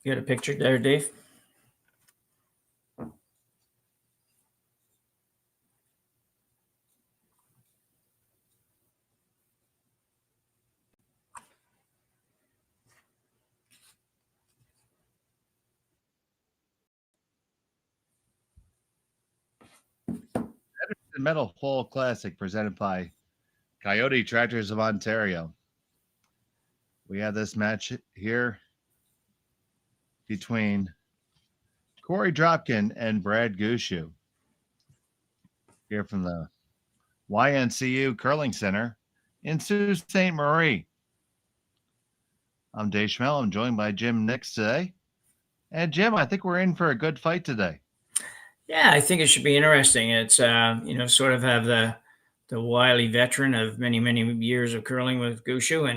You got a picture there, Dave? The Metal Hole Classic presented by Kioti Tractors of Ontario. We have this match here between Korey Dropkin and Brad Gushue here from the YNCU Curling Center in Sault Ste.Marie. I'm Dave Schmel. I'm joined by Jim Nix today. And Jim, I think we're in for a good fight today. Yeah, I think it should be interesting. It's sort of have the wily veteran of many years of curling with Gushue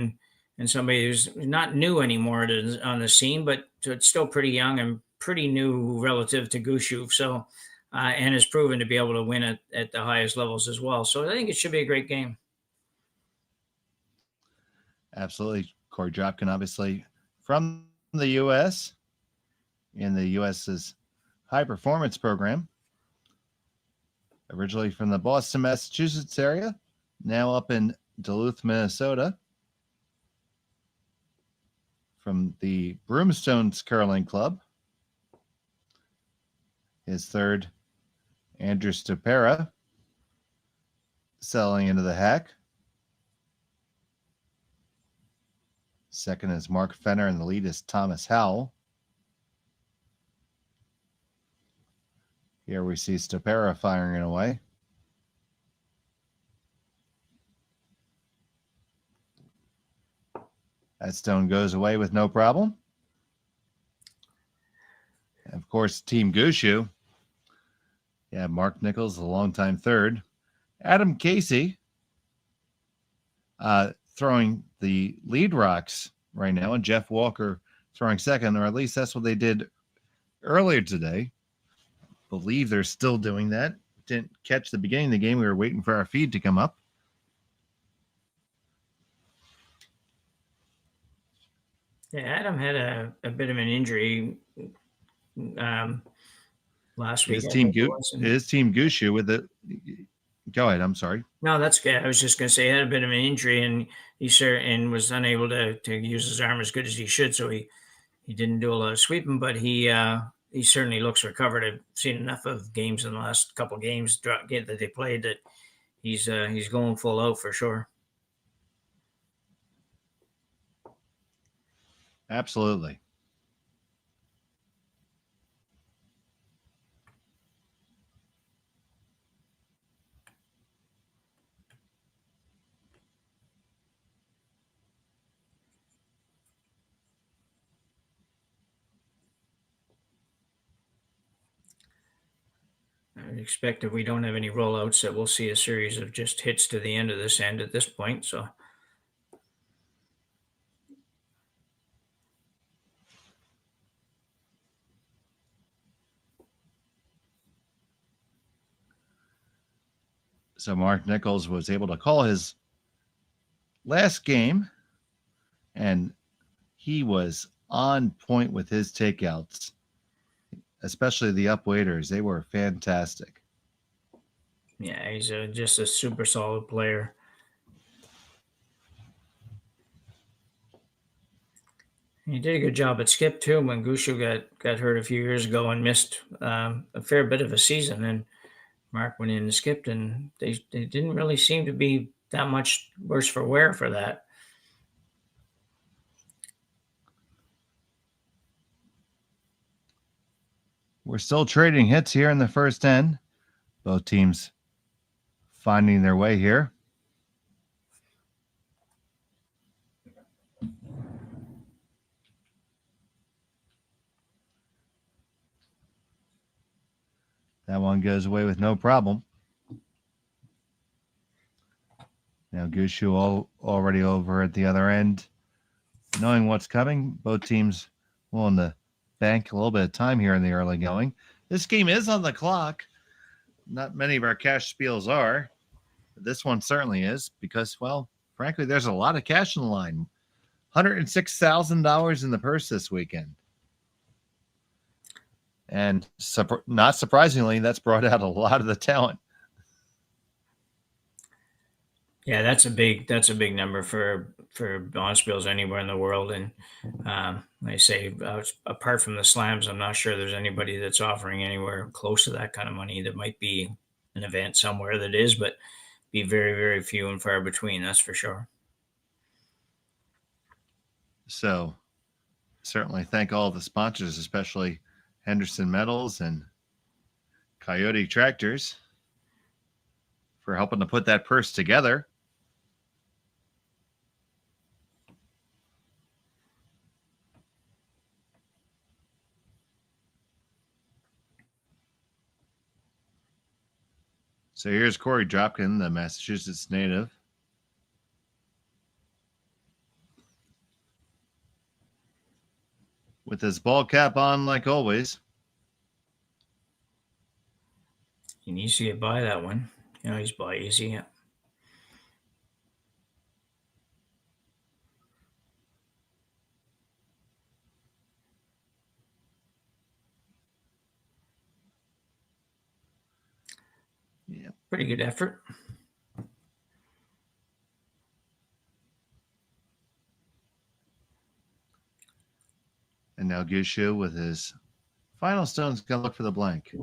and somebody who's not new anymore on the scene, but it's still pretty young and pretty new relative to Gushue. So and has proven to be able to win at the highest levels as well. So I think it should be a great game. Absolutely. Korey Dropkin, obviously from the U.S. in the U.S.'s high performance program. Originally from the Boston, Massachusetts area, now up in Duluth, Minnesota. From the Broomstones Curling Club. His third, Andrew Ste.Marie, selling into the hack. Second is Mark Fenner, and the lead is Thomas Howell. Here we see Ste.Marie firing away. That stone goes away with no problem. And of course, Team Gushue. Yeah, Mark Nichols, the longtime third. Adam Casey throwing the lead rocks right now, and Jeff Walker throwing second, or at least that's what they did earlier today. Believe they're still doing that. Didn't catch the beginning of the game. We were waiting for our feed to come up. Yeah, Adam had a bit of an injury last week. His team Gushue with it. Go ahead. I'm sorry. No, that's good. I was just going to say he had a bit of an injury, and he was unable to use his arm as good as he should. So he didn't do a lot of sweeping, but he certainly looks recovered. I've seen enough of games in the last couple of games that they played that he's going full out for sure. Absolutely. I would expect if we don't have any rollouts that we'll see a series of just hits to the end of this end at this point. So. So Mark Nichols was able to call his last game, and he was on point with his takeouts, especially the up-waiters. They were fantastic. Yeah, he's just a super solid player. He did a good job at skip, too, when Gushue got hurt a few years ago and missed a fair bit of a season. And Mark went in and skipped, and they didn't really seem to be that much worse for wear for that. We're still trading hits here in the first end. Both teams finding their way here. That one goes away with no problem. Now Gushue already over at the other end. Knowing what's coming, both teams willing to bank a little bit of time here in the early going. This game is on the clock. Not many of our cash spiels are. But this one certainly is because, well, frankly, there's a lot of cash in the line. $106,000 in the purse this weekend. And not surprisingly, that's brought out a lot of the talent. Yeah, that's a big number for bonus bills anywhere in the world. And like I say, apart from the slams, I'm not sure there's anybody that's offering anywhere close to that kind of money. There might be an event somewhere that is, but be very, very few and far between. That's for sure. So certainly thank all the sponsors, especially Henderson Metals and Kioti Tractors, for helping to put that purse together. So here's Korey Dropkin, the Massachusetts native. With his ball cap on like always. He needs to get by that one. You know, he's by easy. Yeah. Yeah. Pretty good effort. And now Gushue with his final stone's going to look for the blank.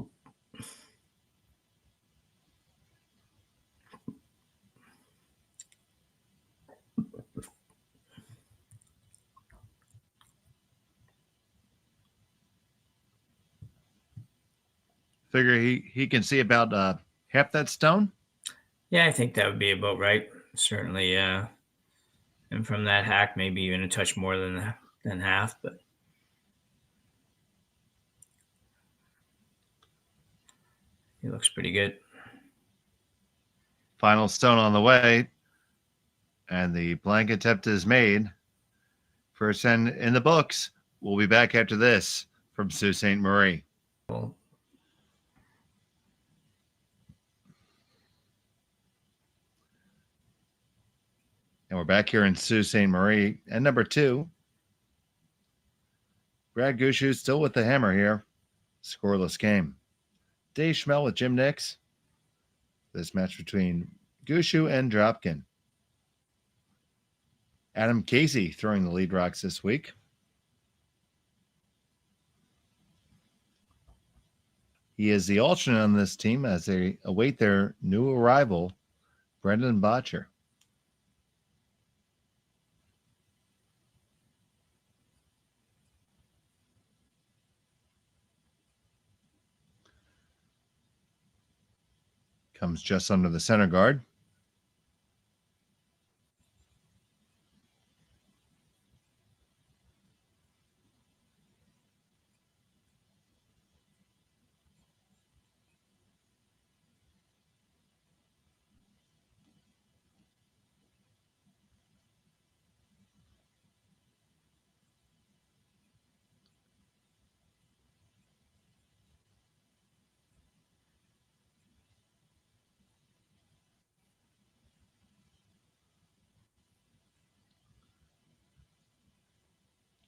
Figure he can see about half that stone. Yeah, I think that would be about right. Certainly, and from that hack, maybe even a touch more than half, but he looks pretty good. Final stone on the way, and the blank attempt is made. First end in the books. We'll be back after this from Sault Ste. Marie. Well, And we're back here in Sault Ste. Marie. And number 2, Brad Gushue still with the hammer here. Scoreless game. Dave Schmel with Jim Nix. This match between Gushue and Dropkin. Adam Casey throwing the lead rocks this week. He is the alternate on this team as they await their new arrival, Brendan Botcher. Comes just under the center guard.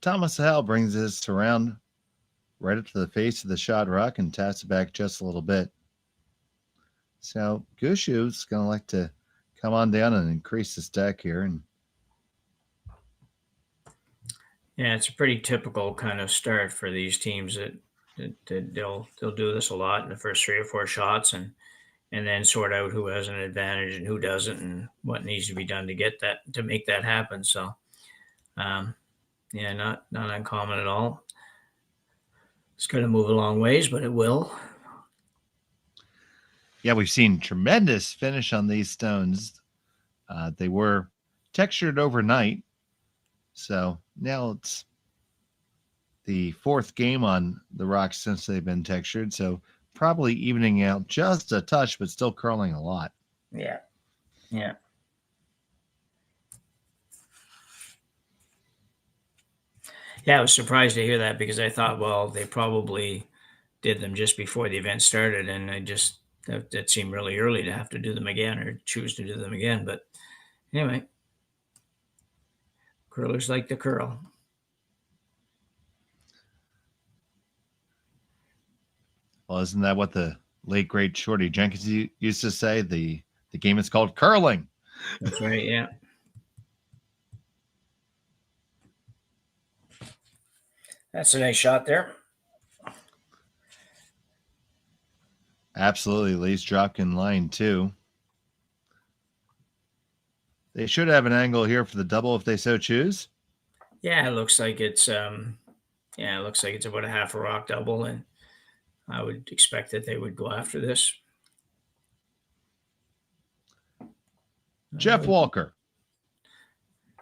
Thomas Howell brings this around right up to the face of the shot rock and taps it back just a little bit. So Gushue's going to like to come on down and increase the stack here. And yeah, it's a pretty typical kind of start for these teams that they'll do this a lot in the first 3 or 4 shots and then sort out who has an advantage and who doesn't and what needs to be done to make that happen. So, yeah, not uncommon at all. It's going to move a long ways, but it will. Yeah, we've seen tremendous finish on these stones. They were textured overnight. So now it's the 4th game on the rocks since they've been textured. So probably evening out just a touch, but still curling a lot. Yeah. Yeah. Yeah, I was surprised to hear that because I thought, well, they probably did them just before the event started, and that seemed really early to have to do them again or choose to do them again. But anyway, curlers like to curl. Well, isn't that what the late great Shorty Jenkins used to say? The game is called curling. That's right. Yeah. That's a nice shot there. Absolutely, Lee's Dropkin line too. They should have an angle here for the double if they so choose. Yeah, it looks like it's about a half a rock double, and I would expect that they would go after this. Jeff Walker.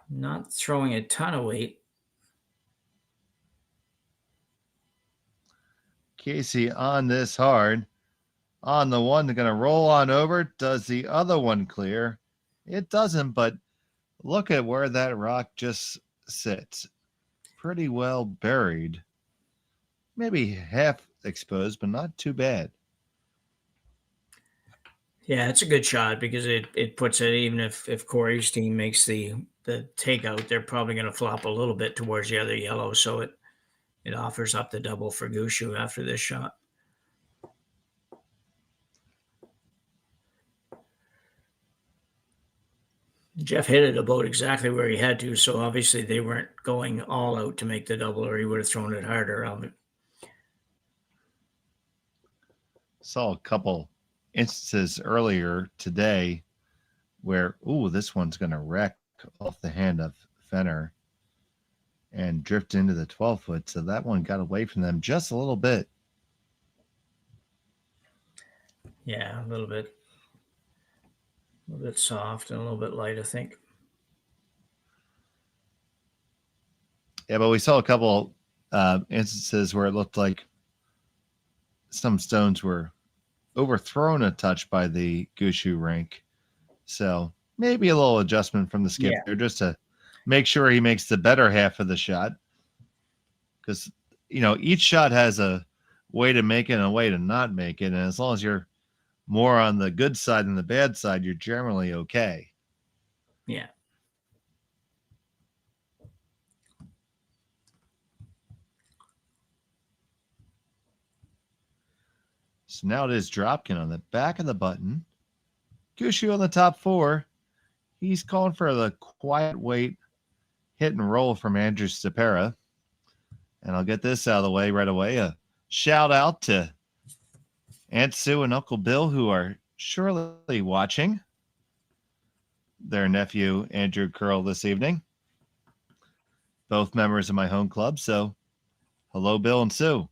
Not throwing a ton of weight. Casey on this hard. On the one, they're going to roll on over. Does the other one clear? It doesn't, but look at where that rock just sits. Pretty well buried. Maybe half exposed, but not too bad. Yeah, it's a good shot because it puts it, even if Korey's team makes the takeout, they're probably going to flop a little bit towards the other yellow, so it offers up the double for Gushue after this shot. Jeff hit it about exactly where he had to, so obviously they weren't going all out to make the double, or he would have thrown it harder. Saw a couple instances earlier today where, this one's going to wreck off the hand of Fenner and drift into the 12-foot. So that one got away from them just a little bit. Yeah, a little bit soft and a little bit light, I think. Yeah, but we saw a couple instances where it looked like some stones were overthrown a touch by the Gushue rink. So maybe a little adjustment from the skip there just to make sure he makes the better half of the shot. Because, each shot has a way to make it and a way to not make it. And as long as you're more on the good side than the bad side, you're generally okay. Yeah. So now it is Dropkin on the back of the button. Gushue on the top four. He's calling for the quiet weight hit and roll from Andrew Ste.Marie. And I'll get this out of the way right away. A shout out to Aunt Sue and Uncle Bill, who are surely watching their nephew, Andrew Curl, this evening. Both members of my home club. So hello, Bill and Sue.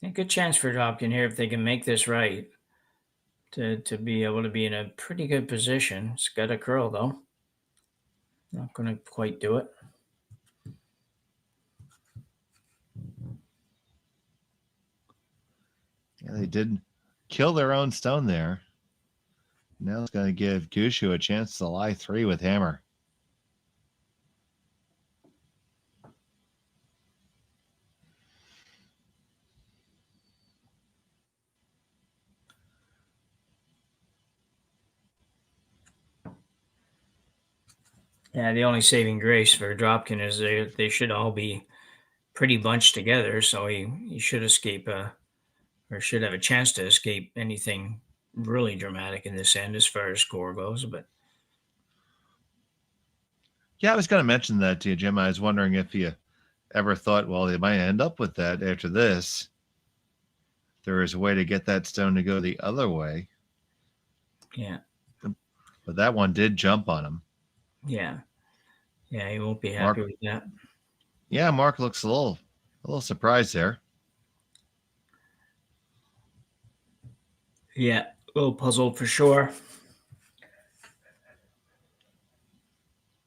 A good chance for Dropkin here if they can make this right to be able to be in a pretty good position. It's got a curl, though. Not going to quite do it. Yeah, they did kill their own stone there. Now it's going to give Gushue a chance to lie three with hammer. Yeah, the only saving grace for Dropkin is they should all be pretty bunched together, so he should escape or should have a chance to escape anything really dramatic in this end as far as score goes. But yeah, I was going to mention that to you, Jim. I was wondering if you ever thought, well, they might end up with that after this. There is a way to get that stone to go the other way. Yeah. But that one did jump on him. Yeah. Yeah, he won't be happy with that. Yeah, Mark looks a little surprised there. Yeah, a little puzzled for sure.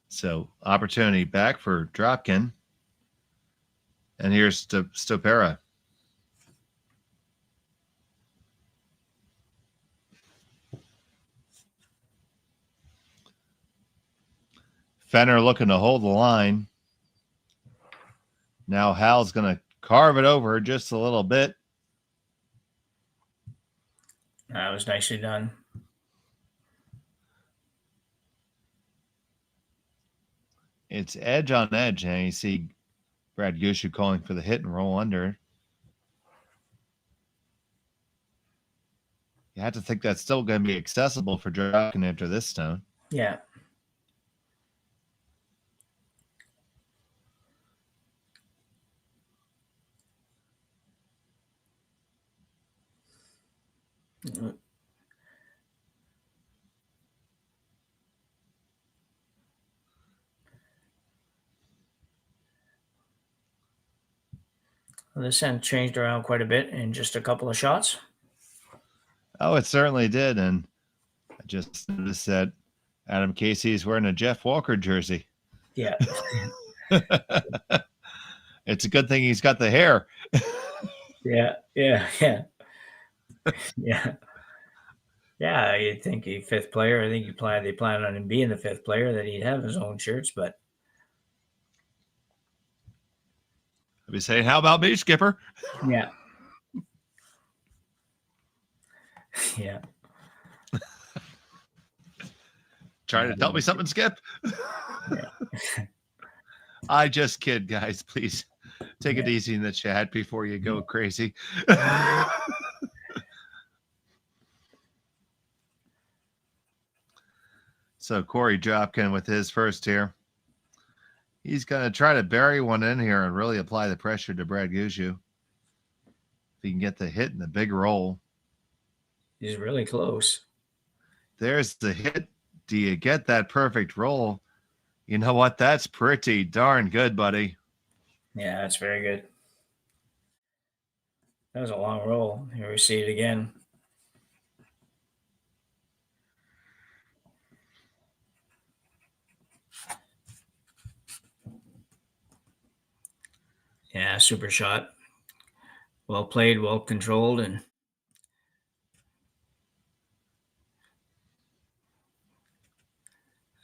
So opportunity back for Dropkin. And here's Ste.Marie. Fenner looking to hold the line. Now Hal's going to carve it over just a little bit. That was nicely done. It's edge on edge, and you see Brad Gushue calling for the hit and roll under. You have to think that's still going to be accessible for Dropkin after this stone. Yeah. Well, this end changed around quite a bit in just a couple of shots. Oh, it certainly did. And I just noticed that Adam Casey is wearing a Jeff Walker jersey. Yeah. It's a good thing he's got the hair. Yeah. Yeah, you'd think a fifth player. I think they plan on him being the fifth player, that he'd have his own shirts, but I'd be saying, how about me, Skipper? yeah. Yeah. Trying to tell me something, Skip? Yeah. I just kid, guys. Please take it easy in the chat before you go crazy. So Korey Dropkin with his first here. He's going to try to bury one in here and really apply the pressure to Brad Gushue. If he can get the hit and the big roll. He's really close. There's the hit. Do you get that perfect roll? You know what? That's pretty darn good, buddy. Yeah, that's very good. That was a long roll. Here we see it again. Yeah, super shot. Well played, well controlled, and I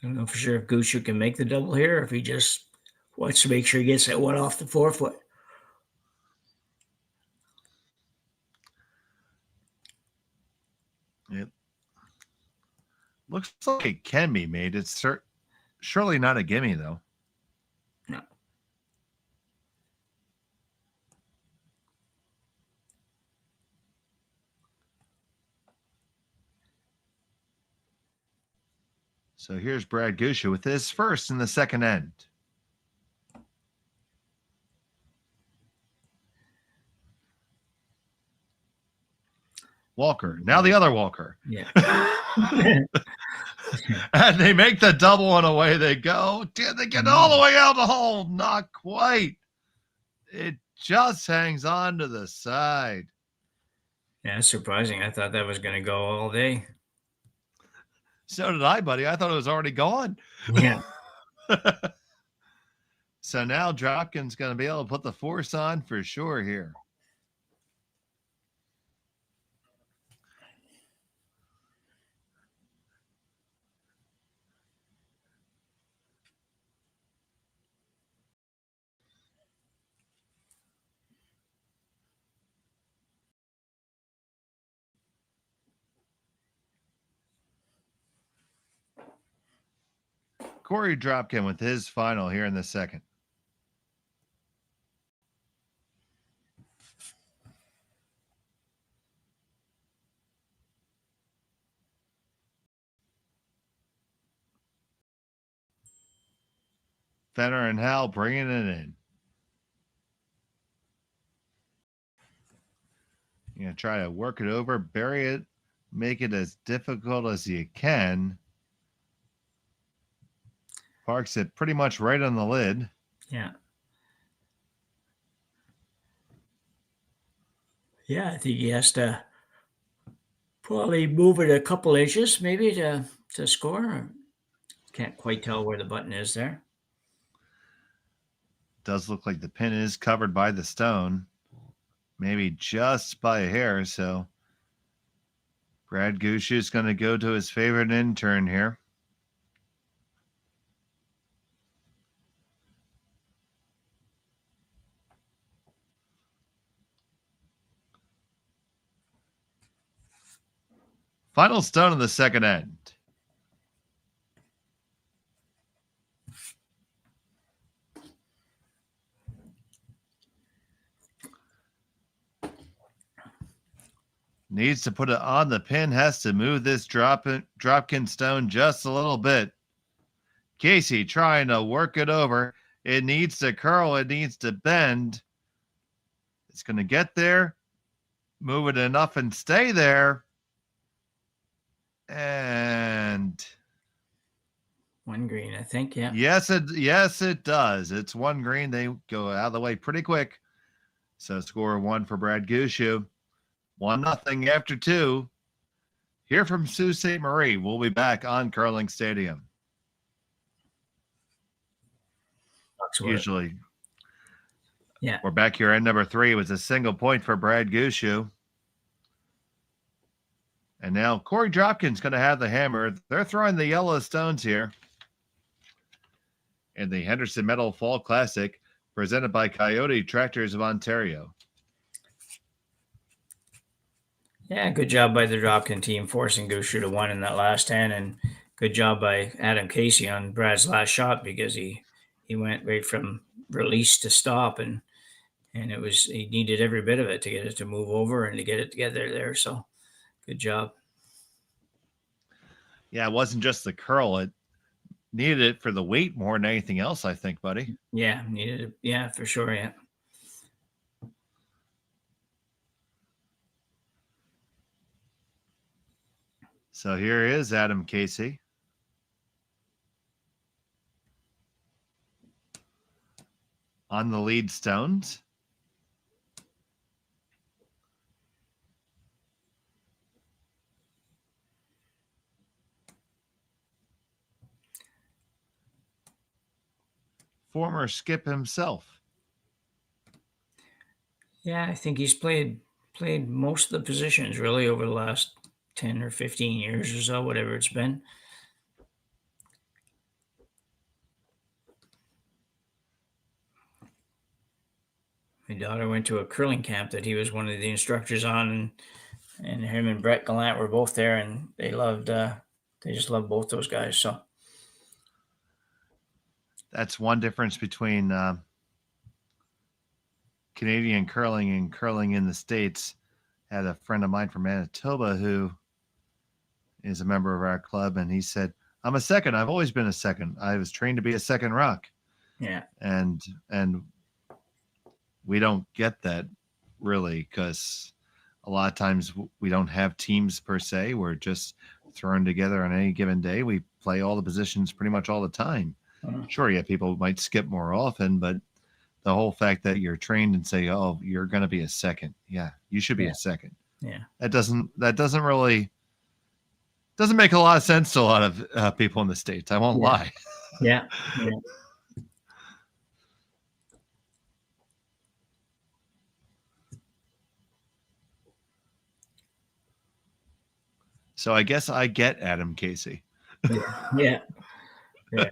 don't know for sure if Gushue can make the double here, or if he just wants to make sure he gets that one off the forefoot. It looks like it can be made. It's surely not a gimme, though. No. So here's Brad Gushue with his first in the second end. Walker. Now the other Walker. Yeah. And they make the double and away they go. Did they get all the way out the hole? Not quite. It just hangs on to the side. Yeah, it's surprising. I thought that was going to go all day. So did I, buddy. I thought it was already gone. Yeah. So now Dropkin's going to be able to put the force on for sure here. Korey Dropkin with his final here in the second. Fenner and Hal bringing it in. You're going to try to work it over, bury it, make it as difficult as you can. Parks it pretty much right on the lid. Yeah. Yeah, I think he has to probably move it a couple inches maybe to score. Can't quite tell where the button is there. Does look like the pin is covered by the stone. Maybe just by a hair. So Brad Gushue is going to go to his favorite intern here. Final stone of the second end. Needs to put it on the pin, has to move this Dropkin stone just a little bit. Casey trying to work it over. It needs to curl, it needs to bend. It's going to get there, move it enough and stay there. And one green, I think, yeah. Yes, it does. It's one green. They go out of the way pretty quick. So score 1 for Brad Gushue. 1-0 after 2. Here from Sault Ste. Marie. We'll be back on Curling Stadium. Usually. Yeah. We're back here at number 3. It was a single point for Brad Gushue. And now Korey Dropkin's going to have the hammer. They're throwing the yellow stones here in the Henderson Metal Fall Classic, presented by Kioti Tractors of Ontario. Yeah, good job by the Dropkin team forcing Gushue to 1 in that last 10, and good job by Adam Casey on Brad's last shot, because he went right from release to stop, and he needed every bit of it to get it to move over and to get it together there. So good job. Yeah, it wasn't just the curl. It needed it for the weight more than anything else, I think, buddy. Yeah, needed it. Yeah, for sure, yeah. So here is Adam Casey. On the lead stones. Former skip himself. Yeah, I think he's played most of the positions really over the last 10 or 15 years or so, whatever it's been. My daughter went to a curling camp that he was one of the instructors on, and him and Brett Gallant were both there, and they just loved both those guys. So that's one difference between Canadian curling and curling in the States. I had a friend of mine from Manitoba who is a member of our club, and he said, I'm a second. I've always been a second. I was trained to be a second rock. Yeah. And we don't get that really, because a lot of times we don't have teams per se. We're just thrown together on any given day. We play all the positions pretty much all the time. Sure, yeah, people might skip more often, but the whole fact that you're trained and say, oh, you're going to be a second. Yeah, you should be a second. Yeah. That doesn't make a lot of sense to a lot of people in the States. I won't lie. Yeah. Yeah. So I guess I get Adam Casey. Yeah. Yeah.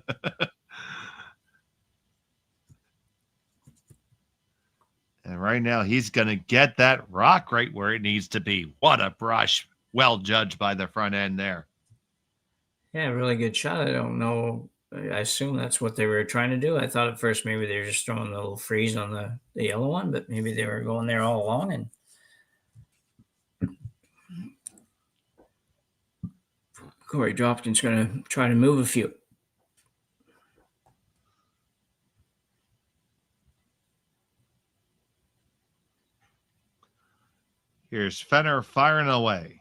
And right now he's going to get that rock right where it needs to be. What a brush. Well judged by the front end there. Yeah, really good shot. I don't know. I assume that's what they were trying to do. I thought at first maybe they were just throwing a little freeze on the yellow one, but maybe they were going there all along. And Korey Dropkin's going to try to move a few. Here's Fenner firing away.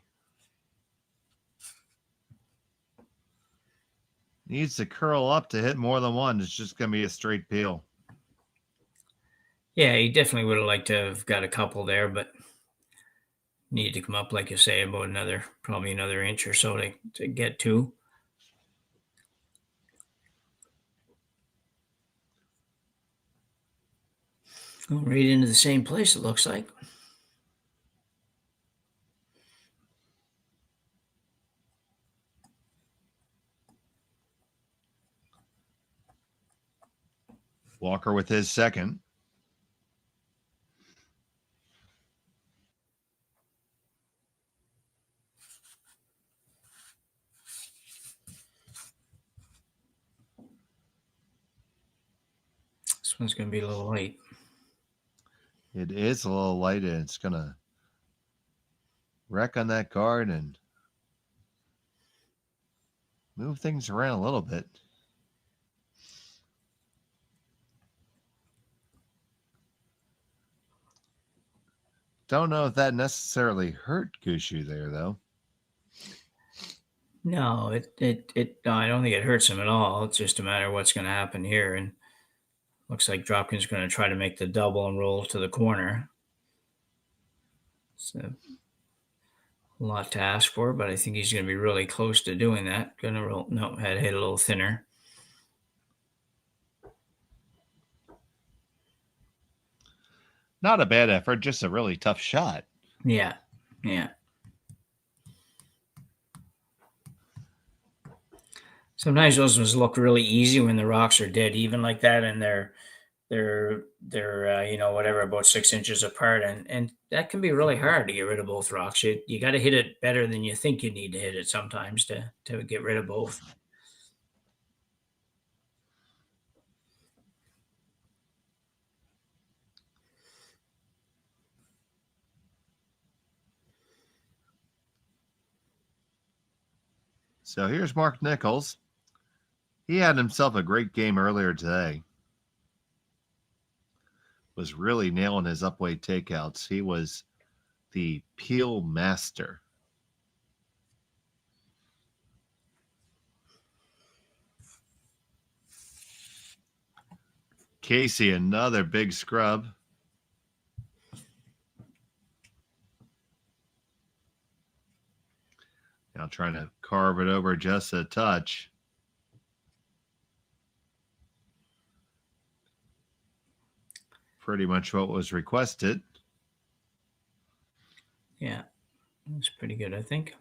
Needs to curl up to hit more than one. It's just going to be a straight peel. Yeah, he definitely would have liked to have got a couple there, but needed to come up, like you say, about probably another inch or so to get two. Going right into the same place, it looks like. Walker with his second. This one's going to be a little light. It is a little light, and it's going to wreck on that guard and move things around a little bit. Don't know if that necessarily hurt Gushue there, though. No, no, I don't think it hurts him at all. It's just a matter of what's going to happen here. And looks like Dropkin's going to try to make the double and roll to the corner. So a lot to ask for, but I think he's going to be really close to doing that. Going to roll. No, had hit a little thinner. Not a bad effort, just a really tough shot. Yeah. Sometimes those ones look really easy when the rocks are dead even like that, and they're whatever, about 6 inches apart, and that can be really hard to get rid of both rocks. You got to hit it better than you think you need to hit it sometimes to get rid of both. So here's Mark Nichols. He had himself a great game earlier today. Was really nailing his upweight takeouts. He was the peel master. Casey, another big scrub. Now trying to carve it over just a touch. Pretty much what was requested. Yeah, that's pretty good, I think.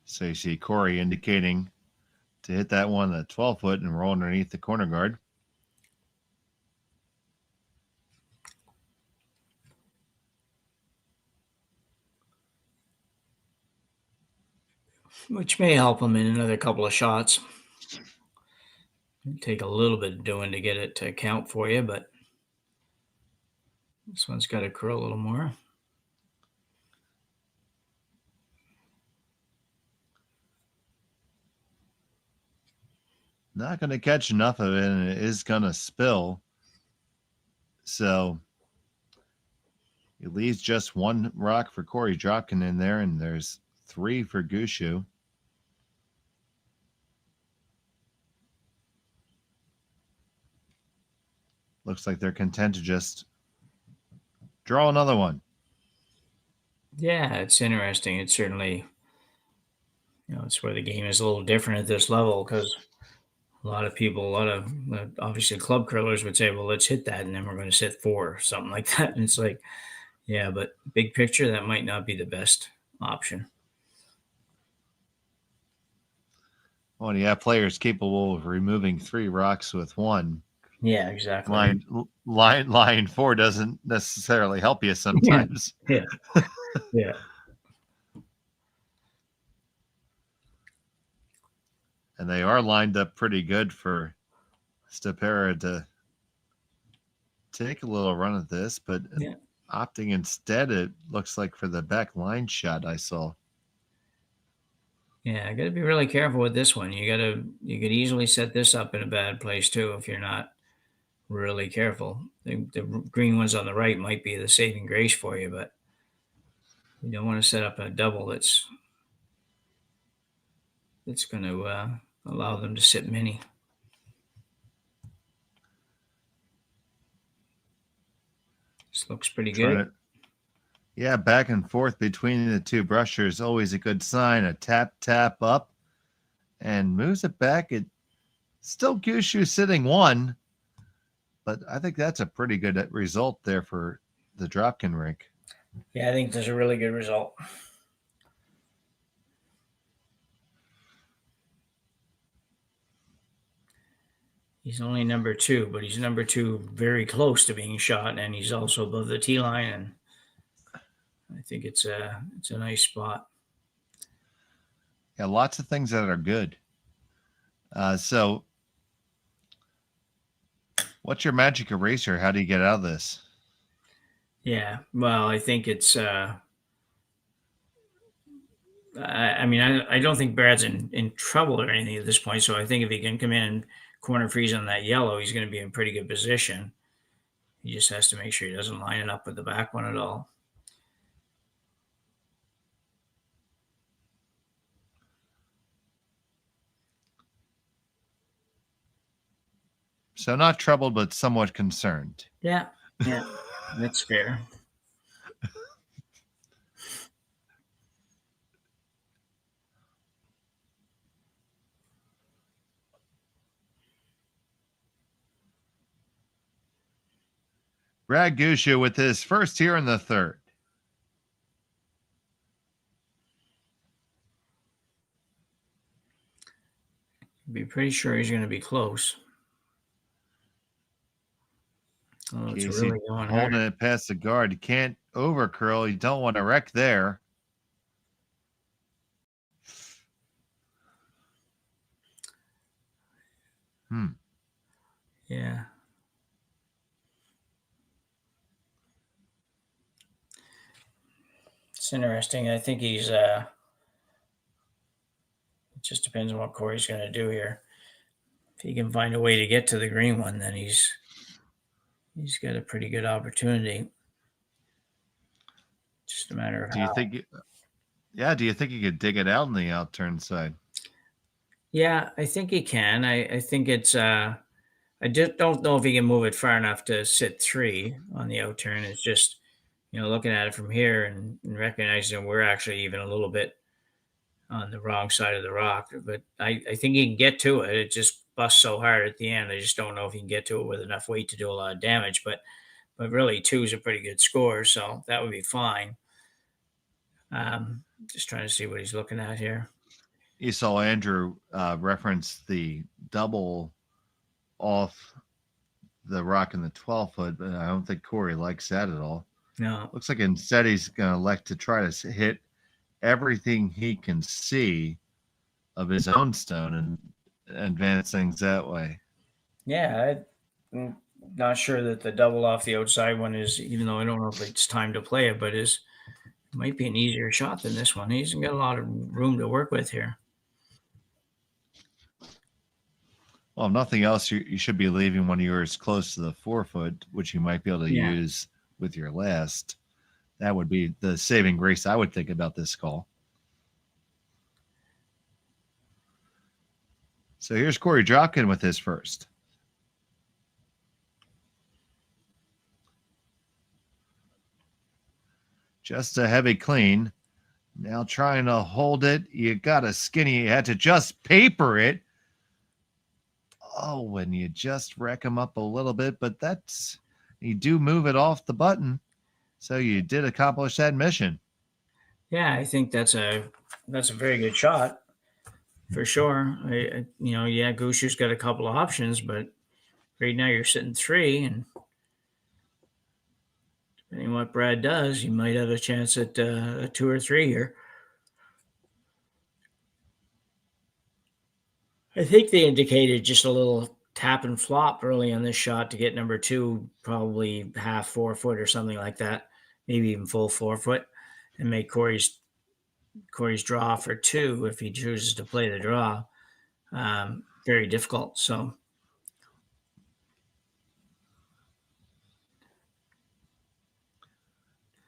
So you see Korey indicating to hit that one at 12 foot and roll underneath the corner guard. Which may help him in another couple of shots. It'll take a little bit of doing to get it to count for you, but this one's got to curl a little more. Not going to catch enough of it, and it is going to spill. So it leaves just one rock for Korey Dropkin in there, and there's 3 for Gushue. Looks like they're content to just draw another one. Yeah, it's interesting. It's certainly, it's where the game is a little different at this level, because a lot of obviously club curlers would say, well, let's hit that, and then we're going to sit 4 or something like that. And it's like, yeah, but big picture, that might not be the best option. When you have players capable of removing 3 rocks with 1, yeah, exactly. Line 4 doesn't necessarily help you sometimes. Yeah. And they are lined up pretty good for Ste.Marie to take a little run at this, but opting instead, it looks like, for the back line shot I saw. Yeah, I got to be really careful with this one. You could easily set this up in a bad place too if you're not really careful. The green ones on the right might be the saving grace for you, but you don't want to set up a double that's going to allow them to sit many. This looks pretty good. Back and forth between the 2 brushers, always a good sign. A tap up, and moves it back. It still Gushue sitting 1, but I think that's a pretty good result there for the Dropkin rink. Yeah, I think that's a really good result. He's only number 2, but he's number 2 very close to being shot, and he's also above the tee line, and I think it's a nice spot. Yeah, lots of things that are good. So What's your magic eraser? How do you get out of this? Yeah. Well, I think it's. I mean, I don't think Brad's in trouble or anything at this point. So I think if he can come in and corner freeze on that yellow, he's going to be in pretty good position. He just has to make sure he doesn't line it up with the back one at all. So not troubled, but somewhat concerned. Yeah. Yeah. That's fair. Brad Gushue with his first here in the third. Be pretty sure he's going to be close. Oh, it's Casey really going holding hard. it past the guard. You can't overcurl. You don't want to wreck there. Yeah. It's interesting. I think he's it just depends on what Corey's going to do here. If he can find a way to get to the green one, then he's got a pretty good opportunity. Just a matter of Do you how. think? Yeah. Do you think you could dig it out on the outturn side? Yeah, I think he can. I think it's I just don't know if he can move it far enough to sit 3 on the outturn. It's just, looking at it from here and recognizing we're actually even a little bit on the wrong side of the rock. But I think he can get to it. It just busts so hard at the end. I just don't know if he can get to it with enough weight to do a lot of damage. But really 2 is a pretty good score, so that would be fine. Just trying to see what he's looking at here. You saw Andrew reference the double off the rock in the 12 foot, but I don't think Corey likes that at all. No. Looks like instead he's going to elect to try to hit everything he can see of his own stone and advance things that way. Yeah, I'm not sure that the double off the outside one is, even though I don't know if it's time to play it, but it might be an easier shot than this one. He's got a lot of room to work with here. Well, if nothing else, you should be leaving one of yours close to the 4 foot, which you might be able to use with your last. That would be the saving grace I would think about this call. So here's Korey Dropkin with his first. Just a heavy clean. Now trying to hold it. You got a skinny. You had to just paper it. Oh, when you just wreck them up a little bit, but you do move it off the button. So you did accomplish that mission. Yeah, I think that's a very good shot for sure. Gushue's got a couple of options, but right now you're sitting 3, and depending on what Brad does, you might have a chance at a 2 or 3 here. I think they indicated just a little tap and flop early on this shot to get number 2, probably half 4 foot or something like that, maybe even full 4 foot, and make Corey's draw for 2 if he chooses to play the draw. Very difficult. So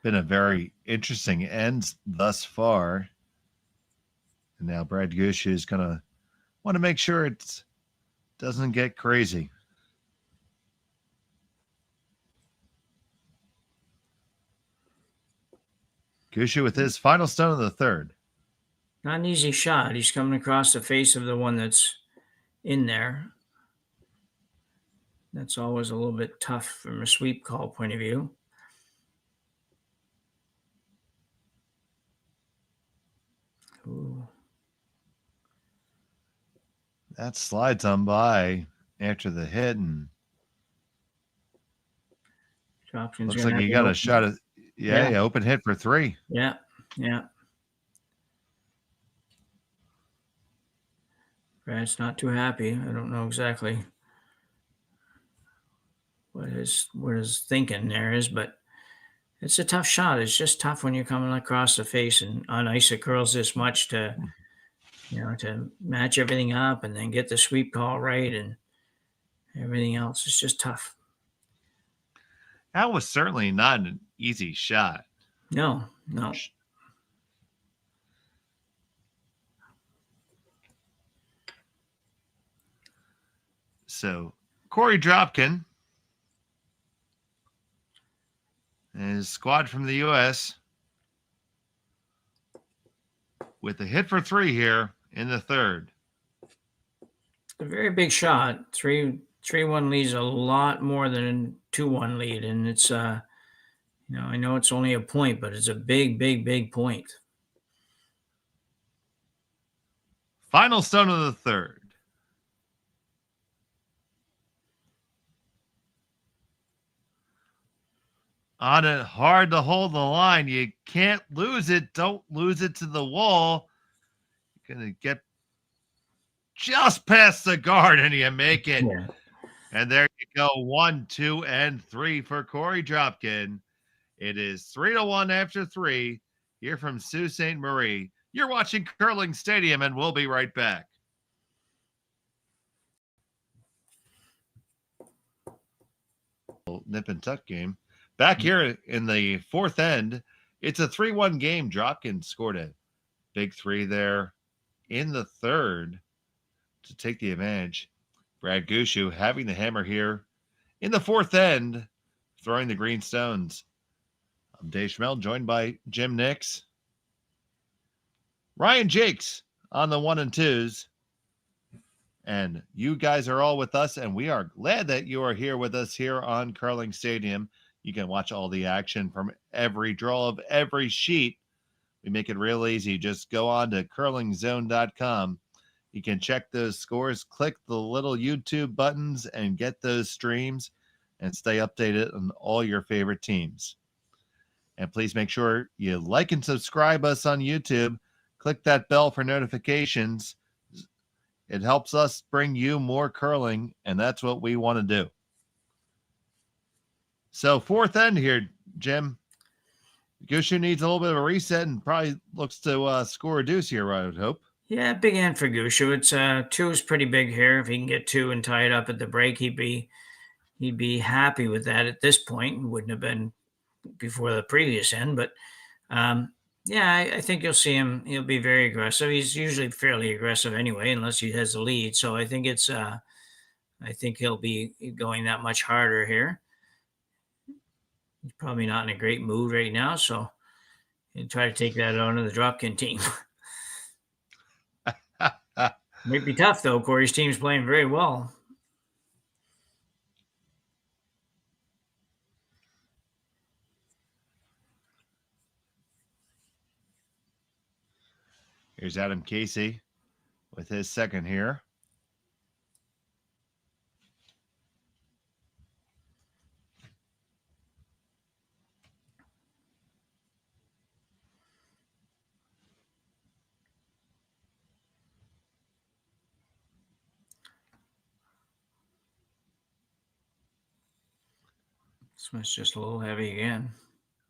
been a very interesting end thus far. And now Brad Gushue is going to want to make sure it doesn't get crazy. Gushue with his final stone of the third. not an easy shot. He's coming across the face of the one that's in there. That's always a little bit tough from a sweep call point of view. Ooh. That slides on by after the hit, and Dropkin's looks like he got a shot at open hit for 3. Yeah. Brad's not too happy. I don't know exactly his thinking there is, but it's a tough shot. It's just tough when you're coming across the face and on ice it curls this much to match everything up and then get the sweep call right and everything else. It's just tough. That was certainly not an easy shot. No. So Korey Dropkin and his squad from the U.S. with a hit for 3 here in the third. A very big shot. 3-1 lead's a lot more than a 2-1 lead, and it's I know it's only a point, but it's a big point. Final stone of the third. On it, hard to hold the line. You can't lose it. Don't lose it to the wall. You're going to get just past the guard and you make it. Yeah. And there you go. 1, 2, and 3 for Korey Dropkin. It is 3-1 after 3 here from Sault Ste.Marie. You're watching Curling Stadium, and we'll be right back. Nip and tuck game. Back here in the fourth end, it's a 3-1 game. Dropkin scored a big 3 there in the third to take the advantage. Brad Gushue having the hammer here in the fourth end, throwing the green stones. I'm Dave Schmel, joined by Jim Nix. Ryan Jakes on the 1 and 2s. And you guys are all with us, and we are glad that you are here with us here on Curling Stadium. You can watch all the action from every draw of every sheet. We make it real easy. Just go on to curlingzone.com. You can check those scores, click the little YouTube buttons, and get those streams and stay updated on all your favorite teams. And please make sure you like and subscribe us on YouTube. Click that bell for notifications. It helps us bring you more curling, and that's what we want to do. So fourth end here, Jim. Gushue needs a little bit of a reset and probably looks to score a deuce here, I would hope. Yeah, big end for Gushue. It's 2 is pretty big here. If he can get 2 and tie it up at the break, he'd be happy with that at this point. Wouldn't have been before the previous end, but I think you'll see him. He'll be very aggressive. He's usually fairly aggressive anyway, unless he has the lead. So I think I think he'll be going that much harder here. He's probably not in a great mood right now, so he'll try to take that on to the Dropkin team. Might be tough though. Korey's team's playing very well. Here's Adam Casey with his second here. This one's just a little heavy again.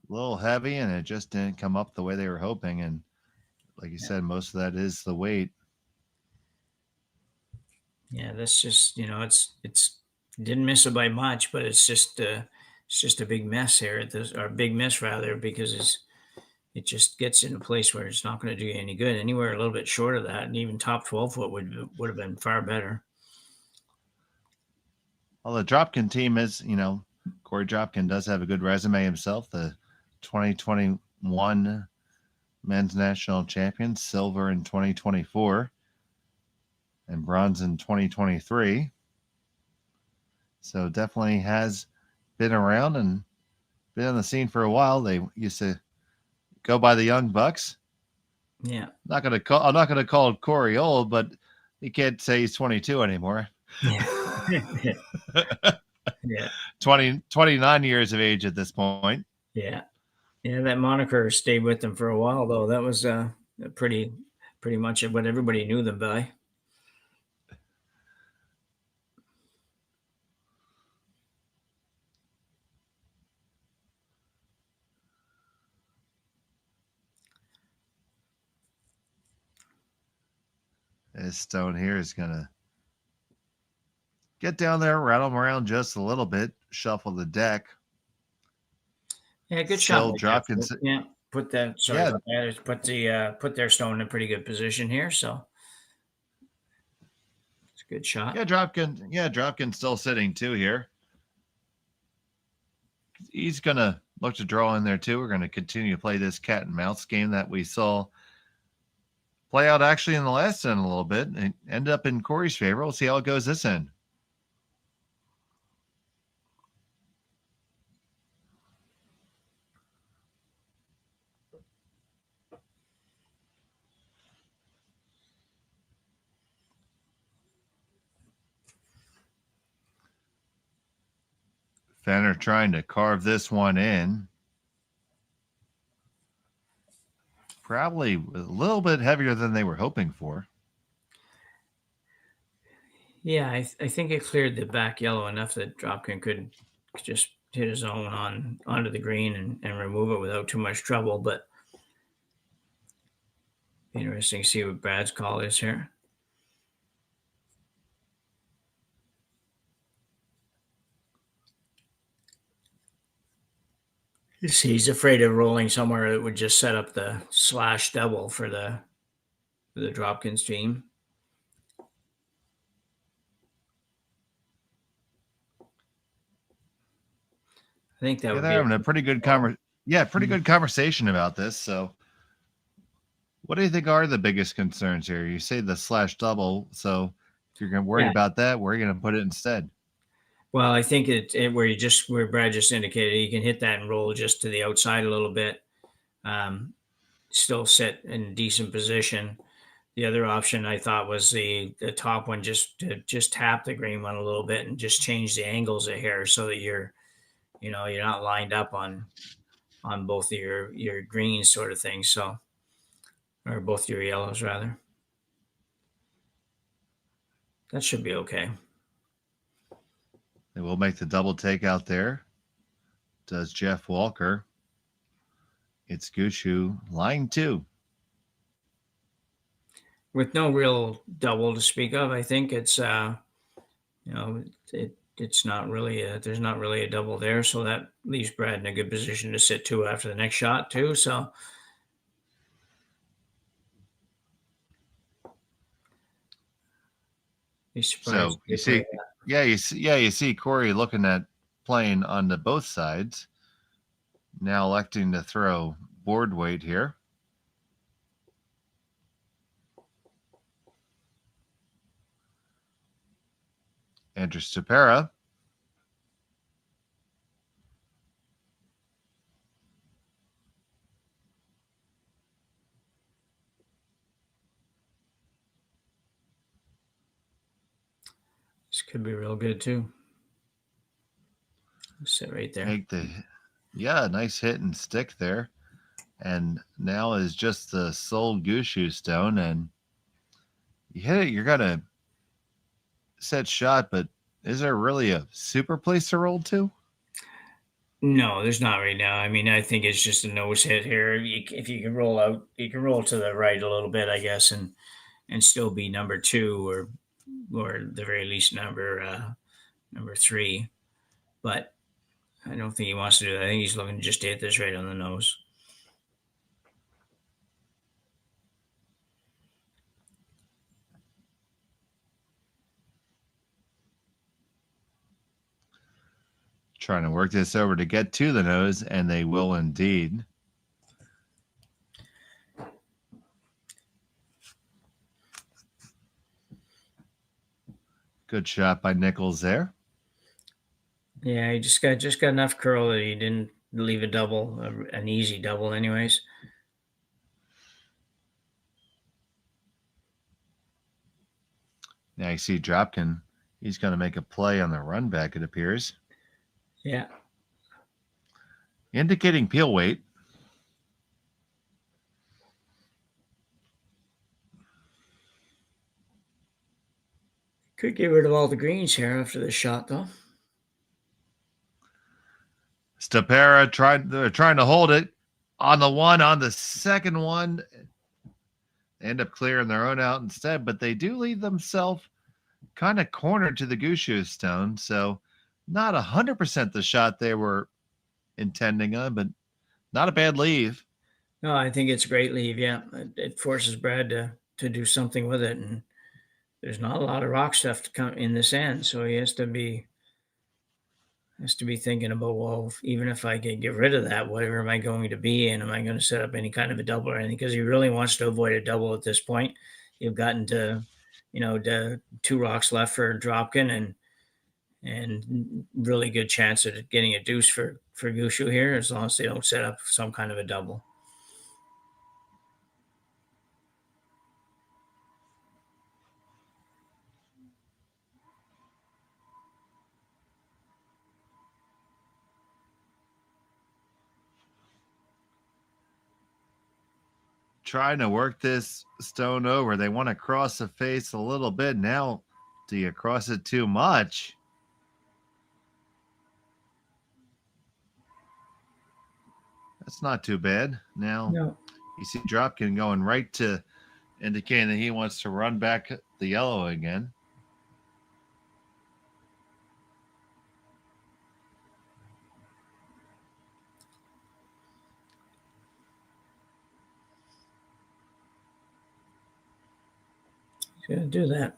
A little heavy, and it just didn't come up the way they were hoping. And like you said, most of that is the weight. Yeah, that's just it's didn't miss it by much, but it's just a big mess here. Or big miss rather, because it just gets in a place where it's not going to do you any good. Anywhere a little bit short of that, and even top 12 foot would have been far better. Well, the Dropkin team is, Korey Dropkin does have a good resume himself. The 2021 men's national champion, silver in 2024, and bronze in 2023. So definitely has been around and been on the scene for a while. They used to go by the Young Bucks. Yeah. I'm not gonna call Korey old, but you can't say he's 22 anymore. Yeah. Yeah. 29 years of age at this point. Yeah. Yeah, that moniker stayed with them for a while, though. That was pretty much what everybody knew them by. This stone here is going to get down there, rattle them around just a little bit, shuffle the deck. Yeah, good Still shot. Dropkin. Yeah, put that. Sorry Yeah, about that. Put their stone in a pretty good position here. So it's a good shot. Dropkin's still sitting too here. He's going to look to draw in there too. We're going to continue to play this cat and mouse game that we saw play out actually in the last end a little bit and end up in Korey's favor. We'll see how it goes this end. Fenner trying to carve this one in. Probably a little bit heavier than they were hoping for. Yeah, I think it cleared the back yellow enough that Dropkin could just hit his own onto the green and remove it without too much trouble. But interesting to see what Brad's call is here. He's afraid of rolling somewhere that would just set up the slash double for the Dropkins team. I think that would they're having a pretty good good conversation about this. So, what do you think are the biggest concerns here? You say the slash double, so if you're worried about that, where are you going to put it instead? Well, I think where Brad just indicated, you can hit that and roll just to the outside a little bit, still sit in decent position. The other option I thought was the top one, just tap the green one a little bit and just change the angles a hair so that you're not lined up on both of your greens sort of thing. So, or both your yellows rather. That should be okay. They will make the double take out there. Does Jeff Walker. It's Gushue, line 2. With no real double to speak of, I think it's it's not really there's not really a double there, so that leaves Brad in a good position to sit 2 after the next shot too. So So you see Korey looking at playing on the both sides. Now electing to throw board weight here. Enter Ste.Marie. This could be real good too. Sit right there. Nice hit and stick there. And now is just the sole Gushue stone, and you hit it, you're gonna set shot, but is there really a super place to roll to? No, there's not right now. I mean, I think it's just a nose hit here. If you can roll out, you can roll to the right a little bit, I guess, and still be number 2 or the very least number 3. But I don't think he wants to do that. I think he's looking just to hit this right on the nose. Trying to work this over to get to the nose, and they will indeed. Good shot by Nichols there. Yeah, he just got enough curl that he didn't leave a double, an easy double, anyways. Now you see Dropkin. He's going to make a play on the run back, it appears. Yeah. Indicating peel weight. Could get rid of all the greens here after this shot, though. Ste.Marie trying to hold it on the one, on the second one. They end up clearing their own out instead, but they do leave themselves kind of cornered to the Gushue stone. So not 100% the shot they were intending on, but not a bad leave. No, I think it's a great leave. Yeah, it forces Brad to do something with it, and there's not a lot of rock stuff to come in this end, so he has to be thinking about, well, even if I can get rid of that, whatever am I going to be, and am I going to set up any kind of a double or anything? Because he really wants to avoid a double at this point. You've gotten to, the 2 rocks left for Dropkin, and really good chance at getting a deuce for Gushue here, as long as they don't set up some kind of a double. Trying to work this stone over. They want to cross the face a little bit. Now, do you cross it too much? That's not too bad. Now, No. you see Dropkin going right to indicating that he wants to run back the yellow again. Gonna do that.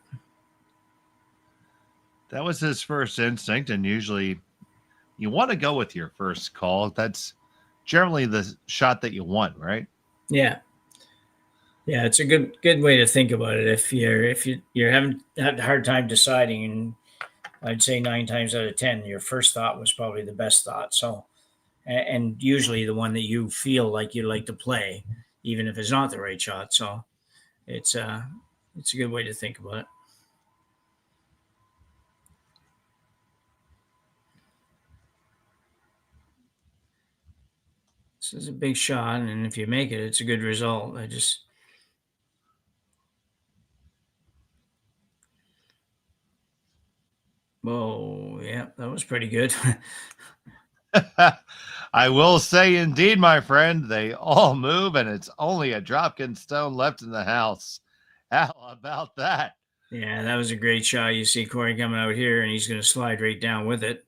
That was his first instinct, and usually you want to go with your first call. That's generally the shot that you want, right? Yeah. Yeah, it's a good way to think about it. If you're having had a hard time deciding, and I'd say 9 times out of 10, your first thought was probably the best thought. So, and usually the one that you feel like you like to play, even if it's not the right shot. So, it's a good way to think about it. This is a big shot, and if you make it, it's a good result. Whoa, yeah, that was pretty good. I will say, indeed, my friend, they all move, and it's only a Dropkin stone left in the house. How about that? Yeah, that was a great shot. You see Korey coming out here, and he's going to slide right down with it.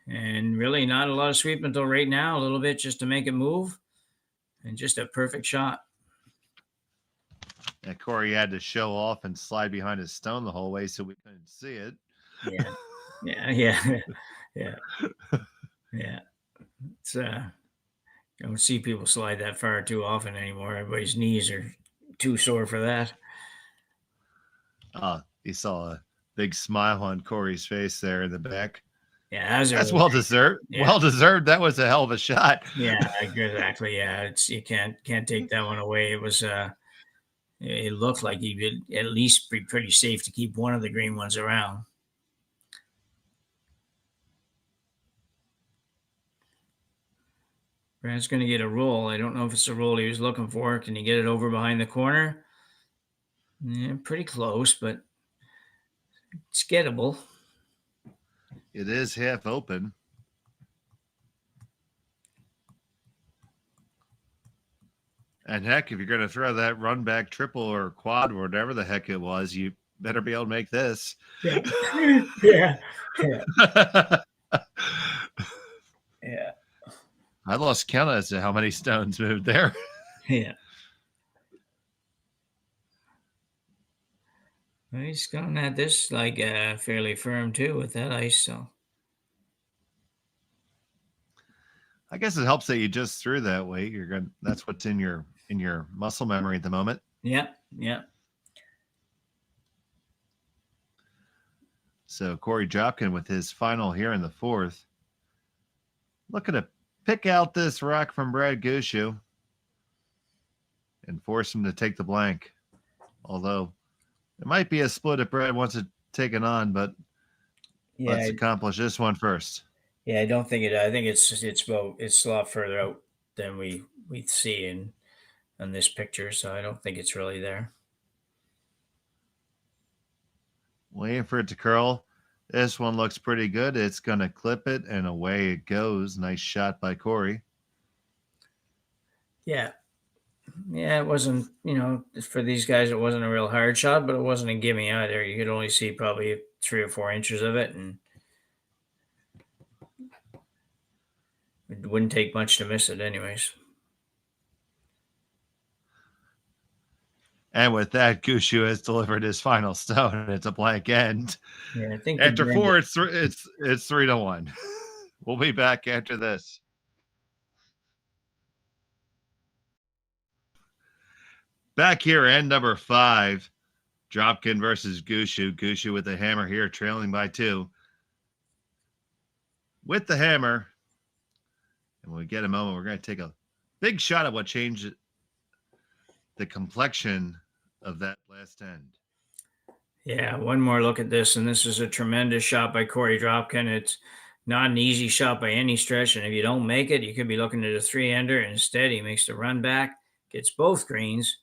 And really not a lot of sweep until right now, a little bit just to make it move, and just a perfect shot. And Korey had to show off and slide behind his stone the whole way so we couldn't see it. Yeah. It's you don't see people slide that far too often anymore. Everybody's knees are too sore for that. You saw a big smile on Korey's face there in the back. Yeah, that's well deserved. Yeah. Well deserved. That was a hell of a shot. Yeah, exactly. Yeah, you can't take that one away. It was it looked like he would at least be pretty safe to keep one of the green ones around. Brad's going to get a roll. I don't know if it's the roll he was looking for. Can he get it over behind the corner? Yeah, pretty close, but it's gettable. It is half open. And heck, if you're going to throw that run back triple or quad or whatever the heck it was, you better be able to make this. Yeah. Yeah. I lost count as to how many stones moved there. Yeah. Well, he's going at this like fairly firm too with that ice. So I guess it helps that you just threw that way. You're going. That's what's in your muscle memory at the moment. Yeah. So Korey Dropkin with his final here in the fourth, looking to pick out this rock from Brad Gushue and force him to take the blank. Although it might be a split if Brad wants to take it on, but let's accomplish this one first. Yeah, I don't think it. I think it's a lot further out than we see in this picture, so I don't think it's really there. Waiting for it to curl. This one looks pretty good. It's going to clip it, and away it goes. Nice shot by Korey. Yeah. Yeah, it wasn't, for these guys, it wasn't a real hard shot, but it wasn't a gimme either. You could only see probably 3 or 4 inches of it, and it wouldn't take much to miss it, anyways. And with that, Gushue has delivered his final stone. It's a blank end. Yeah, I think After four, it's 3-1. We'll be back after this. Back here, end number 5, Dropkin versus Gushue. Gushue with the hammer here, trailing by 2. With the hammer, and when we get a moment, we're going to take a big shot at what changed the complexion of that last end. Yeah, one more look at this, and this is a tremendous shot by Korey Dropkin. It's not an easy shot by any stretch, and if you don't make it, you could be looking at a 3-ender. Instead, he makes the run back, gets both greens,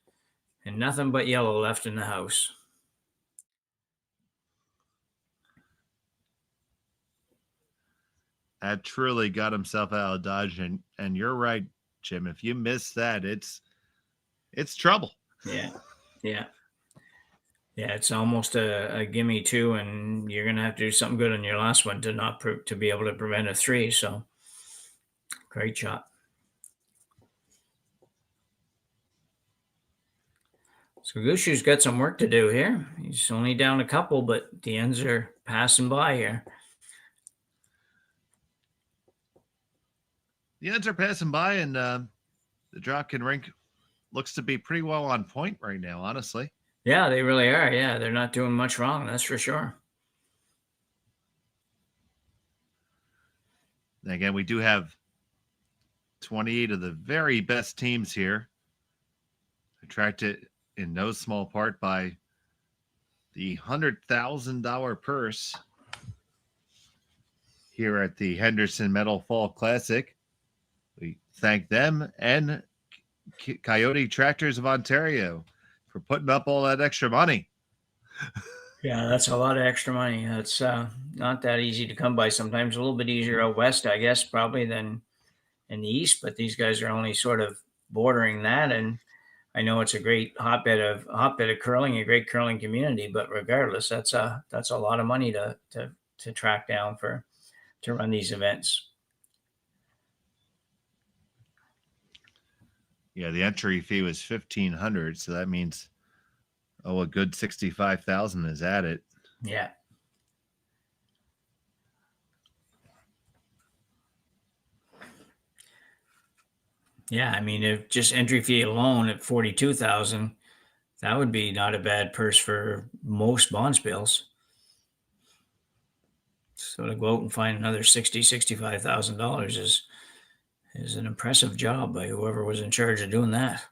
and nothing but yellow left in the house. That truly got himself out of dodge, and you're right, Jim. If you miss that, it's trouble. Yeah. It's almost a gimme too, and you're gonna have to do something good on your last one to be able to prevent a 3. So, great shot. So Gushue's got some work to do here. He's only down a couple, but the ends are passing by here. The ends are passing by, and the Dropkin rink looks to be pretty well on point right now, honestly. Yeah, they really are. Yeah, they're not doing much wrong, that's for sure. And again, we do have 28 of the very best teams here, attracted in no small part by the $100,000 purse here at the Henderson Metal Fall Classic. We thank them and Kioti Tractors of Ontario for putting up all that extra money. Yeah, that's a lot of extra money. That's not that easy to come by. Sometimes a little bit easier out west, I guess, probably than in the east. But these guys are only sort of bordering that, and I know it's a great hotbed of curling, a great curling community. But regardless, that's a lot of money to track down to run these events. Yeah, the entry fee was $1,500, so that means a good $65,000 is at it. Yeah. Yeah, I mean, if just entry fee alone at $42,000, that would be not a bad purse for most bonspiels. So to go out and find another $65,000 is an impressive job by whoever was in charge of doing that.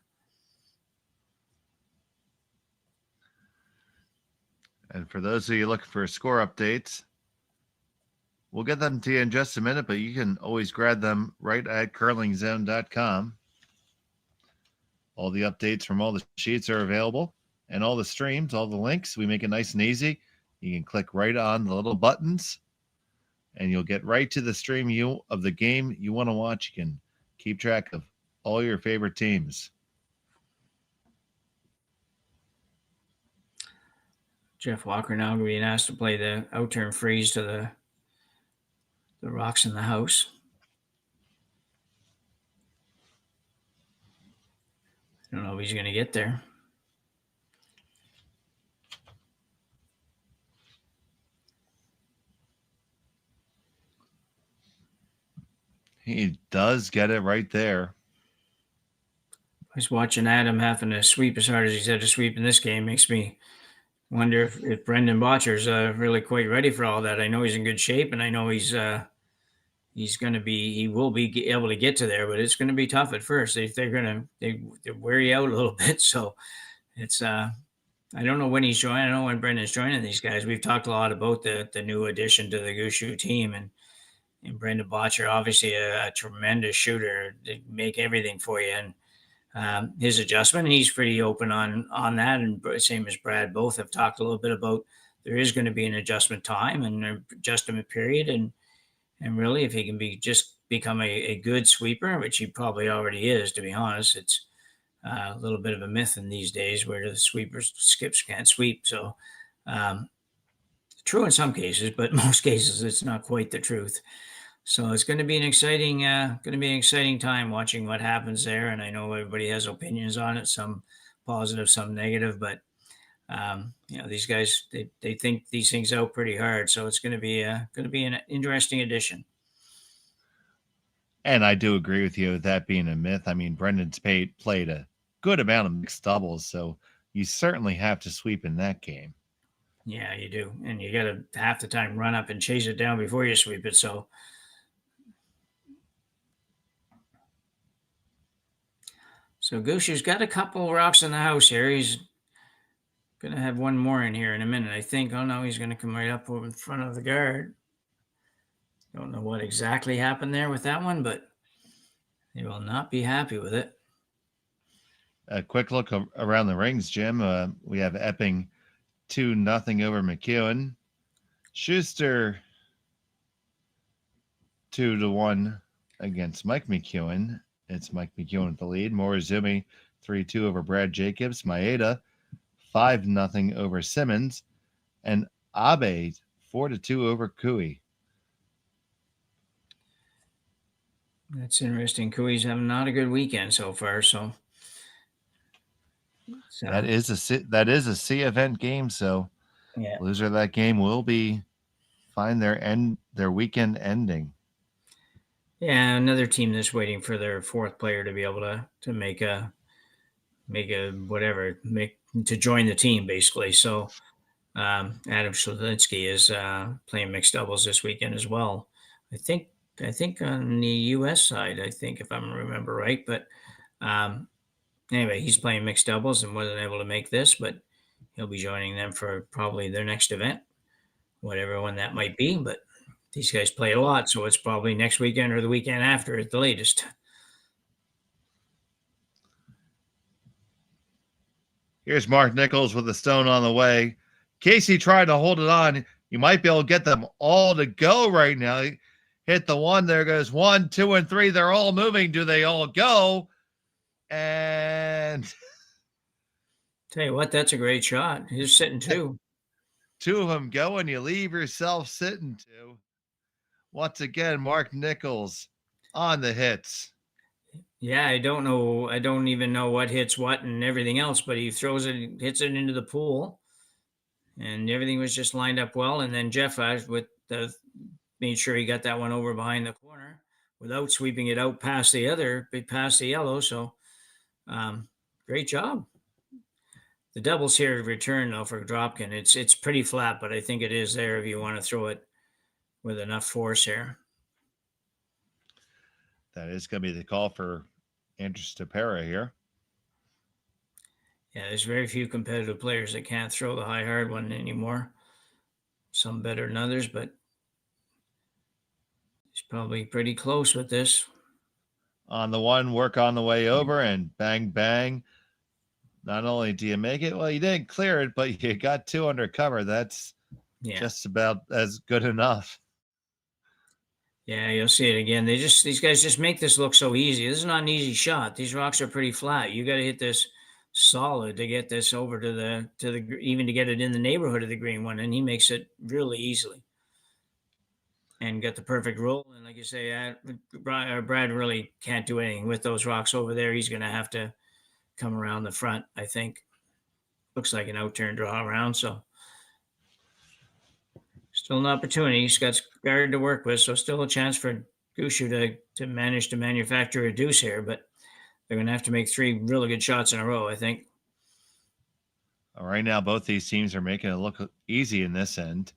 And for those of you looking for score updates, we'll get them to you in just a minute, but you can always grab them right at curlingzone.com. All the updates from all the sheets are available, and all the streams, all the links, we make it nice and easy. You can click right on the little buttons, and you'll get right to the stream of the game you want to watch. You can keep track of all your favorite teams. Jeff Walker now being asked to play the out-turn freeze to the rocks in the house. I don't know if he's going to get there. He does get it right there. I was watching Adam having to sweep as hard as he's had to sweep in this game. Makes me wonder if Brendan Botcher's really quite ready for all that. I know he's in good shape, and I know he will be able to get to there, but it's going to be tough at first. They wear you out a little bit. So it's, I don't know when he's joining. I don't know when Brendan's joining these guys. We've talked a lot about the new addition to the Gushue team, and Brendan Botcher, obviously a tremendous shooter, to make everything for you. And his adjustment, he's pretty open on that. And same as Brad, both have talked a little bit about there is going to be an adjustment time and an adjustment period. And really, if he can become a good sweeper, which he probably already is, to be honest, a little bit of a myth in these days where the skips can't sweep. So um, true in some cases, but most cases it's not quite the truth. So it's going to be an exciting time watching what happens there. And I know everybody has opinions on it, some positive, some negative, but these guys they think these things out pretty hard. So it's going to be an interesting addition. And I do agree with you with that being a myth. I mean, Brendan's played a good amount of mixed doubles, so you certainly have to sweep in that game. Yeah, you do, and you got to half the time run up and chase it down before you sweep it. So Gushue's got a couple rocks in the house here. He's going to have one more in here in a minute, I think. Oh, no, he's going to come right up over in front of the guard. Don't know what exactly happened there with that one, but he will not be happy with it. A quick look around the rings, Jim. We have Epping 2-0 over McEwen. Schuster 2-1 against Mike McEwen. It's Mike McEwen with the lead. Morizumi 3-2 over Brad Jacobs. Maeda 5-0 over Simmons. And Abe 4-2 over Kui. That's interesting. Kui's having not a good weekend so far. So that is a C event game. So yeah, loser of that game will find their weekend ending. Yeah, another team that's waiting for their fourth player to be able to make a to join the team basically. So Adam Shlinsky is playing mixed doubles this weekend as well. I think on the U.S. side, I think if I remember right. But anyway, he's playing mixed doubles and wasn't able to make this, but he'll be joining them for probably their next event, whatever one that might be. But these guys play a lot, so it's probably next weekend or the weekend after at the latest. Here's Mark Nichols with a stone on the way. Casey tried to hold it on. You might be able to get them all to go right now. Hit the one. There goes 1, 2, and 3. They're all moving. Do they all go? And tell you what, that's a great shot. He's sitting two. Two of them go, and you leave yourself sitting two. Once again, Mark Nichols on the hits. Yeah, I don't know. I don't even know what hits what and everything else, but he throws it, hits it into the pool, and everything was just lined up well. And then Jeff made sure he got that one over behind the corner without sweeping it out past the yellow. So great job. The doubles here return though for Dropkin. It's pretty flat, but I think it is there if you want to throw it with enough force here. That is going to be the call for Andrew Ste.Marie here. Yeah, there's very few competitive players that can't throw the high hard one anymore. Some better than others, but he's probably pretty close with this. On the one, work on the way over, and bang, bang. Not only do you make it, well, you didn't clear it, but you got two under cover. That's just about as good enough. Yeah, you'll see it again. These guys just make this look so easy. This is not an easy shot. These rocks are pretty flat. You got to hit this solid to get this over to the even to get it in the neighborhood of the green one, and he makes it really easily and get the perfect roll. And like you say, Brad really can't do anything with those rocks over there. He's going to have to come around the front, I think. Looks like an out-turn draw around, so still an opportunity. He's got guard to work with, so still a chance for Gushue to manage to manufacture a deuce here, but they're going to have to make three really good shots in a row, I think. Right now, both these teams are making it look easy in this end.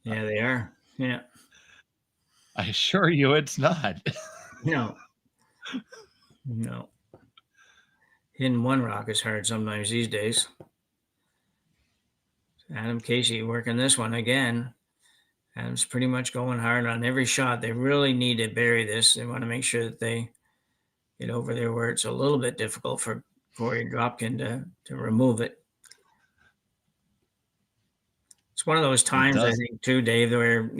Yeah, they are. Yeah. I assure you it's not. No. Hitting one rock is hard sometimes these days. Adam Casey working this one again. Adam's pretty much going hard on every shot. They really need to bury this. They want to make sure that they get over there where it's a little bit difficult for Korey Dropkin to remove it. It's one of those times, I think, too, Dave, where,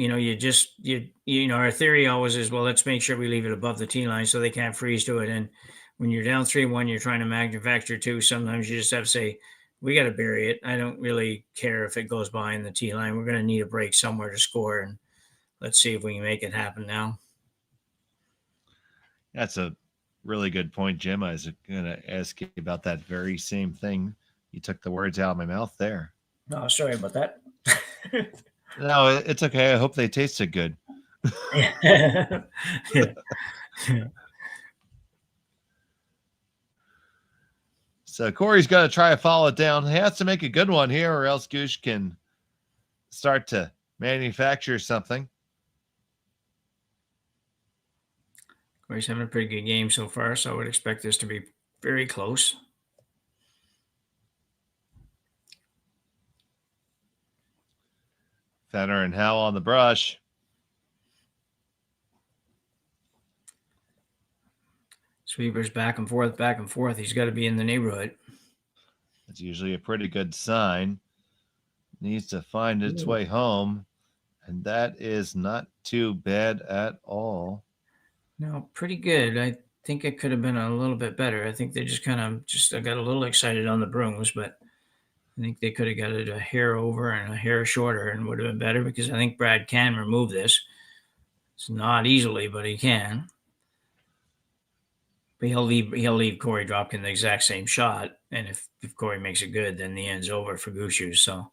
our theory always is, well, let's make sure we leave it above the tee line so they can't freeze to it. And when you're down 3-1, you're trying to manufacture 2. Sometimes you just have to say, we got to bury it. I don't really care if it goes behind the T line. We're going to need a break somewhere to score, and let's see if we can make it happen now. That's a really good point, Jim. I was going to ask you about that very same thing. You took the words out of my mouth there. Oh, sorry about that. No, it's okay. I hope they tasted good. Yeah. So Korey's got to try to follow it down. He has to make a good one here, or else Gushue can start to manufacture something. Korey's having a pretty good game so far, so I would expect this to be very close. Fenner and Howell on the brush. Sweepers back and forth, back and forth. He's got to be in the neighborhood. That's usually a pretty good sign. Needs to find its way home, and that is not too bad at all. No, pretty good. I think it could have been a little bit better. I think they just kind of got a little excited on the brooms, but I think they could have got it a hair over and a hair shorter and would have been better, because I think Brad can remove this. It's not easily, but he can. But he'll leave Korey Dropkin the exact same shot, and if Korey makes it good, then the end's over for Gushue. So,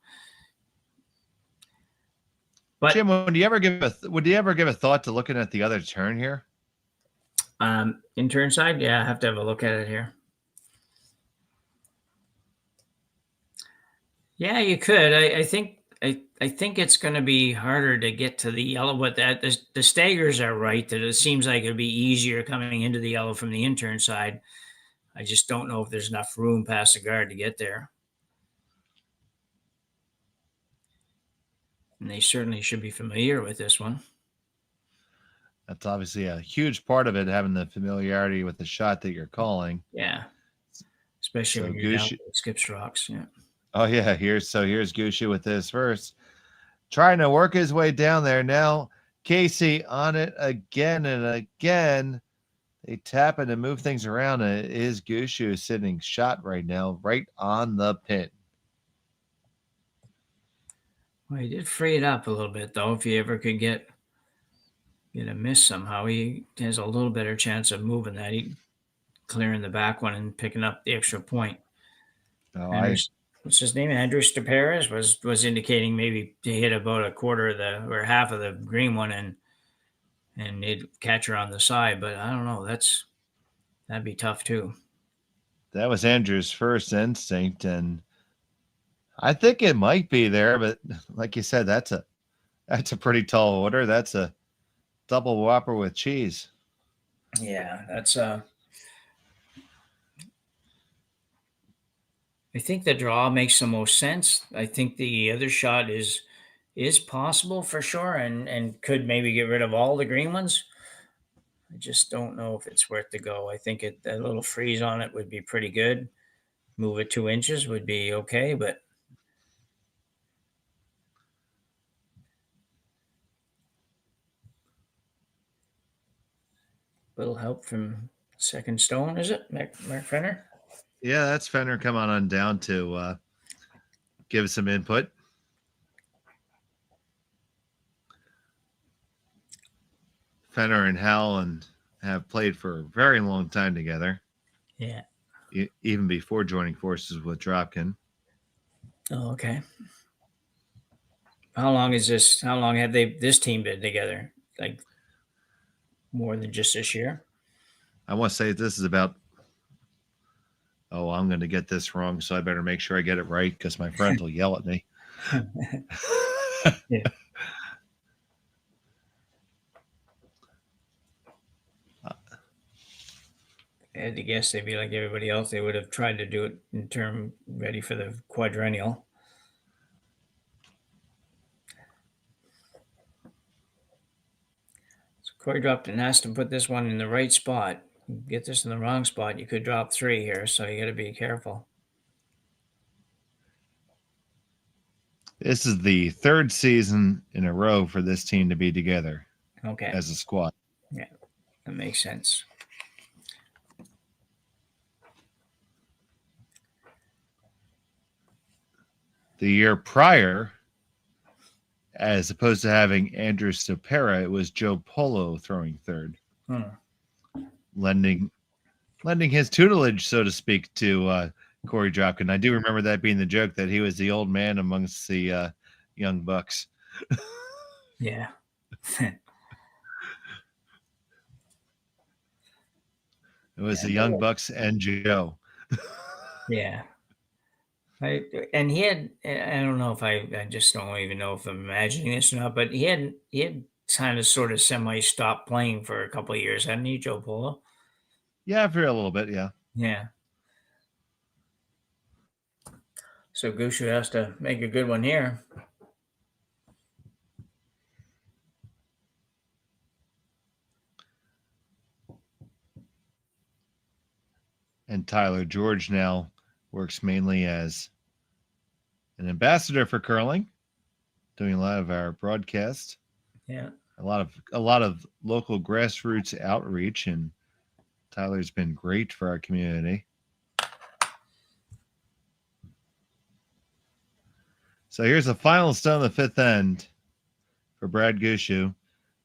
but Jim, would you ever give a thought to looking at the other turn here? In turn side, yeah, I have to have a look at it here. Yeah, you could. I think it's going to be harder to get to the yellow, but the staggers are right that it seems like it'd be easier coming into the yellow from the intern side. I just don't know if there's enough room past the guard to get there. And they certainly should be familiar with this one. That's obviously a huge part of it, having the familiarity with the shot that you're calling. Yeah. Especially when you're down with skips rocks. Yeah. Oh, yeah. Here's Gushue with this first. Trying to work his way down there. Now, Casey on it again and again. They tap in to move things around. And it is Gushue sitting shot right now, right on the pin. Well, he did free it up a little bit, though. If he ever could get a miss somehow, he has a little better chance of moving that. He clearing the back one and picking up the extra point. What's his name? Andrew Ste.Marie was indicating maybe to hit about a quarter of or half of the green one and they'd catch her on the side, but I don't know. That'd be tough too. That was Andrew's first instinct, and I think it might be there, but like you said, that's a pretty tall order. That's a double whopper with cheese. Yeah, that's I think the draw makes the most sense. I think the other shot is possible for sure, and could maybe get rid of all the green ones. I just don't know if it's worth the go. I think a little freeze on it would be pretty good. Move it 2 inches would be okay, but little help from second stone, is it? Mark Fenner? Yeah, that's Fenner coming on down to give some input. Fenner and Howell have played for a very long time together. Yeah. Even before joining forces with Dropkin. Oh, okay. How long have this team been together? Like more than just this year? I want to say this is about, I'm going to get this wrong, so I better make sure I get it right because my friends will yell at me. Yeah. I had to guess they'd be like everybody else. They would have tried to do it in term ready for the quadrennial. So Korey dropped and asked him to put this one in the right spot. Get this in the wrong spot, you could drop 3 here, so you got to be careful. This is the third season in a row for this team to be together. Okay. As a squad. Yeah, that makes sense. The year prior, as opposed to having Andrew Stopera, it was Joe Polo throwing third, lending his tutelage, so to speak, to Korey Dropkin. I do remember that being the joke, that he was the old man amongst the young bucks. Yeah. It was the young bucks and Joe. Yeah. And he had, I don't know if I just don't even know if I'm imagining this or not, but he had kind of sort of semi stopped playing for a couple of years, hadn't he, Joe Polo? Yeah, for a little bit, yeah. Yeah. So Gushue has to make a good one here. And Tyler George now works mainly as an ambassador for curling, doing a lot of our broadcasts. Yeah. A lot of local grassroots outreach, and Tyler's been great for our community. So here's the final stone of the fifth end for Brad Gushue.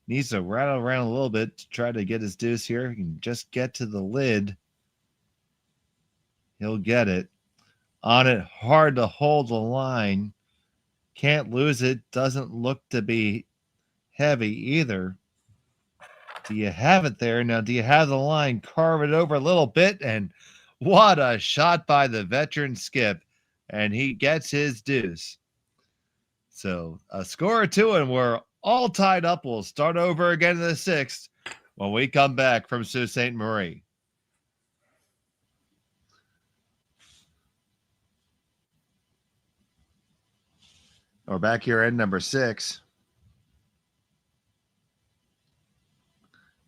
Needs to rattle around a little bit to try to get his deuce here. He can just get to the lid. He'll get it. On it, hard to hold the line. Can't lose it. Doesn't look to be heavy either. Do you have it there? Now, do you have the line? Carve it over a little bit, and what a shot by the veteran Skip. And he gets his deuce. So a score or two, and we're all tied up. We'll start over again in the sixth when we come back from Sault Ste. Marie. We're back here at number 6.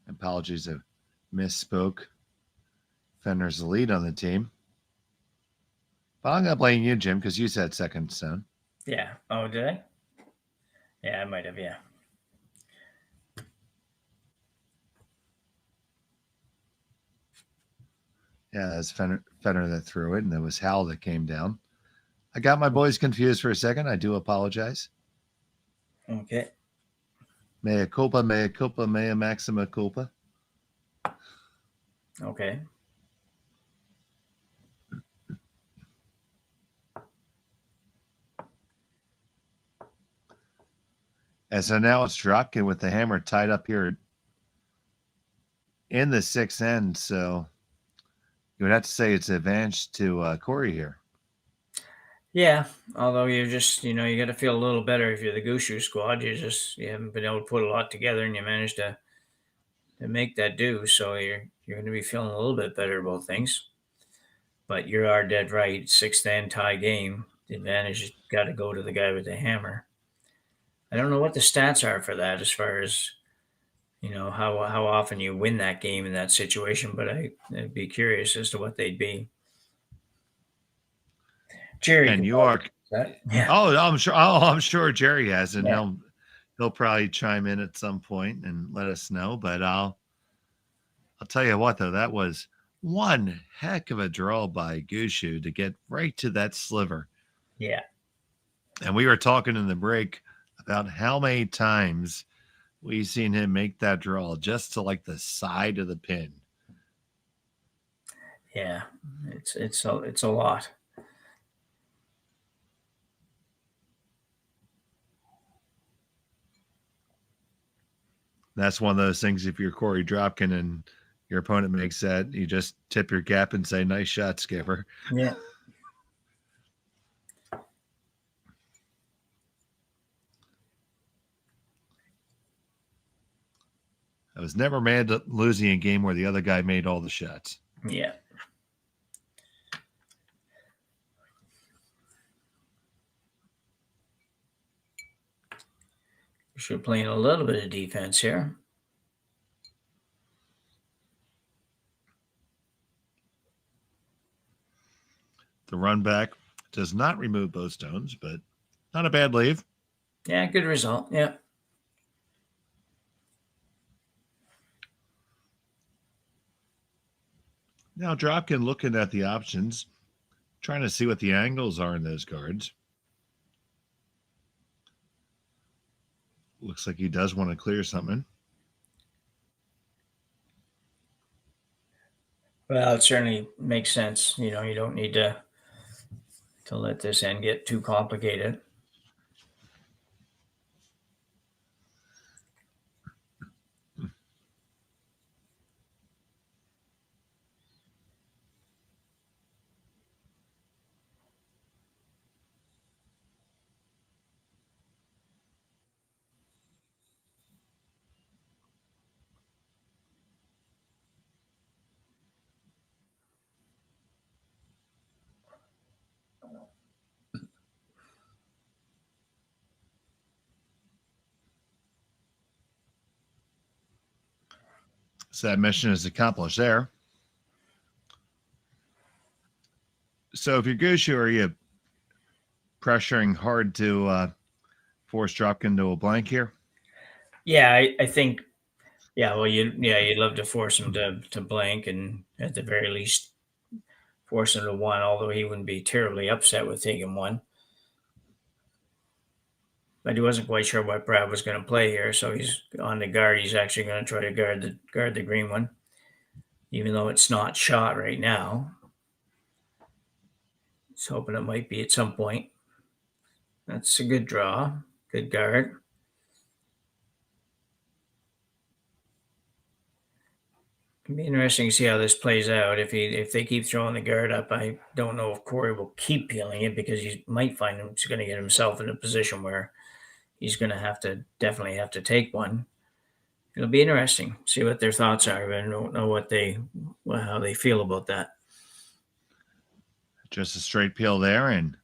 Apologies if misspoke. Fenner's the lead on the team. But I'm going to blame you, Jim, because you said second stone. Yeah. Oh, did I? Yeah, I might have, yeah. Yeah, that's Fenner that threw it, and it was Hal that came down. I got my boys confused for a second. I do apologize. Okay. Mea culpa, mea maxima culpa. Okay. And so now it's Dropkin with the hammer tied up here in the sixth end. So you would have to say it's advantage to Korey here. Yeah, although you just, you got to feel a little better if you're the Gushue squad. You haven't been able to put a lot together, and you managed to make that do. So you're going to be feeling a little bit better about things. But you are dead right. Sixth and tie game. The advantage has got to go to the guy with the hammer. I don't know what the stats are for that, as far as how often you win that game in that situation. But I'd be curious as to what they'd be. Jerry, And you are. Yeah. Oh, I'm sure Jerry has, and Yeah. he'll probably chime in at some point and let us know. But I'll tell you what, though, that was one heck of a draw by Gushue to get right to that sliver. Yeah. And we were talking in the break about how many times we've seen him make that draw just to like the side of the pin. Yeah, it's a lot. That's one of those things. If you're Korey Dropkin and your opponent makes that, you just tip your cap and say, "Nice shot, Skipper." Yeah. I was never mad at losing a game where the other guy made all the shots. Yeah. We're playing a little bit of defense here. The run back does not remove both stones, but not a bad leave. Yeah, good result. Yeah. Now Dropkin looking at the options, trying to see what the angles are in those cards. Looks like he does want to clear something. Well, it certainly makes sense. You don't need to let this end get too complicated. So that mission is accomplished there. So if you're Gushue, are you pressuring hard to force Dropkin to a blank here? Yeah, I think. Yeah, well, you'd love to force him to blank, and at the very least force him to one. Although he wouldn't be terribly upset with taking one, but he wasn't quite sure what Brad was going to play here, so he's on the guard. He's actually going to try to guard the green one, even though it's not shot right now. He's hoping it might be at some point. That's a good draw, good guard. It'll be interesting to see how this plays out. If they keep throwing the guard up, I don't know if Korey will keep peeling it, because he might find he's going to get himself in a position where he's going to definitely have to take one. It'll be interesting. See what their thoughts are. I don't know how they feel about that. Just a straight peel there, and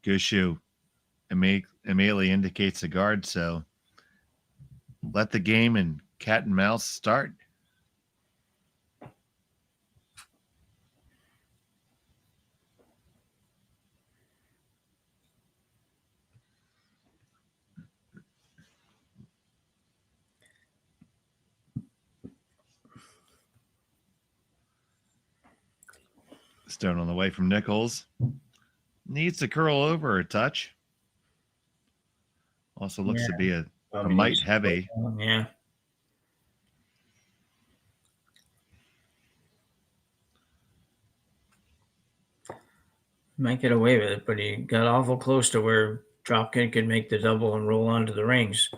Gushue immediately indicates the guard. So let the game and cat and mouse start. Stone on the way from Nichols. Needs to curl over a touch. Also looks to be a mite heavy. Yeah. Might get away with it, but he got awful close to where Dropkin could make the double and roll onto the rings,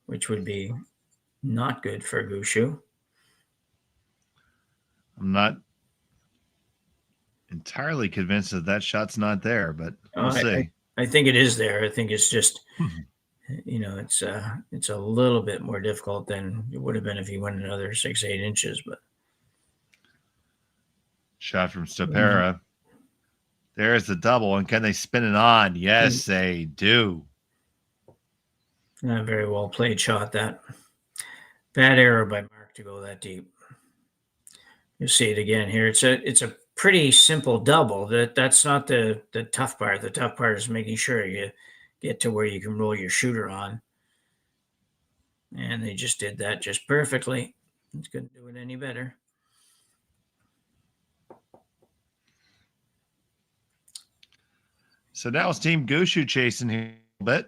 which would be not good for Gushue. I'm not entirely convinced that shot's not there, but we'll see. I think it is there. I think it's just, it's a little bit more difficult than it would have been if he went another 6-8 inches. But shot from Ste.Marie. There's the double, and can they spin it on? Yes, they do. Not very well played shot, that. Bad error by Mark to go that deep. You'll see it again here. It's a pretty simple double. That's not the tough part. The tough part is making sure you get to where you can roll your shooter on. And they just did that just perfectly. It's couldn't do it any better. So now it's Team Gushue chasing here a bit.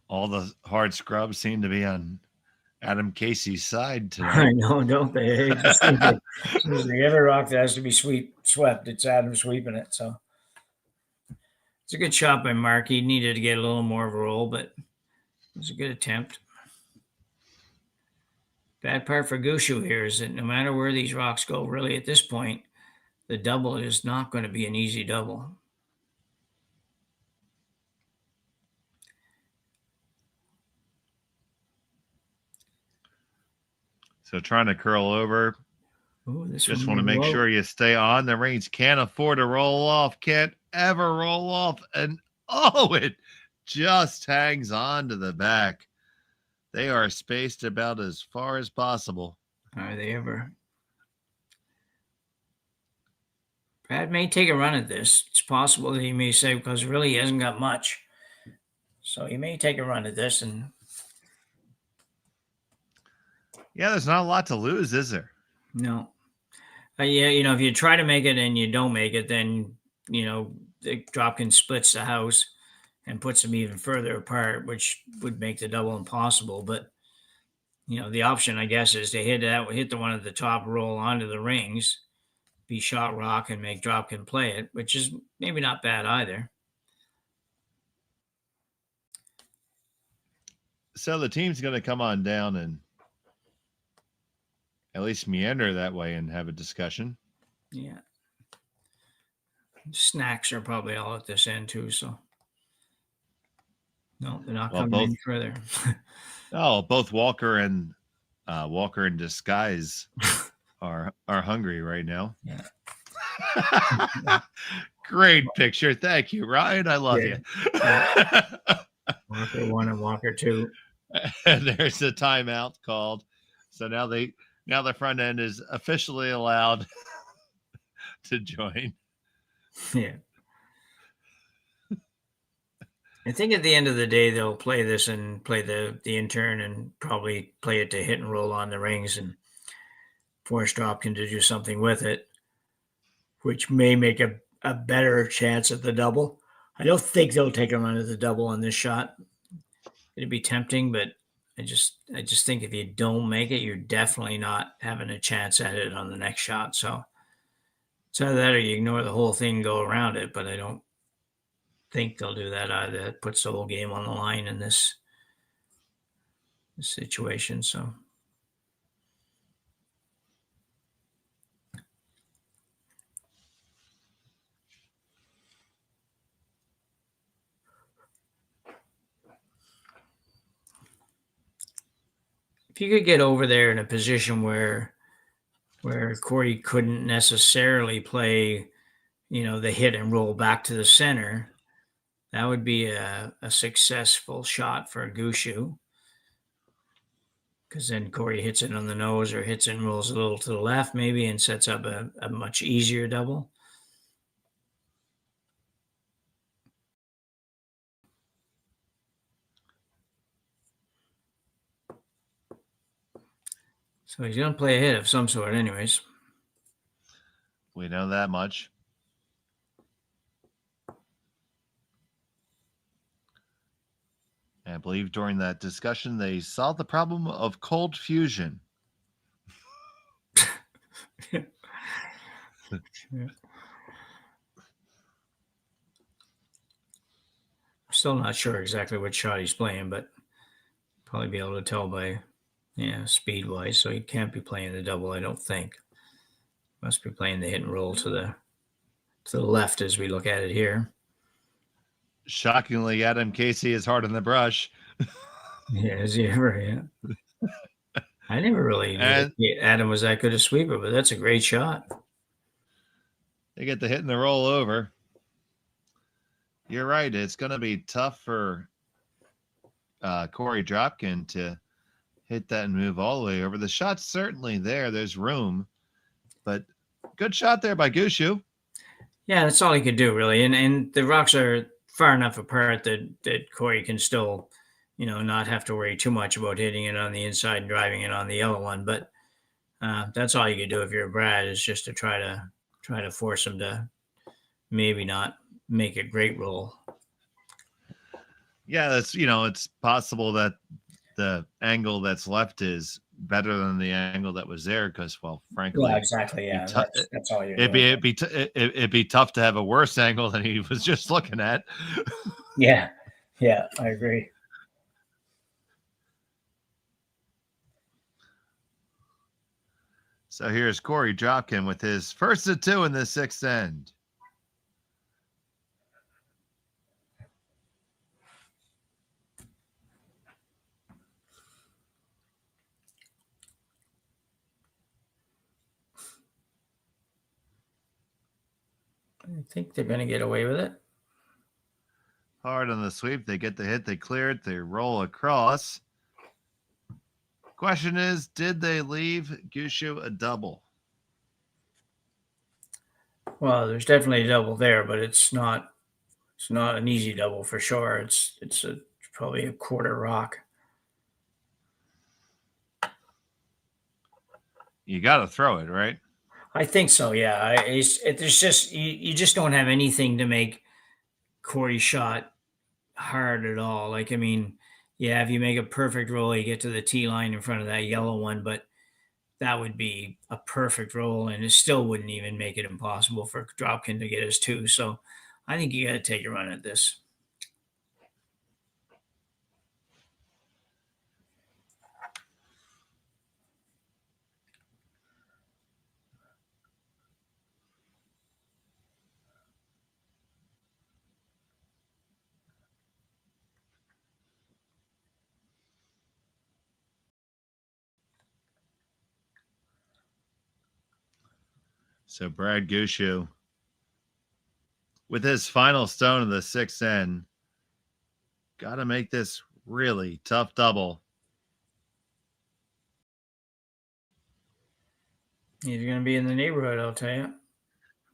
All the hard scrubs seem to be on Adam Casey's side tonight. I know, don't they? Every rock that has to be swept, it's Adam sweeping it. So it's a good shot by Mark. He needed to get a little more of a roll, but it was a good attempt. Bad part for Gushue here is that no matter where these rocks go, really at this point, the double is not going to be an easy double. So trying to curl over. Ooh, just want to make sure you stay on the range. Can't afford to roll off. Can't ever roll off. And it just hangs on to the back. They are spaced about as far as possible. Are they ever? Brad may take a run at this. It's possible that he may say, because really he hasn't got much. So he may take a run at this. And yeah, there's not a lot to lose, is there? No. Yeah, if you try to make it and you don't make it, then the Dropkin splits the house and puts them even further apart, which would make the double impossible. But the option, I guess, is to hit the one at the top, roll onto the rings, be shot rock, and make Dropkin play it, which is maybe not bad either. So the team's going to come on down and at least meander that way and have a discussion. Yeah. Snacks are probably all at this end too, so no, they're not coming any further. Both Walker and Walker in disguise are hungry right now. Yeah. Great picture. Thank you, Ryan. I love you. Walker 1 and Walker 2. And there's a timeout called. So now the front end is officially allowed to join. Yeah. I think at the end of the day, they'll play this and play the intern and probably play it to hit and roll on the rings and force Dropkin to do something with it, which may make a better chance at the double. I don't think they'll take a run at the double on this shot. It'd be tempting, but I just think if you don't make it, you're definitely not having a chance at it on the next shot. So it's either that or you ignore the whole thing and go around it, but I don't think they'll do that either. It puts the whole game on the line in this situation. So if you could get over there in a position where Korey couldn't necessarily play, the hit and roll back to the center, that would be a successful shot for Gushue. Because then Korey hits it on the nose or hits and rolls a little to the left maybe and sets up a much easier double. So he's going to play a hit of some sort anyways. We know that much. And I believe during that discussion, they solved the problem of cold fusion. Yeah. Still not sure exactly what shot he's playing, but probably be able to tell by speed wise. So he can't be playing the double, I don't think. Must be playing the hit and roll to the left as we look at it here. Shockingly, Adam Casey is hard on the brush. Yeah, is he ever? Yeah. I never really knew Adam was that good a sweeper, but that's a great shot. They get the hit and the roll over. You're right. It's going to be tough for Korey Dropkin to hit that and move all the way over. The shot's certainly there. There's room. But good shot there by Gushue. Yeah, that's all he could do, really. And the rocks are far enough apart that Korey can still, not have to worry too much about hitting it on the inside and driving it on the yellow one. But that's all you can do if you're Brad, is just to try to force him to maybe not make a great roll. Yeah, that's it's possible that the angle that's left is better than the angle that was there because, well, frankly, yeah, exactly, yeah, that's all you're it'd be tough to have a worse angle than he was just looking at. Yeah, I agree. So here's Korey Dropkin with his first of 2 in the 6th end. I think they're going to get away with it. Hard on the sweep. They get the hit. They clear it. They roll across. Question is, did they leave Gushue a double? Well, there's definitely a double there, but it's not an easy double for sure. It's probably a quarter rock. You got to throw it, right? I think so. Yeah, there's just you just don't have anything to make Korey's shot hard at all. Like I mean, yeah, if you make a perfect roll, you get to the tee line in front of that yellow one, but that would be a perfect roll, and it still wouldn't even make it impossible for Dropkin to get his two. So I think you got to take a run at this. So Brad Gushue, with his final stone of the 6th end, got to make this really tough double. He's going to be in the neighborhood, I'll tell you.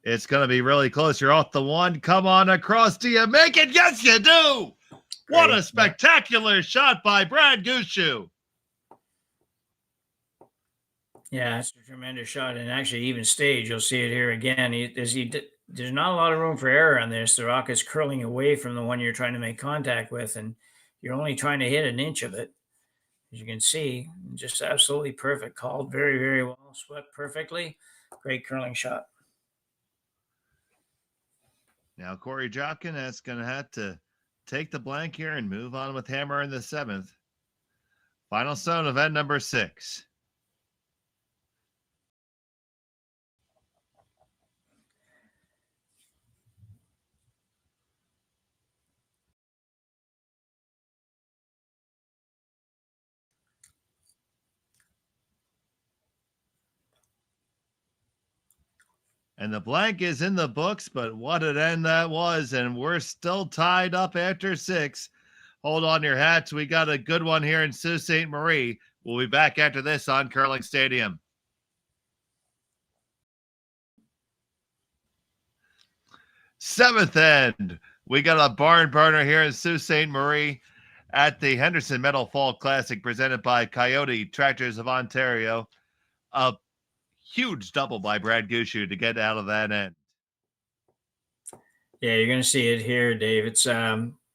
It's going to be really close. You're off the one. Come on across. Do you make it? Yes, you do. Great. What a spectacular shot by Brad Gushue. Yeah, it's a tremendous shot. And actually, even stage, you'll see it here again. There's not a lot of room for error on this. The rock is curling away from the one you're trying to make contact with, and you're only trying to hit an inch of it. As you can see, just absolutely perfect. Called very, very well. Swept perfectly. Great curling shot. Now, Korey Dropkin is going to have to take the blank here and move on with hammer in the 7th. Final stone of end number 6. And the blank is in the books, but what an end that was. And we're still tied up after 6. Hold on your hats. We got a good one here in Sault Ste. Marie. We'll be back after this on Curling Stadium. 7th end. We got a barn burner here in Sault Ste. Marie at the Henderson Metal Fall Classic presented by Kioti Tractors of Ontario. A huge double by Brad Gushue to get out of that end. Yeah, you're going to see it here, Dave. It's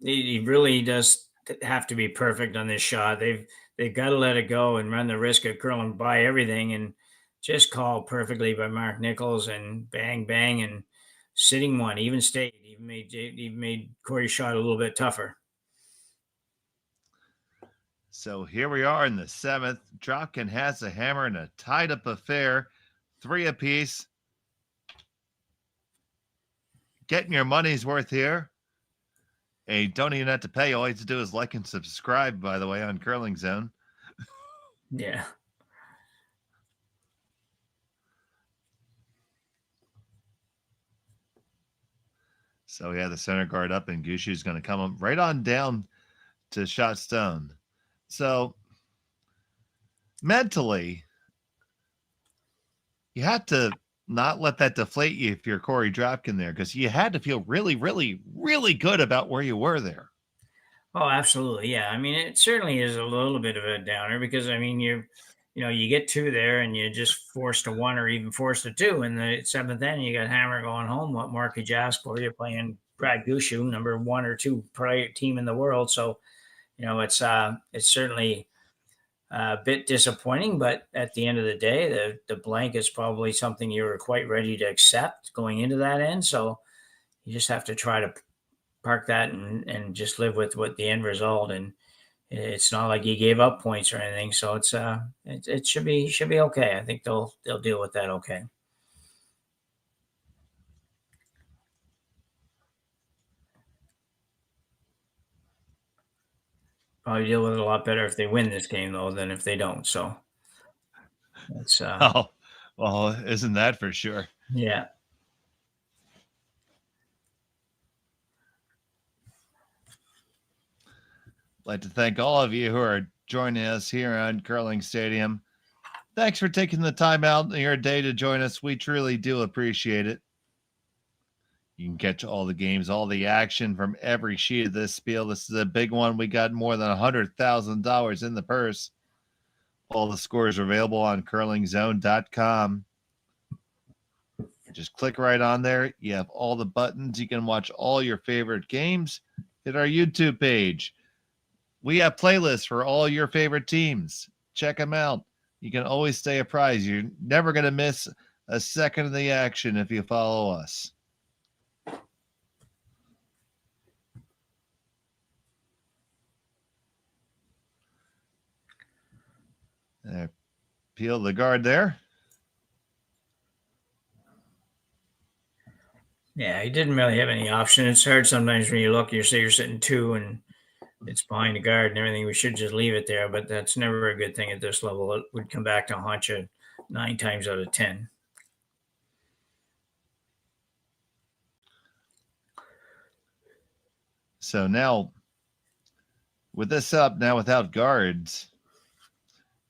he really does have to be perfect on this shot. They've got to let it go and run the risk of curling by everything, and just called perfectly by Mark Nichols, and bang bang and sitting one, even stayed, even made Korey's shot a little bit tougher. So here we are in the 7th. Dropkin has a hammer in a tied up affair, 3 apiece. Getting your money's worth here. And you don't even have to pay. All you have to do is like and subscribe, by the way, on Curling Zone. Yeah. So yeah, the center guard up, and Gushue's going to come up right on down to shot stone. So mentally, you have to not let that deflate you if you're Korey Dropkin there, because you had to feel really, really, really good about where you were there. Oh, absolutely. Yeah. I mean, it certainly is a little bit of a downer because, I mean, you get 2 there and you just forced a 1 or even forced a 2. In the 7th end, you got hammer going home. What more could you ask for? You're playing Brad Gushue, number 1 or 2 team in the world. So, it's certainly a bit disappointing, but at the end of the day, the blank is probably something you were quite ready to accept going into that end. So you just have to try to park that and just live with what the end result. And it's not like you gave up points or anything. So it should be okay. I think they'll deal with that okay. Probably deal with it a lot better if they win this game though than if they don't. So it's oh, well, isn't that for sure? Yeah. I'd like to thank all of you who are joining us here on Curling Stadium. Thanks for taking the time out in your day to join us. We truly do appreciate it. You can catch all the games, all the action from every sheet of this spiel. This is a big one. We got more than $100,000 in the purse. All the scores are available on curlingzone.com. Just click right on there. You have all the buttons. You can watch all your favorite games. Hit our YouTube page. We have playlists for all your favorite teams. Check them out. You can always stay apprised. You're never going to miss a second of the action if you follow us. Peel the guard there. Yeah, he didn't really have any option. It's hard sometimes when you look, you say you're sitting 2 and it's behind the guard and everything. We should just leave it there, but that's never a good thing at this level. It would come back to haunt you 9 times out of 10. So now, with this up, now without guards,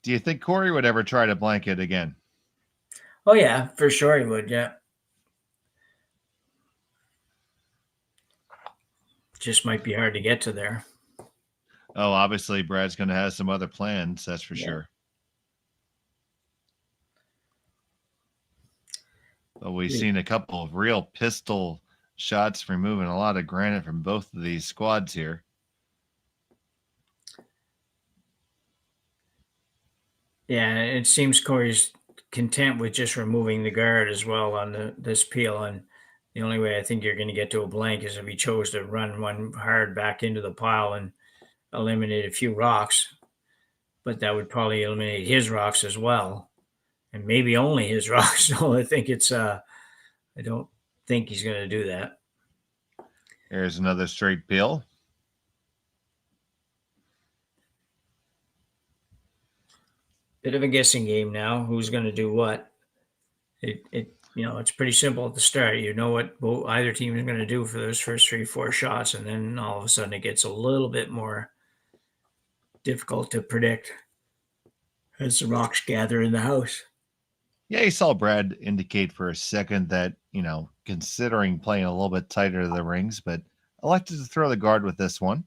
do you think Korey would ever try to blanket again? Oh, yeah, for sure he would, yeah. Just might be hard to get to there. Oh, obviously, Brad's going to have some other plans, that's for sure. But we've seen a couple of real pistol shots removing a lot of granite from both of these squads here. Yeah, it seems Korey's content with just removing the guard as well on this peel. And the only way I think you're going to get to a blank is if he chose to run one hard back into the pile and eliminate a few rocks. But that would probably eliminate his rocks as well. And maybe only his rocks. So I think I don't think he's going to do that. Here's another straight peel. Bit of a guessing game now. Who's going to do what? It's pretty simple at the start. You know what either team is going to do for those first 3-4 shots, and then all of a sudden it gets a little bit more difficult to predict as the rocks gather in the house. Yeah, you saw Brad indicate for a second that, considering playing a little bit tighter to the rings, but elected to throw the guard with this one.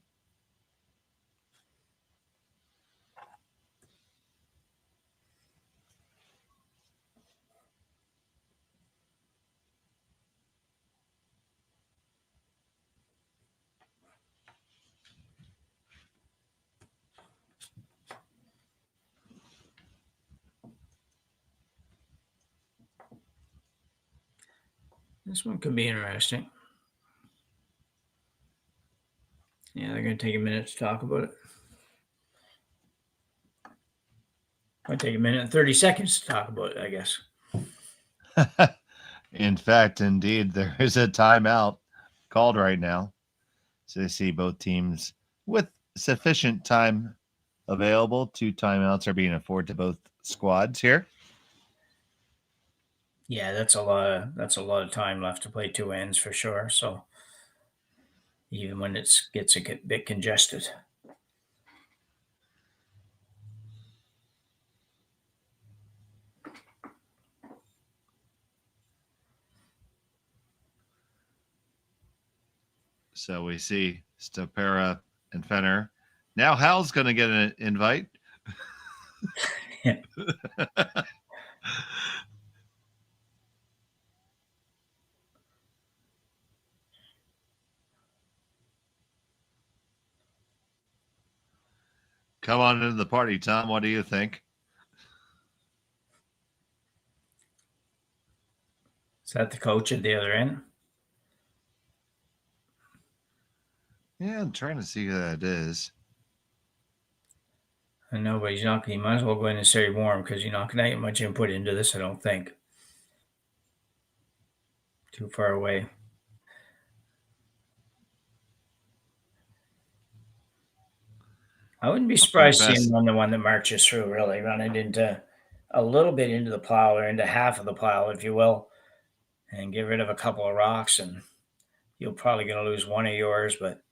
This one could be interesting. Yeah, they're going to take a minute to talk about it. Might take a minute and 30 seconds to talk about it, I guess. In fact, indeed, there is a timeout called right now. So you see both teams with sufficient time available. 2 timeouts are being afforded to both squads here. Yeah, that's a lot of time left to play 2 ends for sure. So even when it gets a bit congested. So we see Ste.Marie and Fenner. Now Hal's going to get an invite. Yeah. Come on into the party, Tom. What do you think? Is that the coach at the other end? Yeah, I'm trying to see who that is. I know, but he might as well go in and stay warm because you're not going to get much input into this, I don't think. Too far away. I wouldn't be surprised to see him run the one that marches through, really. Run it into a little bit into the pile or into half of the pile, if you will, and get rid of a couple of rocks, and you're probably going to lose one of yours, but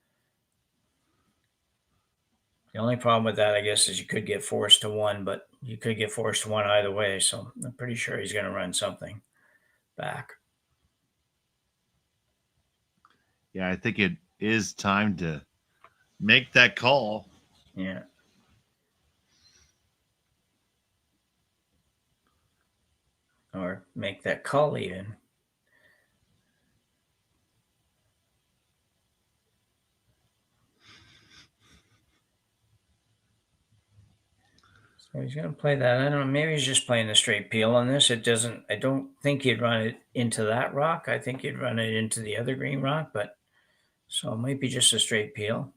the only problem with that, I guess, is you could get forced to one, but you could get forced to one either way, so I'm pretty sure he's going to run something back. Yeah, I think it is time to make that call. Yeah. Or make that call even. So he's going to play that. I don't know. Maybe he's just playing the straight peel on this. It doesn't. I don't think he'd run it into that rock. I think he'd run it into the other green rock. But so it might be just a straight peel.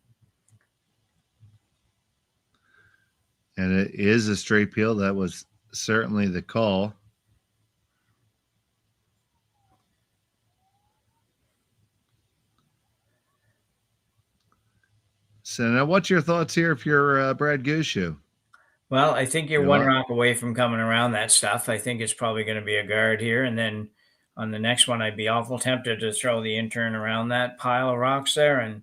And it is a straight peel. That was certainly the call. So now, what's your thoughts here if you're Brad Gushue? Well, I think you're You one know, rock away from coming around that stuff. I think it's probably going to be a guard here, and then on the next one, I'd be awful tempted to throw the intern around that pile of rocks there and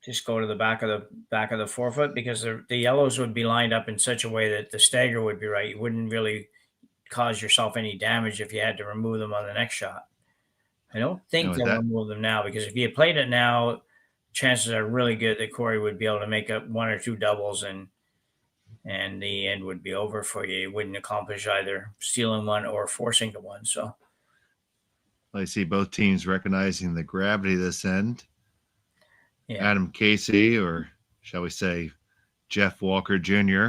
just go to the back of the forefoot because the yellows would be lined up in such a way that the stagger would be right. You wouldn't really cause yourself any damage if you had to remove them on the next shot. I don't think with they'll that, remove them now because if you played it now, chances are really good that Korey would be able to make up one or two doubles and the end would be over for you. You wouldn't accomplish either stealing one or forcing the one. So I see both teams recognizing the gravity of this end. yeah, Adam Casey, or shall we say, Jeff Walker Jr.,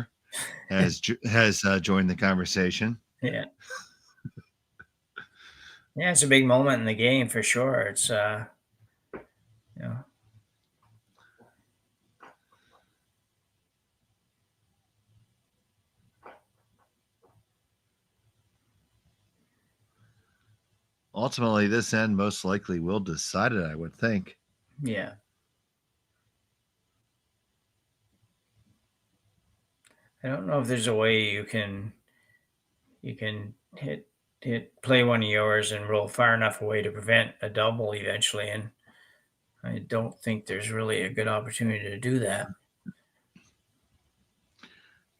has joined the conversation. yeah, yeah. It's a big moment in the game for sure. It's you know. Ultimately, this end most likely will decide it, I would think. Yeah. I don't know if there's a way you can hit play one of yours and roll far enough away to prevent a double eventually, and I don't think there's really a good opportunity to do that.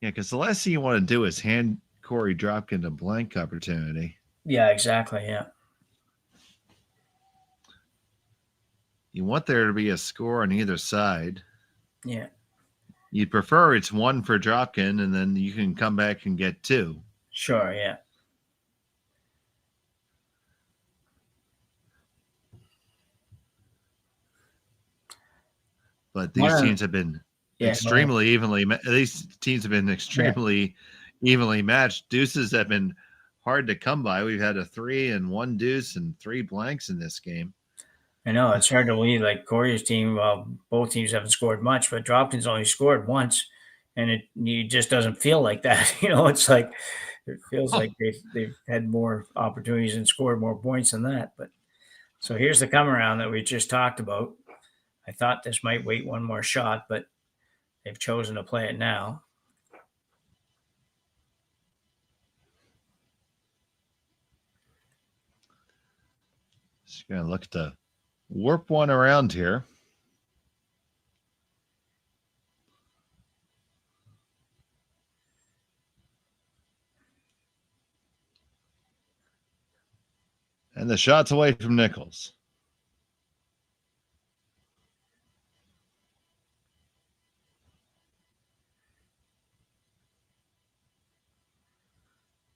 Yeah, because the last thing you want to do is hand Korey Dropkin a blank opportunity. Yeah, exactly. Yeah. You want there to be a score on either side. Yeah. You'd prefer it's one for Dropkin, and then you can come back and get two. Sure. Yeah. But these teams have been extremely evenly. These teams have been extremely evenly matched. Deuces have been hard to come by. We've had a 3 and 1 deuce and 3 blanks in this game. I know it's hard to believe. Like Korey's team, well, both teams haven't scored much, but Dropkin's only scored once, and it just doesn't feel like that. It's like it feels like they've had more opportunities and scored more points than that. But so here's the come around that we just talked about. I thought this might wait one more shot, but they've chosen to play it now. Just going to look to warp one around here. And the shot's away from Nichols.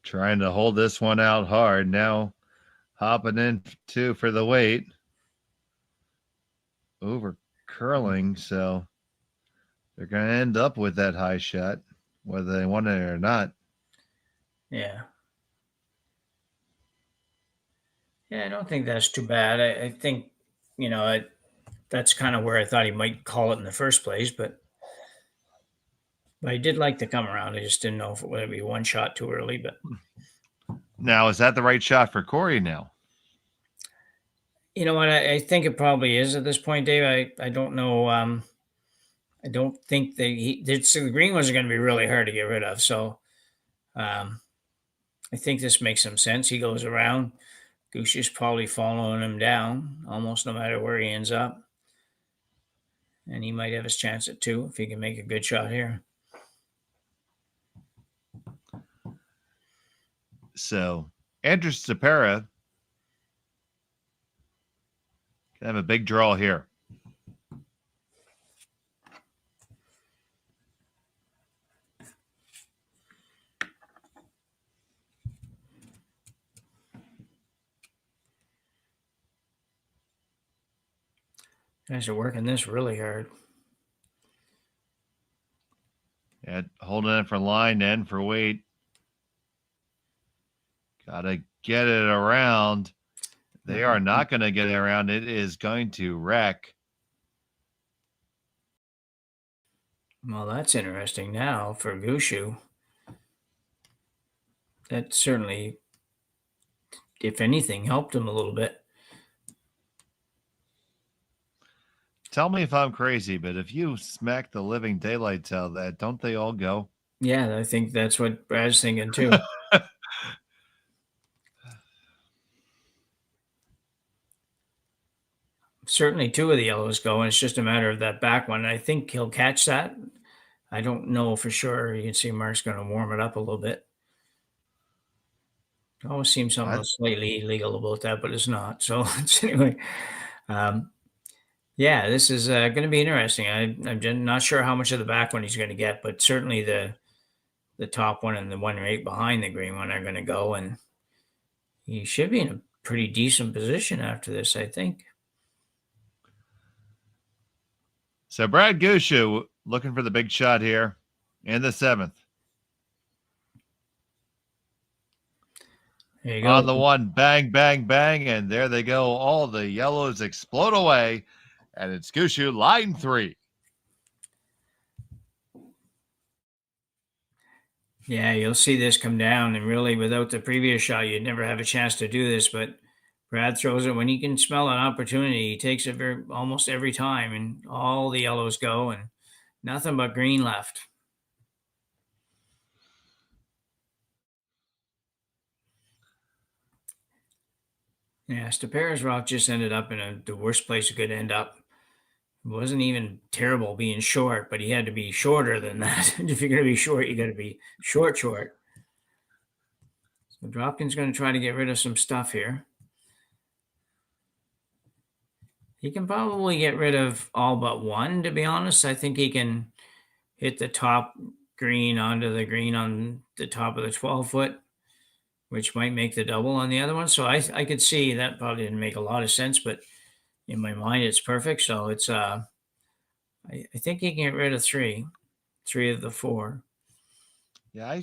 Trying to hold this one out hard. Now hopping in two for the weight. Over curling, so they're going to end up with that high shot, whether they want it or not. Yeah. Yeah, I don't think that's too bad. I think, that's kind of where I thought he might call it in the first place, but I did like the come around. I just didn't know if it would be one shot too early, but Now, is that the right shot for Korey now? you know what? I think it probably is at this point, Dave. I don't know. I don't think the green ones are going to be really hard to get rid of. So I think this makes some sense. He goes around. Gushue's probably following him down almost no matter where he ends up. And he might have his chance at two if he can make a good shot here. So, Andrew Ste.Marie can have a big draw here. Guys are working this really hard. And holding it for line and for weight. Gotta get it around. They are not going to get it around. It is going to wreck. Well, that's interesting now for Gushue. That certainly, if anything, helped him a little bit. Tell me if I'm crazy, but if you smack the living daylights out of that, don't they all go? Yeah, I think that's what Brad's thinking too. Certainly two of the yellows go, and it's just a matter of that back one. I think he'll catch that. I don't know for sure. You can see Mark's going to warm it up a little bit. It always seems something slightly illegal about that, but it's not. So anyway, yeah, this is going to be interesting. I'm just not sure how much of the back one he's going to get, but certainly the top one and the one right behind the green one are going to go, and he should be in a pretty decent position after this, I think. So Brad Gushue looking for the big shot here in the 7th. There you go. On the one, bang, bang, bang, and there they go. All the yellows explode away, and it's Gushue, line 3. Yeah, you'll see this come down, and really without the previous shot, you'd never have a chance to do this, but Brad throws it when he can smell an opportunity. He takes it almost every time, and all the yellows go, and nothing but green left. Yeah, Ste.Marie's rock just ended up in the worst place it could end up. It wasn't even terrible being short, but he had to be shorter than that. If you're going to be short, you got to be short. So Dropkin's going to try to get rid of some stuff here. He can probably get rid of all but one, to be honest. I think he can hit the top green onto the green on the top of the 12-foot, which might make the double on the other one. So I could see that probably didn't make a lot of sense, but in my mind, it's perfect. So it's I think he can get rid of three of the 4. Yeah,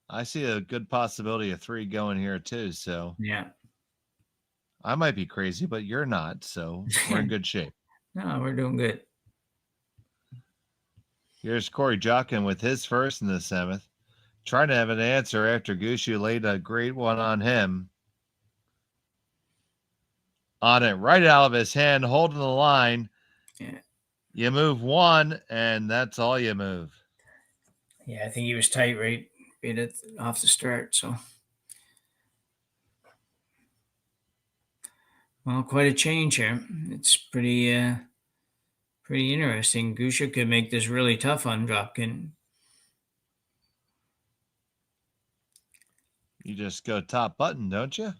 I see a good possibility of 3 going here too. So Yeah. I might be crazy, but you're not. So we're in good shape. No, we're doing good. Here's Korey Dropkin with his first in the 7th. Trying to have an answer after Gushue laid a great one on him. On it right out of his hand, holding the line. Yeah. You move 1, and that's all you move. Yeah, I think he was tight right off the start. So, well, quite a change here. It's pretty interesting. Gushue could make this really tough on Dropkin. You just go top button, don't you?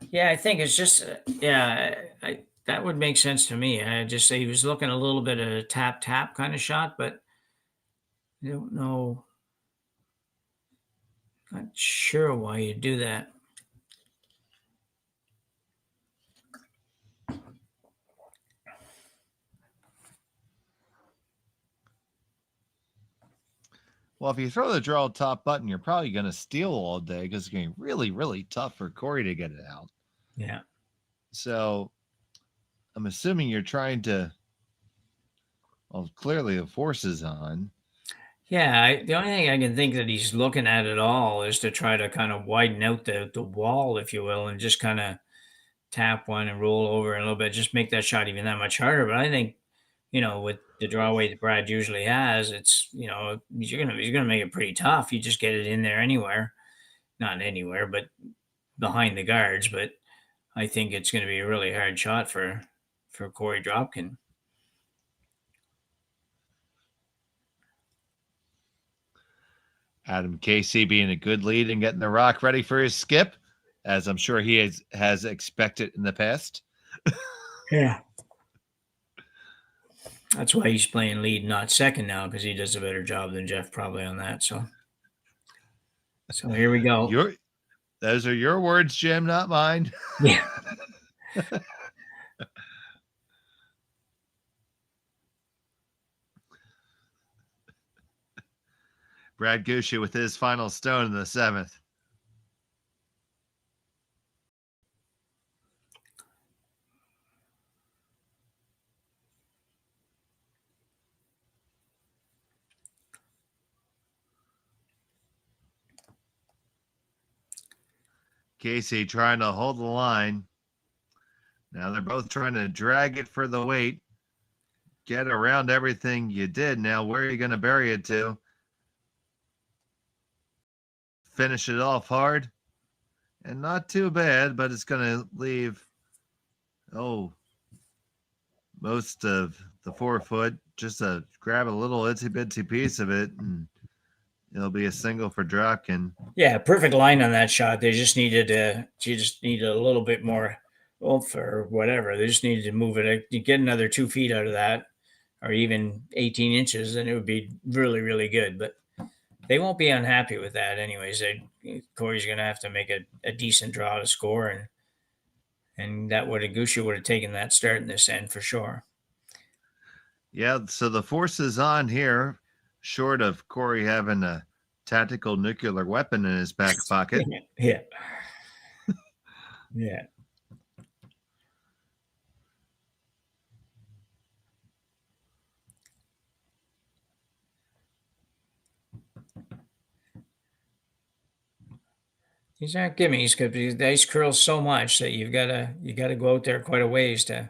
Yeah, I think it's just that would make sense to me. I just say he was looking a little bit at a tap kind of shot, but I don't know. Not sure why you do that. Well, if you throw the draw top button, you're probably going to steal all day because it's going to be really, really tough for Korey to get it out. Yeah. So I'm assuming you're trying to, well, clearly the force is on. Yeah, the only thing I can think that he's looking at it all is to try to kind of widen out the wall, if you will, and just kind of tap one and roll over a little bit, just make that shot even that much harder. But I think, with the draw weight that Brad usually has, it's, he's gonna make it pretty tough. You just get it in there anywhere, not anywhere, but behind the guards. But I think it's going to be a really hard shot for Korey Dropkin. Adam Casey being a good lead and getting the rock ready for his skip, as I'm sure he has expected in the past. Yeah. That's why he's playing lead, not second now, because he does a better job than Jeff probably on that. So here we go. Those are your words, Jim, not mine. Yeah. Brad Gushue with his final stone in the 7th. Casey trying to hold the line. Now they're both trying to drag it for the weight. Get around everything you did. Now where are you going to bury it to? Finish it off hard. And not too bad, but it's going to leave, most of the 4-foot. Just to grab a little itsy-bitsy piece of it, and it'll be a single for Dropkin. Yeah, perfect line on that shot. They just needed a little bit more oomph or whatever. They just needed to move it. You get another 2 feet out of that, or even 18 inches, and it would be really, really good. But they won't be unhappy with that, anyways. Korey's going to have to make a decent draw to score, and that would have Gushue would have taken that start in this end for sure. Yeah, so the force is on here, short of Korey having a tactical nuclear weapon in his back pocket. Yeah. Yeah. These aren't gimmies because the ice curls so much that you gotta go out there quite a ways to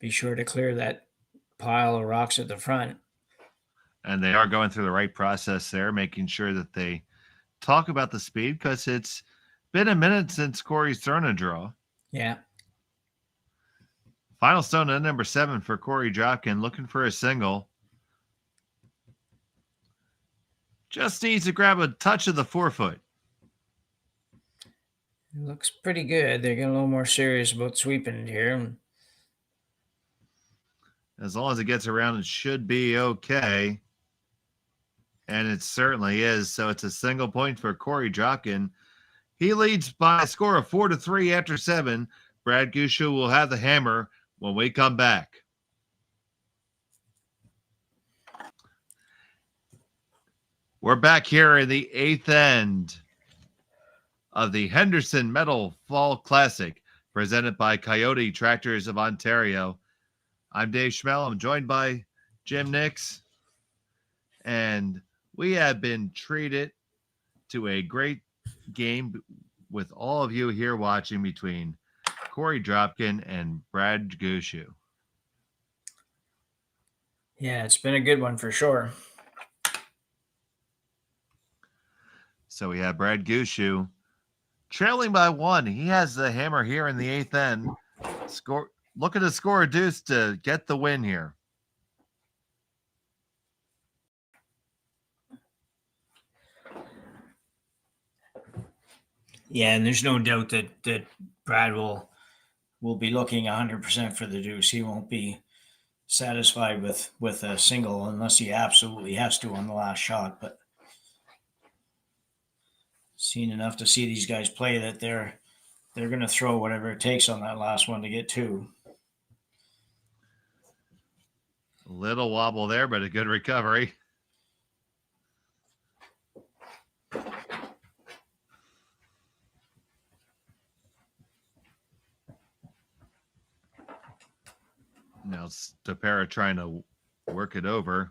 be sure to clear that pile of rocks at the front. And they are going through the right process there, making sure that they talk about the speed, because it's been a minute since Korey's thrown a draw. Yeah. Final stone at number 7 for Korey Dropkin, looking for a single. Just needs to grab a touch of the 4-foot. It looks pretty good. They're getting a little more serious about sweeping it here. As long as it gets around, it should be okay. And it certainly is. So it's a single point for Korey Dropkin. He leads by a score of 4-3 after 7. Brad Gushue will have the hammer when we come back. We're back here in the 8th end of the Henderson Metal Fall Classic, presented by Kioti Tractors of Ontario. I'm Dave Schmel. I'm joined by Jim Nix. And we have been treated to a great game with all of you here watching between Korey Dropkin and Brad Gushue. Yeah, it's been a good one for sure. So we have Brad Gushue trailing by 1. He has the hammer here in the 8th end. Looking to score a deuce to get the win here. Yeah, and there's no doubt that Brad will be looking 100% for the deuce. He won't be satisfied with a single unless he absolutely has to on the last shot. But seen enough to see these guys play that they're going to throw whatever it takes on that last one to get 2. A little wobble there, but a good recovery. Now Ste.Marie trying to work it over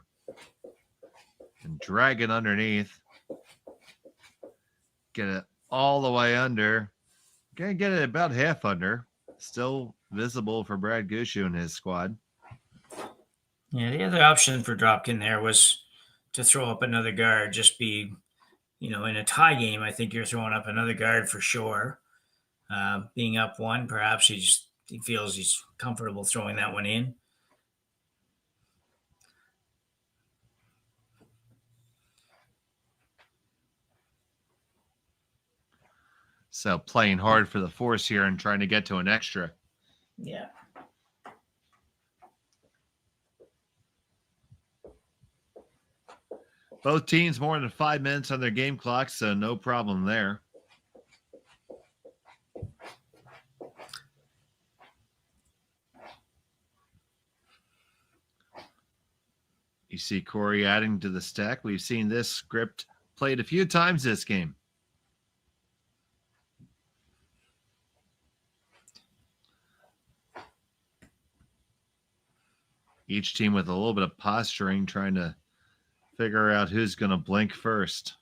and drag it underneath. Get it all the way under. Gonna get it about half under. Still visible for Brad Gushue and his squad. Yeah, the other option for Dropkin there was to throw up another guard. Just be, in a tie game, I think you're throwing up another guard for sure. Being up 1, perhaps he feels he's comfortable throwing that one in. So playing hard for the force here and trying to get to an extra. Yeah. Both teams more than 5 minutes on their game clocks, so no problem there. You see Korey adding to the stack. We've seen this script played a few times this game. Each team with a little bit of posturing, trying to figure out who's going to blink first.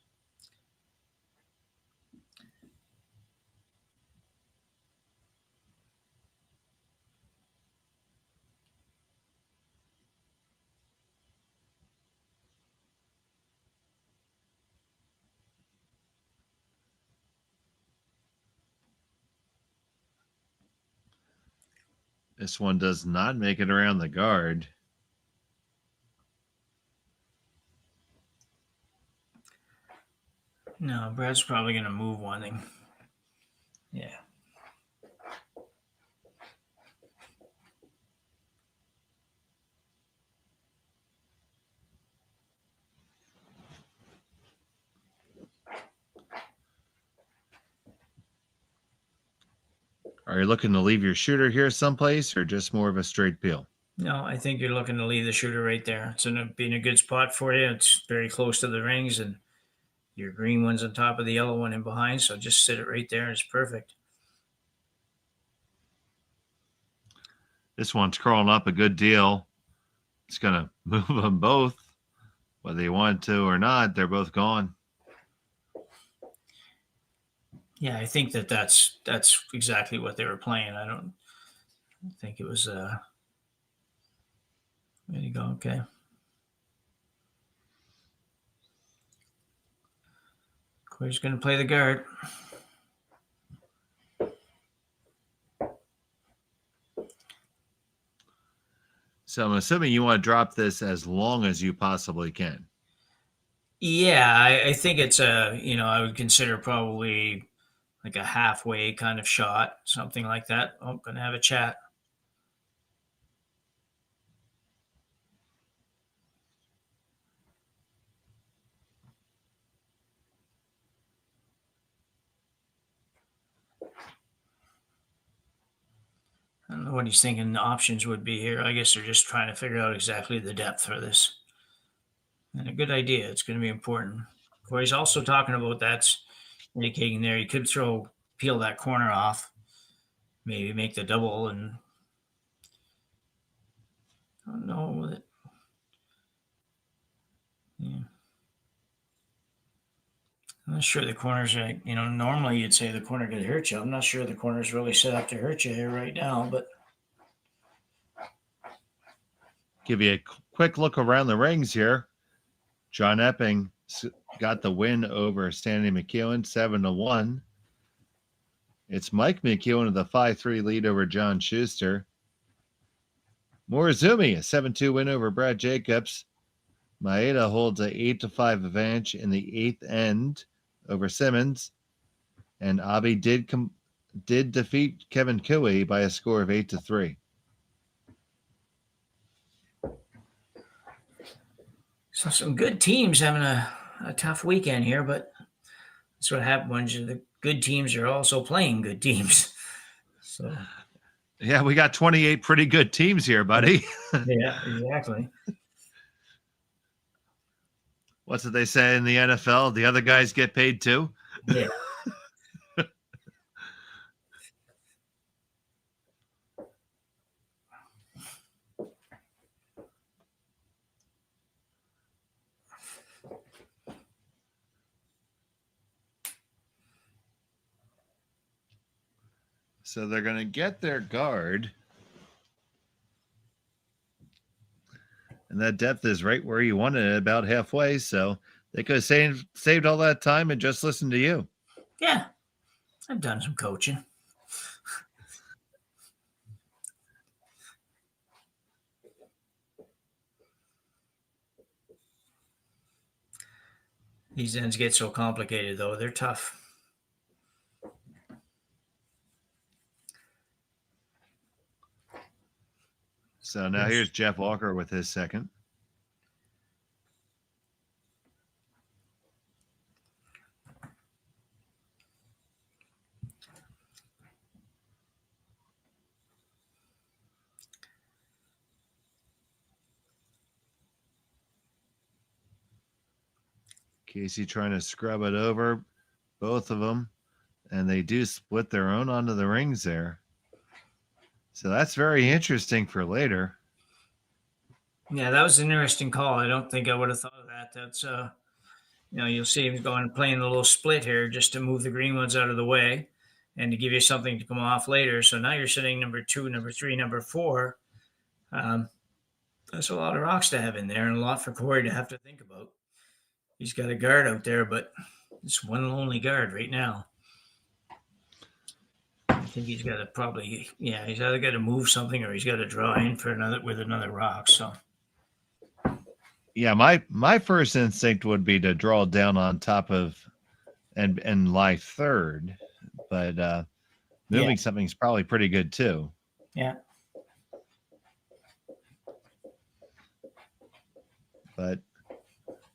This one does not make it around the guard. No, Brad's probably going to move one. Yeah. Are you looking to leave your shooter here someplace or just more of a straight peel? No, I think you're looking to leave the shooter right there. It's being a good spot for you. It's very close to the rings, and your green one's on top of the yellow one in behind, so just sit it right there. It's perfect. This one's crawling up a good deal. It's going to move them both. Whether you want to or not, they're both gone. Yeah, I think that's exactly what they were playing. I don't think it was there you go. Okay. Corey's going to play the guard. So I'm assuming you want to drop this as long as you possibly can. Yeah, I think it's I would consider probably like a halfway kind of shot, something like that. Oh, going to have a chat. I don't know what he's thinking the options would be here. I guess they're just trying to figure out exactly the depth for this. And a good idea. It's going to be important. Corey's also talking about that's indicating there. He could peel that corner off, maybe make the double, and I don't know with it. Yeah. I'm not sure the corners are, normally you'd say the corner could hurt you. I'm not sure the corner's really set up to hurt you here right now, but. Give you a quick look around the rings here. John Epping got the win over Stanley McEwen, 7-1. It's Mike McEwen with a 5-3 lead over John Schuster. Morizumi, a 7-2 win over Brad Jacobs. Maeda holds a 8-5 advantage in the eighth end over Simmons. And Abe did defeat Kevin Kioti by a score of 8-3. So some good teams having a tough weekend here, but that's what happens when the good teams are also playing good teams. So yeah, we got 28 pretty good teams here, buddy. Yeah, exactly. What's it they say in the NFL? The other guys get paid too? Yeah. So they're going to get their guard. And that depth is right where you wanted it, about halfway. So they could have saved all that time and just listened to you. Yeah. I've done some coaching. These ends get so complicated, though. They're tough. So now here's Jeff Walker with his second. Casey trying to scrub it over, both of them, and they do split their own onto the rings there. So that's very interesting for later. Yeah, that was an interesting call. I don't think I would have thought of that. That's you'll see him going and playing a little split here just to move the green ones out of the way and to give you something to come off later. So now you're sitting number 2, number 3, number 4. That's a lot of rocks to have in there and a lot for Korey to have to think about. He's got a guard out there, but it's one lonely guard right now. I think he's got to he's either got to move something or he's got to draw in for another rock. So yeah, my first instinct would be to draw down on top of and lie third, but moving something's probably pretty good too. Yeah. But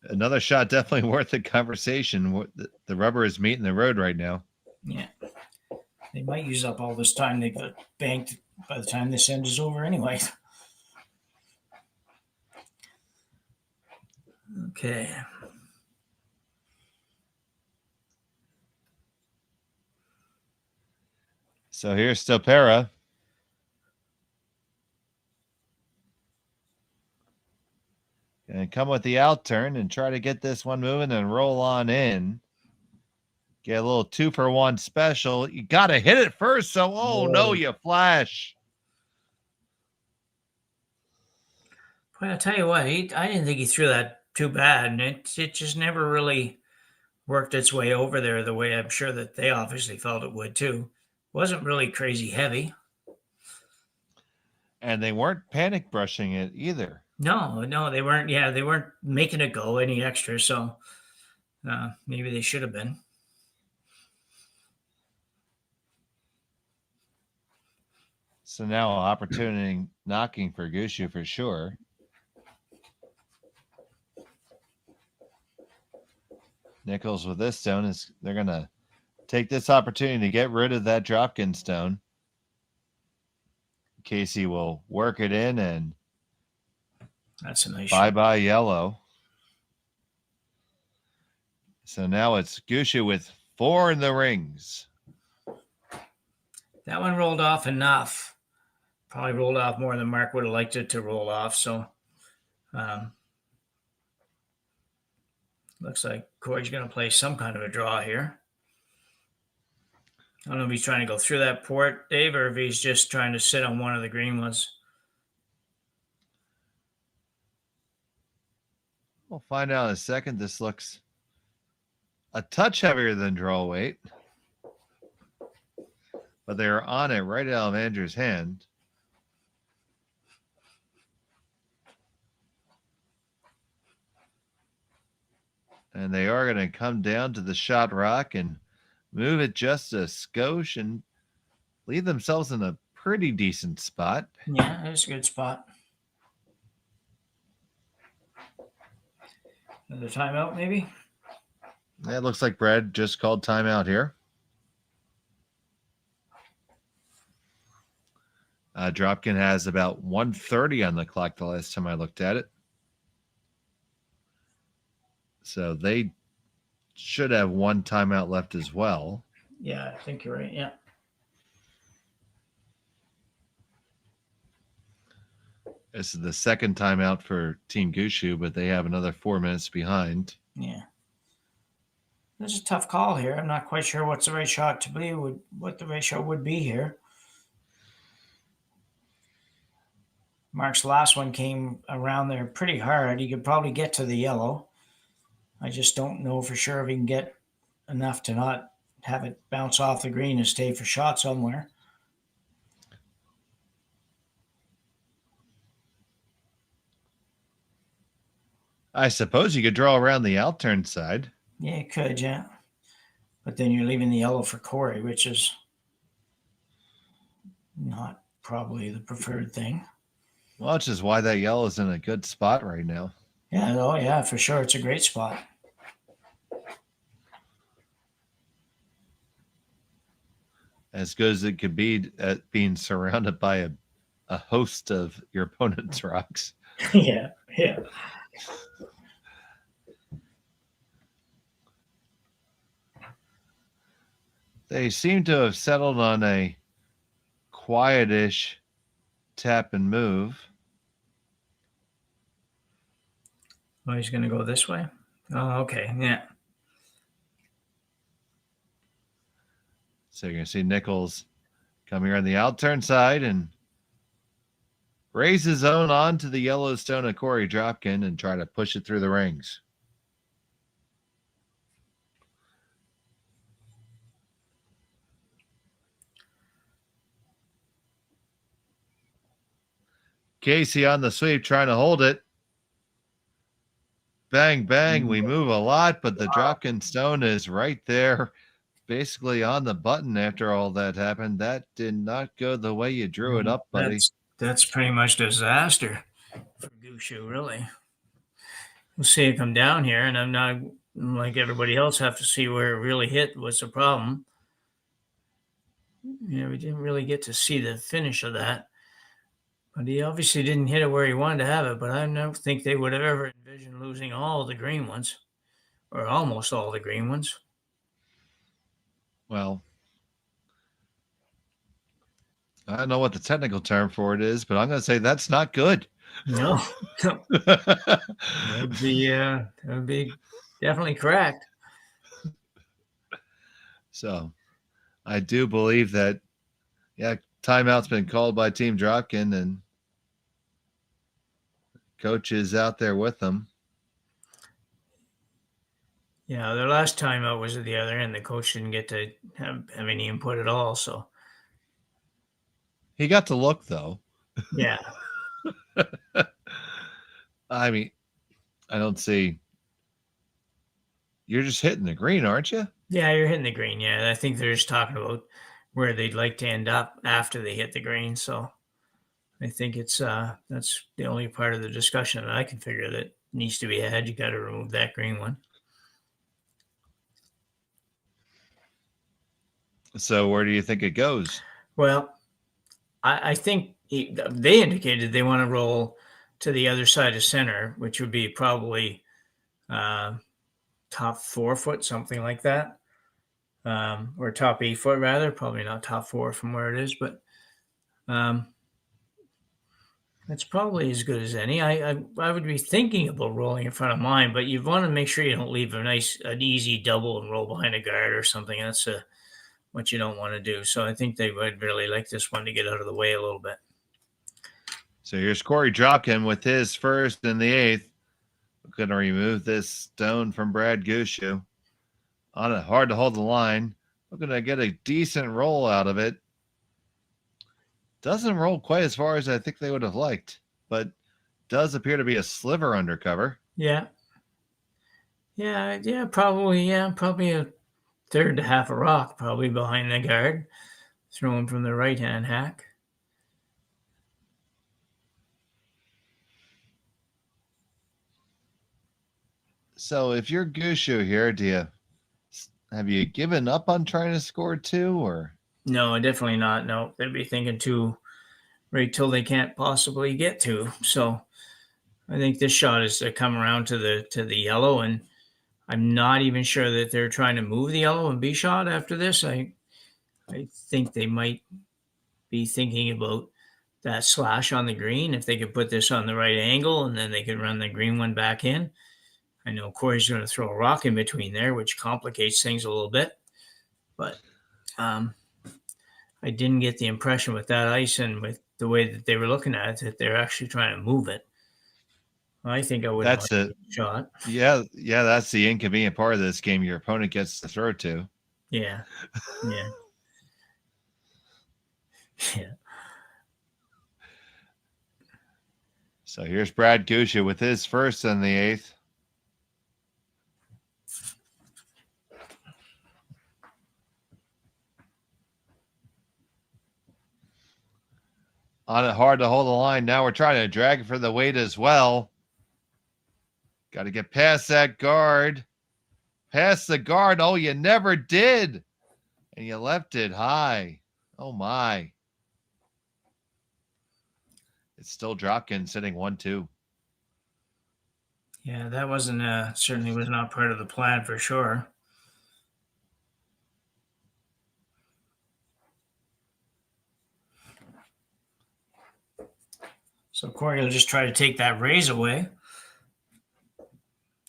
another shot definitely worth the conversation. The rubber is meeting the road right now. Yeah. They might use up all this time they've banked by the time this end is over anyway. Okay. So here's Ste.Marie. And come with the out turn and try to get this one moving and roll on in. Get a little 2-for-1 special. You got to hit it first. So, no, you flash. Well, I'll tell you what, I didn't think he threw that too bad. And it just never really worked its way over there the way I'm sure that they obviously felt it would too. Wasn't really crazy heavy. And they weren't panic brushing it either. No, they weren't. Yeah, they weren't making it go any extra. So maybe they should have been. So now opportunity knocking for Gushue for sure. Nichols with this stone they're going to take this opportunity to get rid of that Dropkin stone. Casey will work it in and that's a nice bye-bye yellow. So now it's Gushue with 4 in the rings. That one rolled off enough. Probably rolled off more than Mark would have liked it to roll off. So looks like Korey's going to play some kind of a draw here. I don't know if he's trying to go through that port, Dave, or if he's just trying to sit on one of the green ones. We'll find out in a second. This looks a touch heavier than draw weight. But they're on it right out of Andrew's hand. And they are going to come down to the shot rock and move it just a skosh and leave themselves in a pretty decent spot. Yeah, that's a good spot. Another timeout, maybe? It looks like Brad just called timeout here. Dropkin has about 1:30 on the clock the last time I looked at it. So they should have one timeout left as well. Yeah, I think you're right. Yeah. This is the second timeout for Team Gushue, but they have another 4 minutes behind. Yeah. This is a tough call here. I'm not quite sure what's the right shot to be, what the right shot would be here. Mark's last one came around there pretty hard. He could probably get to the yellow. I just don't know for sure if he can get enough to not have it bounce off the green and stay for shot somewhere. I suppose you could draw around the outturn side. Yeah, you could, yeah. But then you're leaving the yellow for Korey, which is not probably the preferred thing. Well, which is why that yellow is in a good spot right now. Yeah, oh yeah, for sure. It's a great spot. As good as it could be at being surrounded by a host of your opponent's rocks. Yeah. They seem to have settled on a quietish tap and move. Oh, he's going to go this way? Oh, okay. Yeah. So you're going to see Nichols come here on the out-turn side and raise his own onto the Yellowstone of Korey Dropkin and try to push it through the rings. Casey on the sweep trying to hold it. Bang, bang. We move a lot, but the Dropkin stone is right there, basically on the button after all that happened. That did not go the way you drew it up, buddy. That's pretty much disaster for Gushue, really. We'll see it come down here, and I'm not like everybody else have to see where it really hit. What's the problem? Yeah, we didn't really get to see the finish of that. But he obviously didn't hit it where he wanted to have it, but I don't think they would have ever envisioned losing all the green ones, or almost all the green ones. Well, I don't know what the technical term for it is, but I'm going to say that's not good. No. that would be definitely correct. So I do believe that, yeah, timeout's been called by Team Dropkin, and coach is out there with them. Yeah, their last timeout was at the other end. The coach didn't get to have any input at all. So he got to look, though. Yeah. I mean, I don't see. You're just hitting the green, aren't you? Yeah, you're hitting the green. Yeah, I think they're just talking about where they'd like to end up after they hit the green. So I think it's that's the only part of the discussion that I can figure that needs to be had. You got to remove that green one. So where do you think it goes? Well, I think they indicated they want to roll to the other side of center, which would be probably top 4 foot, something like that. Or top 8 foot rather, probably not top 4 from where it is, but that's probably as good as any. I would be thinking about rolling in front of mine, but you want to make sure you don't leave an easy double and roll behind a guard or something. That's what you don't want to do. So I think they would really like this one to get out of the way a little bit. So here's Korey Dropkin with his first in the 8th. We're going to remove this stone from Brad Gushue. On it, hard to hold the line. We're going to get a decent roll out of it. Doesn't roll quite as far as I think they would have liked, but does appear to be a sliver under cover. Yeah. Probably a third to half a rock, probably behind the guard, throwing from the right-hand hack. So if you're Gushue here, have you given up on trying to score 2, or? No, definitely not. No, they'd be thinking 2 right till they can't possibly get to. So I think this shot is to come around to the yellow, and I'm not even sure that they're trying to move the yellow and be shot after this. I think they might be thinking about that slash on the green. If they could put this on the right angle, and then they could run the green one back in. I know Corey's going to throw a rock in between there, which complicates things a little bit. But I didn't get the impression with that ice and with the way that they were looking at it that they're actually trying to move it. I think I would have a shot. Yeah, that's the inconvenient part of this game. Your opponent gets to throw to. Yeah. Yeah. So here's Brad Gushue with his first in the 8th. On it, hard to hold the line. Now we're trying to drag it for the weight as well. Got to get past that guard. Past the guard. Oh, you never did. And you left it high. Oh, my. It's still Dropkin sitting 1-2. Yeah, that wasn't certainly was not part of the plan for sure. So Korey will just try to take that raise away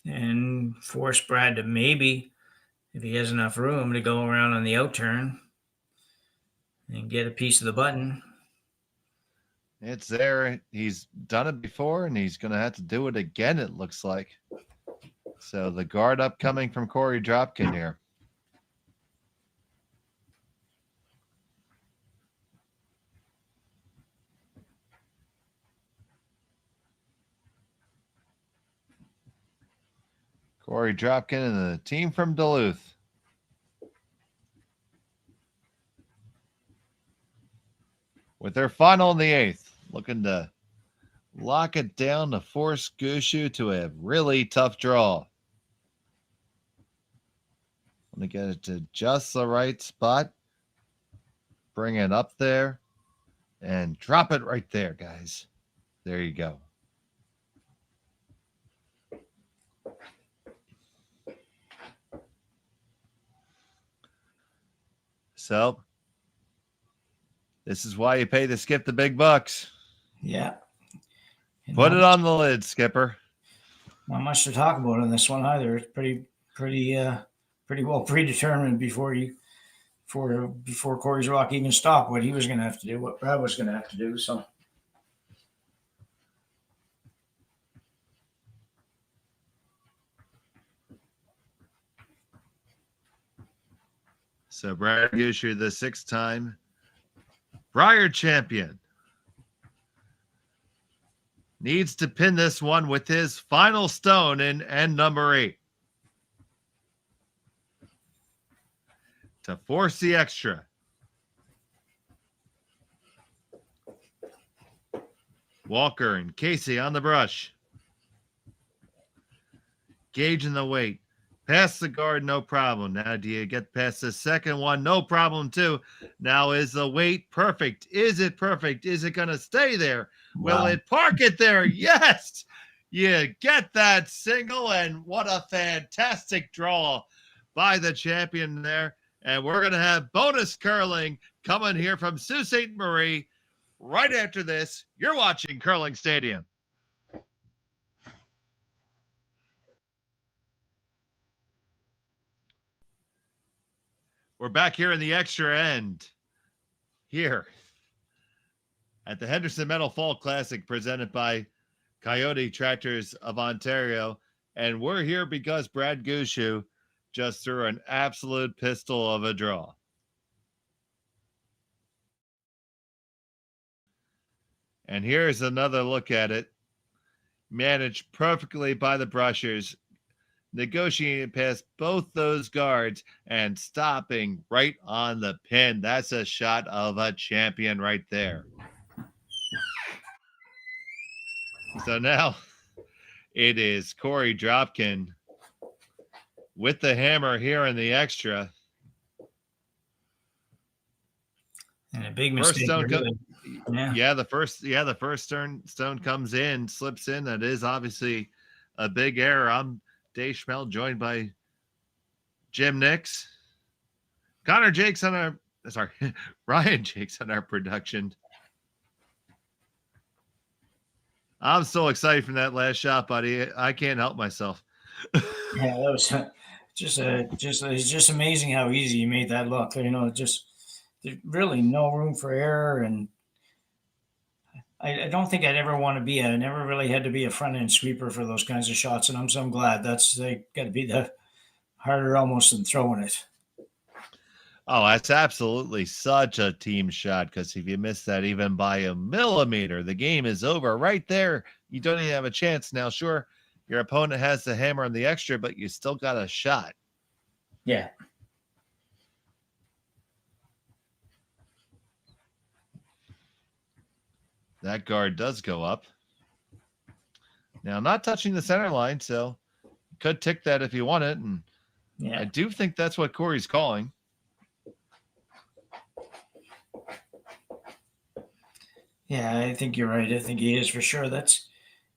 and force Brad to maybe, if he has enough room, to go around on the out turn and get a piece of the button. It's there. He's done it before, and he's going to have to do it again, it looks like. So the guard upcoming from Korey Dropkin here. Korey Dropkin and the team from Duluth. With their final in the 8th, looking to lock it down to force Gushue to a really tough draw. Want to get it to just the right spot. Bring it up there and drop it right there, guys. There you go. So, this is why you pay to skip the big bucks. Yeah. Put it on the lid, Skipper. Not much to talk about in this one either. It's pretty well predetermined before Korey's rock even stopped what he was going to have to do, what Brad was going to have to do. So Brad Gushue, the 6-time Brier champion, needs to pin this one with his final stone in end number 8 to force the extra. Walker and Casey on the brush. Gauging the weight. Past the guard, no problem. Now, do you get past the second one? No problem, too. Now, is the weight perfect? Is it perfect? Is it going to stay there? Wow. Will it park it there? Yes! You get that single, and what a fantastic draw by the champion there. And we're going to have bonus curling coming here from Sault Ste. Marie right after this. You're watching Curling Stadium. We're back here in the extra end here at the Henderson Metal Fall Classic presented by Kioti Tractors of Ontario. And we're here because Brad Gushue just threw an absolute pistol of a draw. And here's another look at it. Managed perfectly by the brushers. Negotiating past both those guards and stopping right on the pin. That's a shot of a champion right there. So now it is Korey Dropkin with the hammer here in the extra. And a big mistake. The first stone comes in, slips in. That is obviously a big error. I'm Dave Schmel, joined by Jim Nix, Ryan Jakes on our production. I'm so excited from that last shot, buddy. I can't help myself. Yeah, that was it's just amazing how easy you made that look. You know, just there's really no room for error, and I don't think I'd ever want to be I never really had to be a front end sweeper for those kinds of shots, and I'm so glad they got to be the harder almost than throwing it. Oh, that's absolutely such a team shot, because if you miss that even by a millimeter, the game is over right there. You don't even have a chance. Now, sure, your opponent has the hammer on the extra, but you still got a shot. Yeah. That guard does go up. Now, not touching the center line, so you could tick that if you want it. And yeah, I do think that's what Korey's calling. Yeah, I think you're right. I think he is for sure. That's,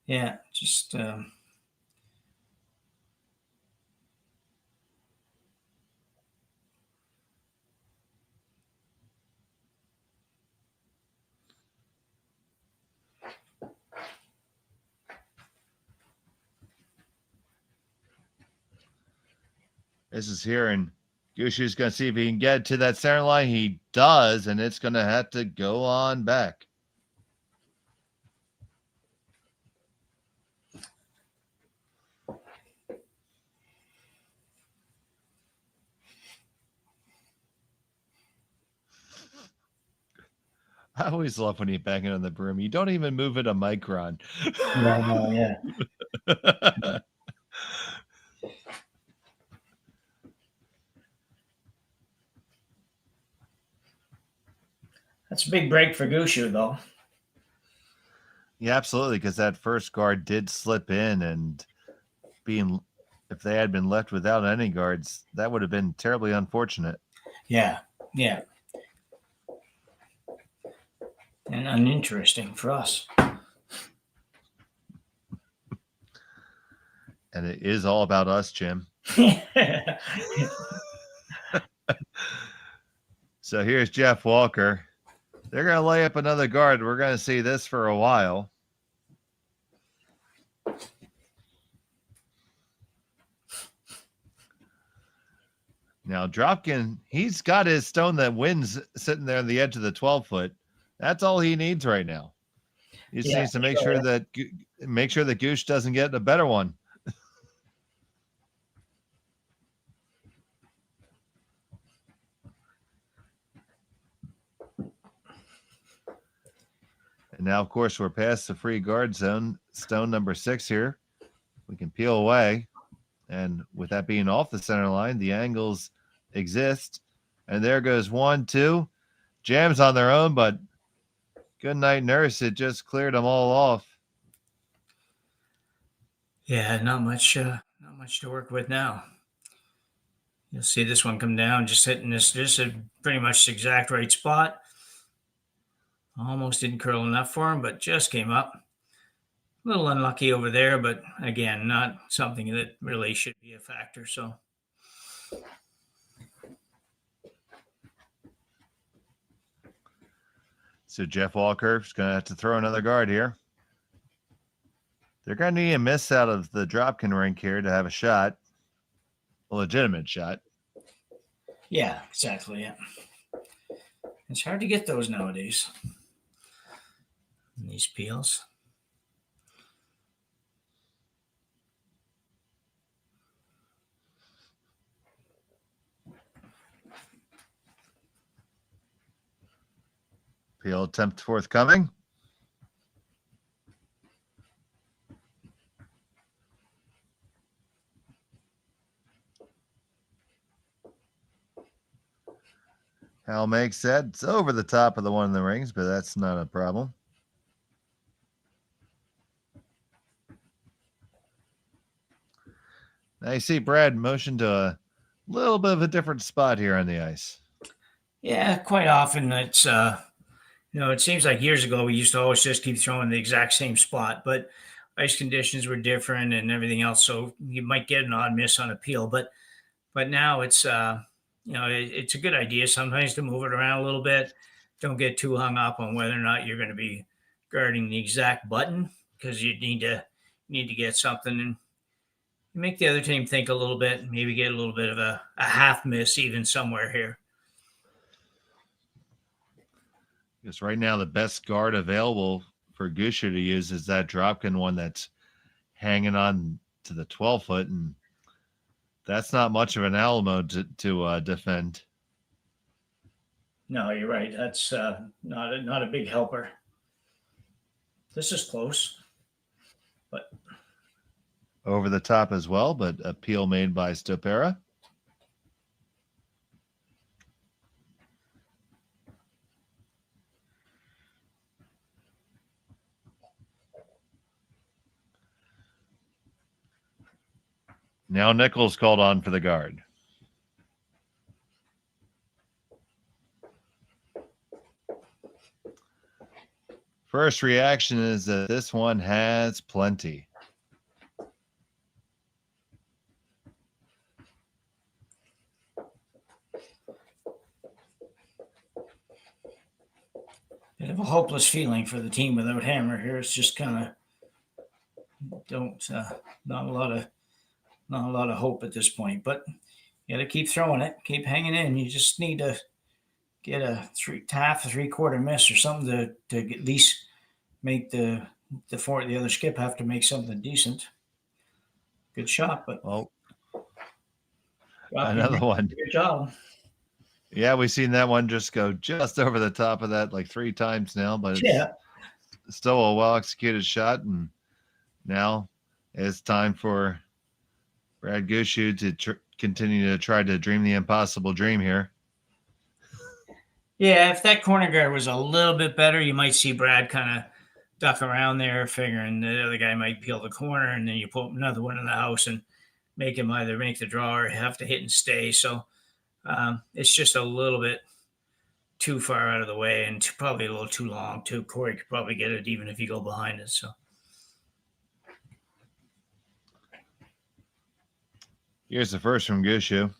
yeah, just This is here, and Gushue's going to see if he can get to that center line. He does, and it's going to have to go on back. I always love when you bang it on the broom. You don't even move it a micron. Yeah. That's a big break for Gushue, though. Yeah, absolutely, because that first guard did slip in, and if they had been left without any guards, that would have been terribly unfortunate. Yeah. And uninteresting for us. And it is all about us, Jim. So here's Jeff Walker. They're going to lay up another guard. We're going to see this for a while. Now, Dropkin, he's got his stone that wins sitting there on the edge of the 12-foot. That's all he needs right now. He just needs to make sure that Goose doesn't get a better one. And now, of course, we're past the free guard zone, stone number 6 here. We can peel away. And with that being off the center line, the angles exist. And there goes 1, 2. Jams on their own, but good night, nurse. It just cleared them all off. Yeah, not much to work with now. You'll see this one come down, just hitting this is pretty much the exact right spot. Almost didn't curl enough for him, but just came up. A little unlucky over there, but again, not something that really should be a factor. So Jeff Walker is going to have to throw another guard here. They're going to need a miss out of the Dropkin rink here to have a shot, a legitimate shot. Yeah, exactly. Yeah, it's hard to get those nowadays. These peels. Peel attempt forthcoming. Hal makes that. It's over the top of the one in the rings, but that's not a problem. Now you see Brad motion to a little bit of a different spot here on the ice. Yeah, quite often it's it seems like years ago we used to always just keep throwing the exact same spot, but ice conditions were different and everything else, so you might get an odd miss on a peel. But now it's it's a good idea sometimes to move it around a little bit. Don't get too hung up on whether or not you're going to be guarding the exact button, because you need to get something and make the other team think a little bit, maybe get a little bit of a half miss even somewhere here. Because right now the best guard available for Gushue to use is that Dropkin one that's hanging on to the 12-foot, and that's not much of an Alamo to defend. No, you're right. That's not a big helper. This is close, but over the top as well, but a peel made by Ste.Marie. Now Nichols called on for the guard. First reaction is that this one has plenty. bit of a hopeless feeling for the team without Hammer here. It's just kind of not a lot of hope at this point. But You got to keep throwing it, keep hanging in. You just need to get a half, 3/4 miss or something to at least make the other skip have to make something decent. Good shot, but another one. Good job. Yeah, we've seen that one just go just over the top of that like 3 times now, but it's still a well-executed shot. And now it's time for Brad Gushue to continue to try to dream the impossible dream here. Yeah, if that corner guard was a little bit better, you might see Brad kind of duck around there, figuring the other guy might peel the corner, and then you put another one in the house and make him either make the draw or have to hit and stay. So it's just a little bit too far out of the way and probably a little too long, too. Korey could probably get it even if you go behind it. So here's the first from Gushue.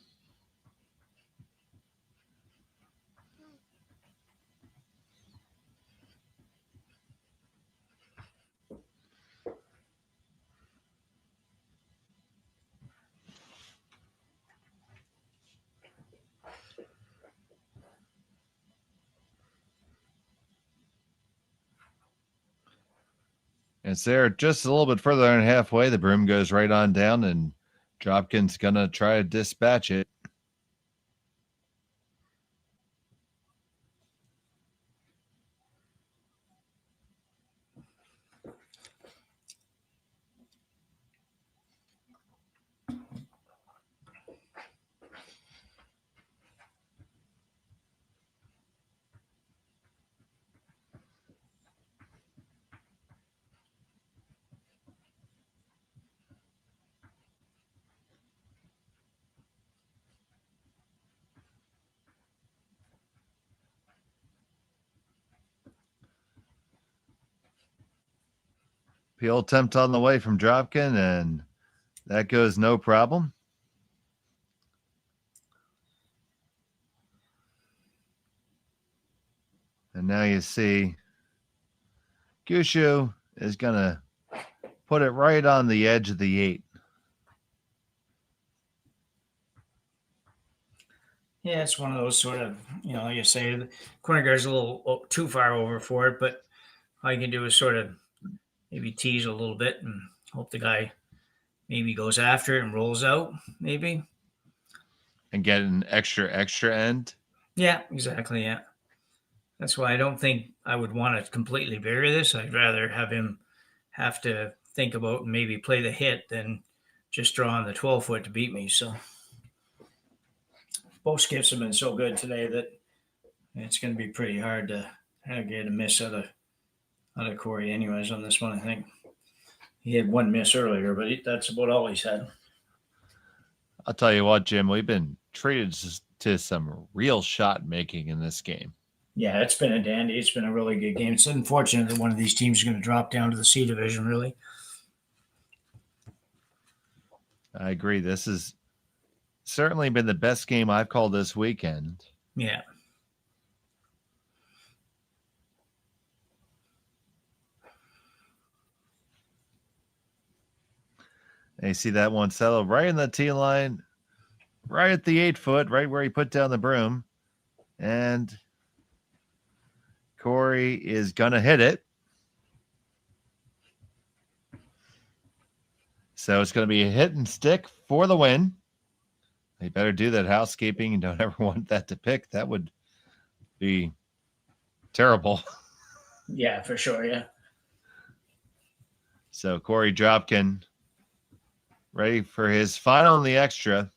It's there just a little bit further than halfway. The broom goes right on down, and Dropkin's going to try to dispatch it. Peel attempt on the way from Dropkin, and that goes no problem. And now you see Gushue is going to put it right on the edge of the 8. yeah, it's one of those sort of, like you say, the corner guard's a little too far over for it, but all you can do is sort of maybe tease a little bit and hope the guy maybe goes after it and rolls out, maybe. And get an extra end. Yeah, exactly. Yeah. That's why I don't think I would want to completely bury this. I'd rather have him have to think about and maybe play the hit than just draw on the 12-foot to beat me. So both skips have been so good today that it's going to be pretty hard to get a miss out of Korey anyways on this one, I think. He had one miss earlier, but that's about all he's had. I'll tell you what, Jim, we've been treated to some real shot making in this game. Yeah, it's been a dandy. It's been a really good game. It's unfortunate that one of these teams is going to drop down to the C division, really. I agree. This has certainly been the best game I've called this weekend. Yeah. And you see that one settle right in the tee line, right at the 8-foot, right where he put down the broom. And Korey is going to hit it. So it's going to be a hit and stick for the win. They better do that housekeeping and don't ever want that to pick. That would be terrible. Yeah, for sure. Yeah. So Korey Dropkin ready for his final in the extra.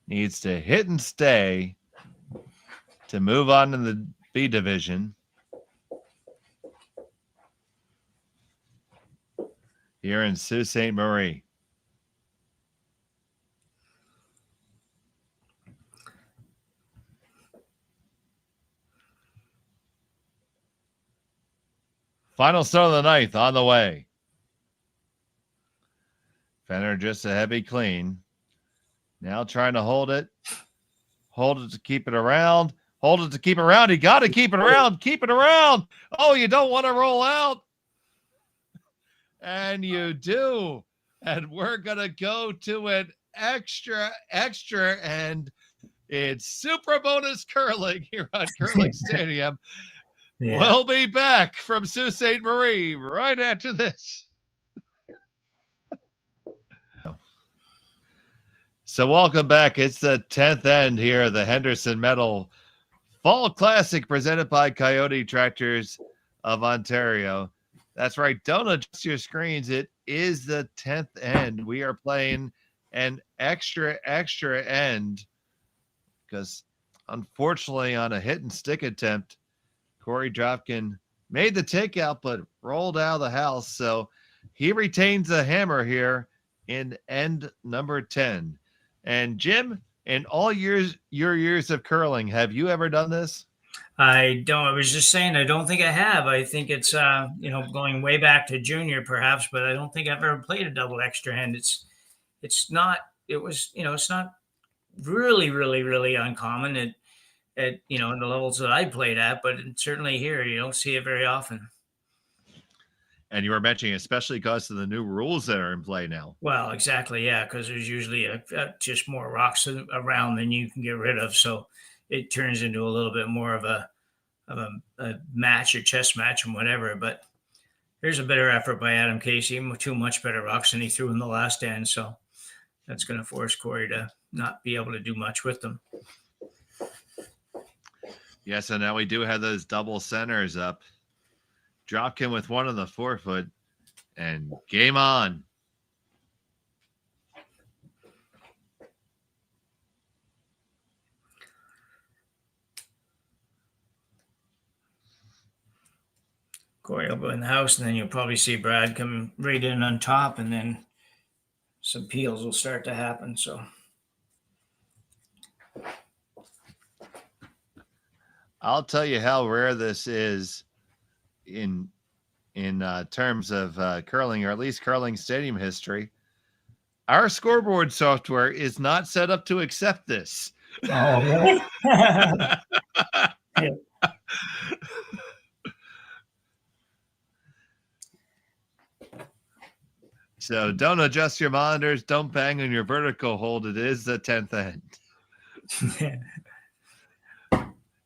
Needs to hit and stay to move on to the B division. Here in Sault Ste.Marie. Final stone of the 9th on the way. Fenner just a heavy clean. Now trying to hold it to keep it around. Hold it to keep it around. You got to keep it around. Keep it around. Oh, you don't want to roll out. And you do. And we're going to go to an extra, and it's super bonus curling here on Curling Stadium. Yeah. We'll be back from Sault Ste.Marie right after this. So welcome back. It's the 10th end here, the Henderson Medal Fall Classic presented by Kioti Tractors of Ontario. That's right. Don't adjust your screens. It is the 10th end. We are playing an extra end because unfortunately on a hit and stick attempt, Korey Dropkin made the takeout but rolled out of the house. So he retains the hammer here in end number 10. And Jim, in all your years of curling, have you ever done this? I don't. I was just saying, I don't think I have. I think it's, going way back to junior perhaps, but I don't think I've ever played a double extra hand. It's not really, really, really uncommon at the levels that I played at, but certainly here, you don't see it very often. And you were mentioning, especially because of the new rules that are in play now. Well, exactly, yeah, because there's usually just more rocks around than you can get rid of, so it turns into a little bit more of a match, a chess match, and whatever. But there's a better effort by Adam Casey, two much better rocks than he threw in the last end, so that's going to force Korey to not be able to do much with them. Yeah, so now we do have those double centers up. Dropkin with one on the forefoot, and game on. Korey will go in the house, and then you'll probably see Brad come right in on top, and then some peels will start to happen. So I'll tell you how rare this is in terms of curling, or at least curling stadium history. Our scoreboard software is not set up to accept this. Oh, really? Yeah. So don't adjust your monitors. Don't bang on your vertical hold. It is the 10th end.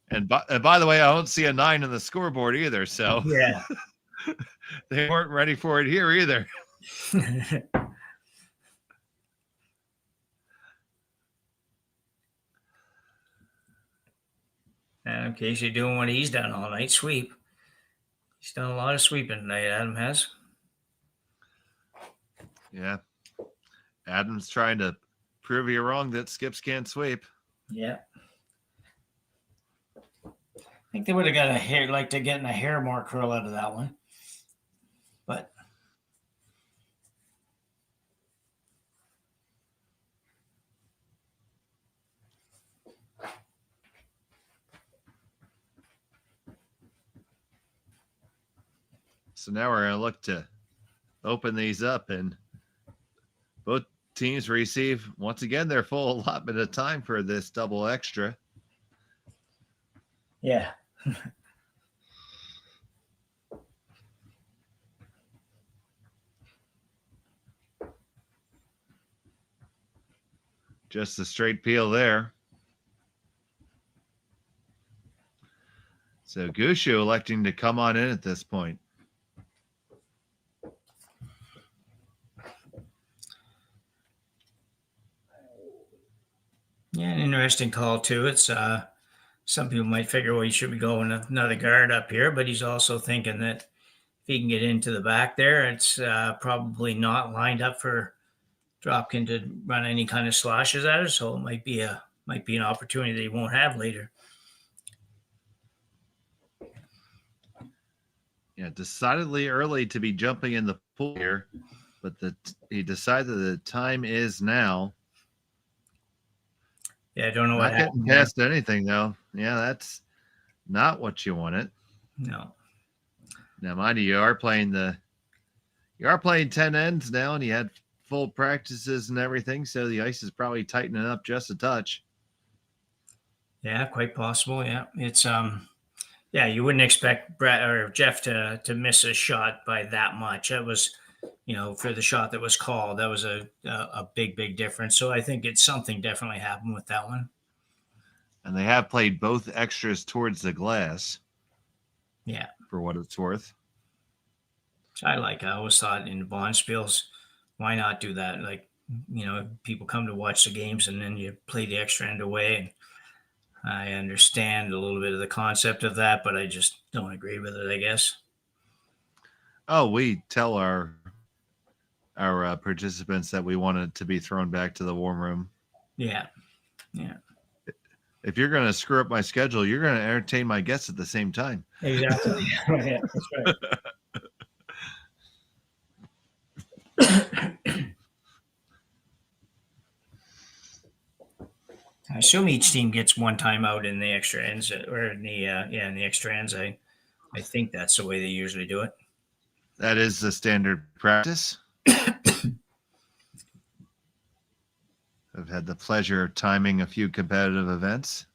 And by the way, I don't see a 9 in the scoreboard either. So yeah, they weren't ready for it here either. Adam Casey doing what he's done all night, sweep. He's done a lot of sweeping tonight, Adam has. Yeah. Adam's trying to prove you wrong that skips can't sweep. Yeah. I think they would have got getting a hair more curl out of that one. But so now we're going to look to open these up, and both teams receive, once again, their full allotment of time for this double extra. Yeah. Just a straight peel there. So Gushue electing to come on in at this point. Yeah, an interesting call too. It's some people might figure, well, he should be going another guard up here, but he's also thinking that if he can get into the back there, it's probably not lined up for Dropkin to run any kind of slashes at it. So it might be an opportunity that he won't have later. Yeah, decidedly early to be jumping in the pool here, but he decided the time is now. Yeah, I don't know what happened. Not getting past anything, though. Yeah, that's not what you wanted. No. Now, mind you, you are playing 10 ends now, and you had full practices and everything, so the ice is probably tightening up just a touch. Yeah, quite possible. Yeah, it's yeah, you wouldn't expect Brett or Jeff to miss a shot by that much. That was, for the shot that was called, that was a big difference. So I think it's something definitely happened with that one. And they have played both extras towards the glass Yeah, for what it's worth. so I always thought in bond spills, why not do that? Like, people come to watch the games and then you play the extra end away. And I understand a little bit of the concept of that, but I just don't agree with it, I guess. Oh, we tell our participants that we want it to be thrown back to the warm room. Yeah. Yeah. If you're going to screw up my schedule, you're going to entertain my guests at the same time. Exactly. Yeah, that's right. I assume each team gets one timeout in the extra ends, or in the in the extra ends. I think that's the way they usually do it. That is the standard practice. I've had the pleasure of timing a few competitive events.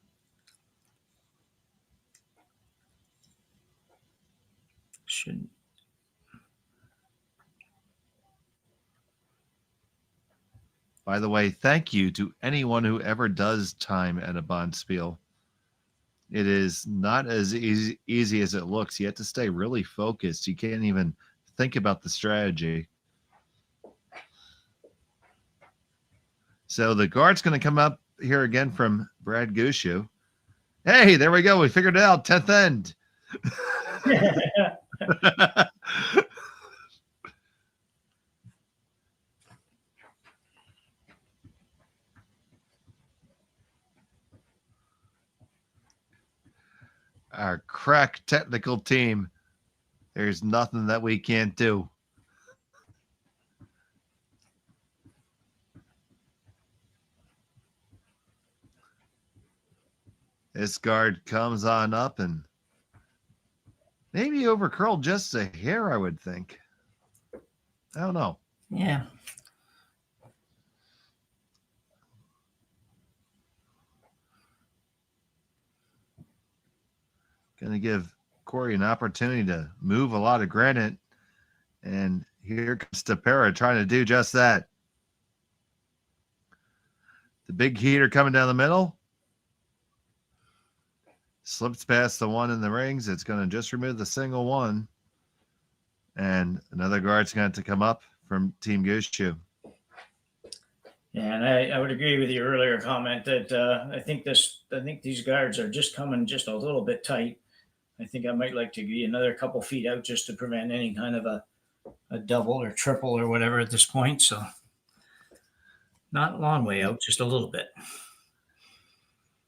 Should. By the way, thank you to anyone who ever does time at a bonspiel. It is not as easy as it looks. You have to stay really focused. You can't even think about the strategy. So the guard's going to come up here again from Brad Gushue. Hey, there we go. We figured it out. 10th end. Our crack technical team. There's nothing that we can't do. This guard comes on up and maybe overcurled just a hair, I would think. I don't know. Yeah. Going to give Korey an opportunity to move a lot of granite. And here comes Ste.Marie trying to do just that. The big heater coming down the middle. Slips past the one in the rings. It's going to just remove the single one. And another guard's going to have to come up from Team Gushue. Yeah, and I would agree with your earlier comment that I think these guards are just coming just a little bit tight. I think I might like to be another couple feet out just to prevent any kind of a double or triple or whatever at this point. So not a long way out, just a little bit.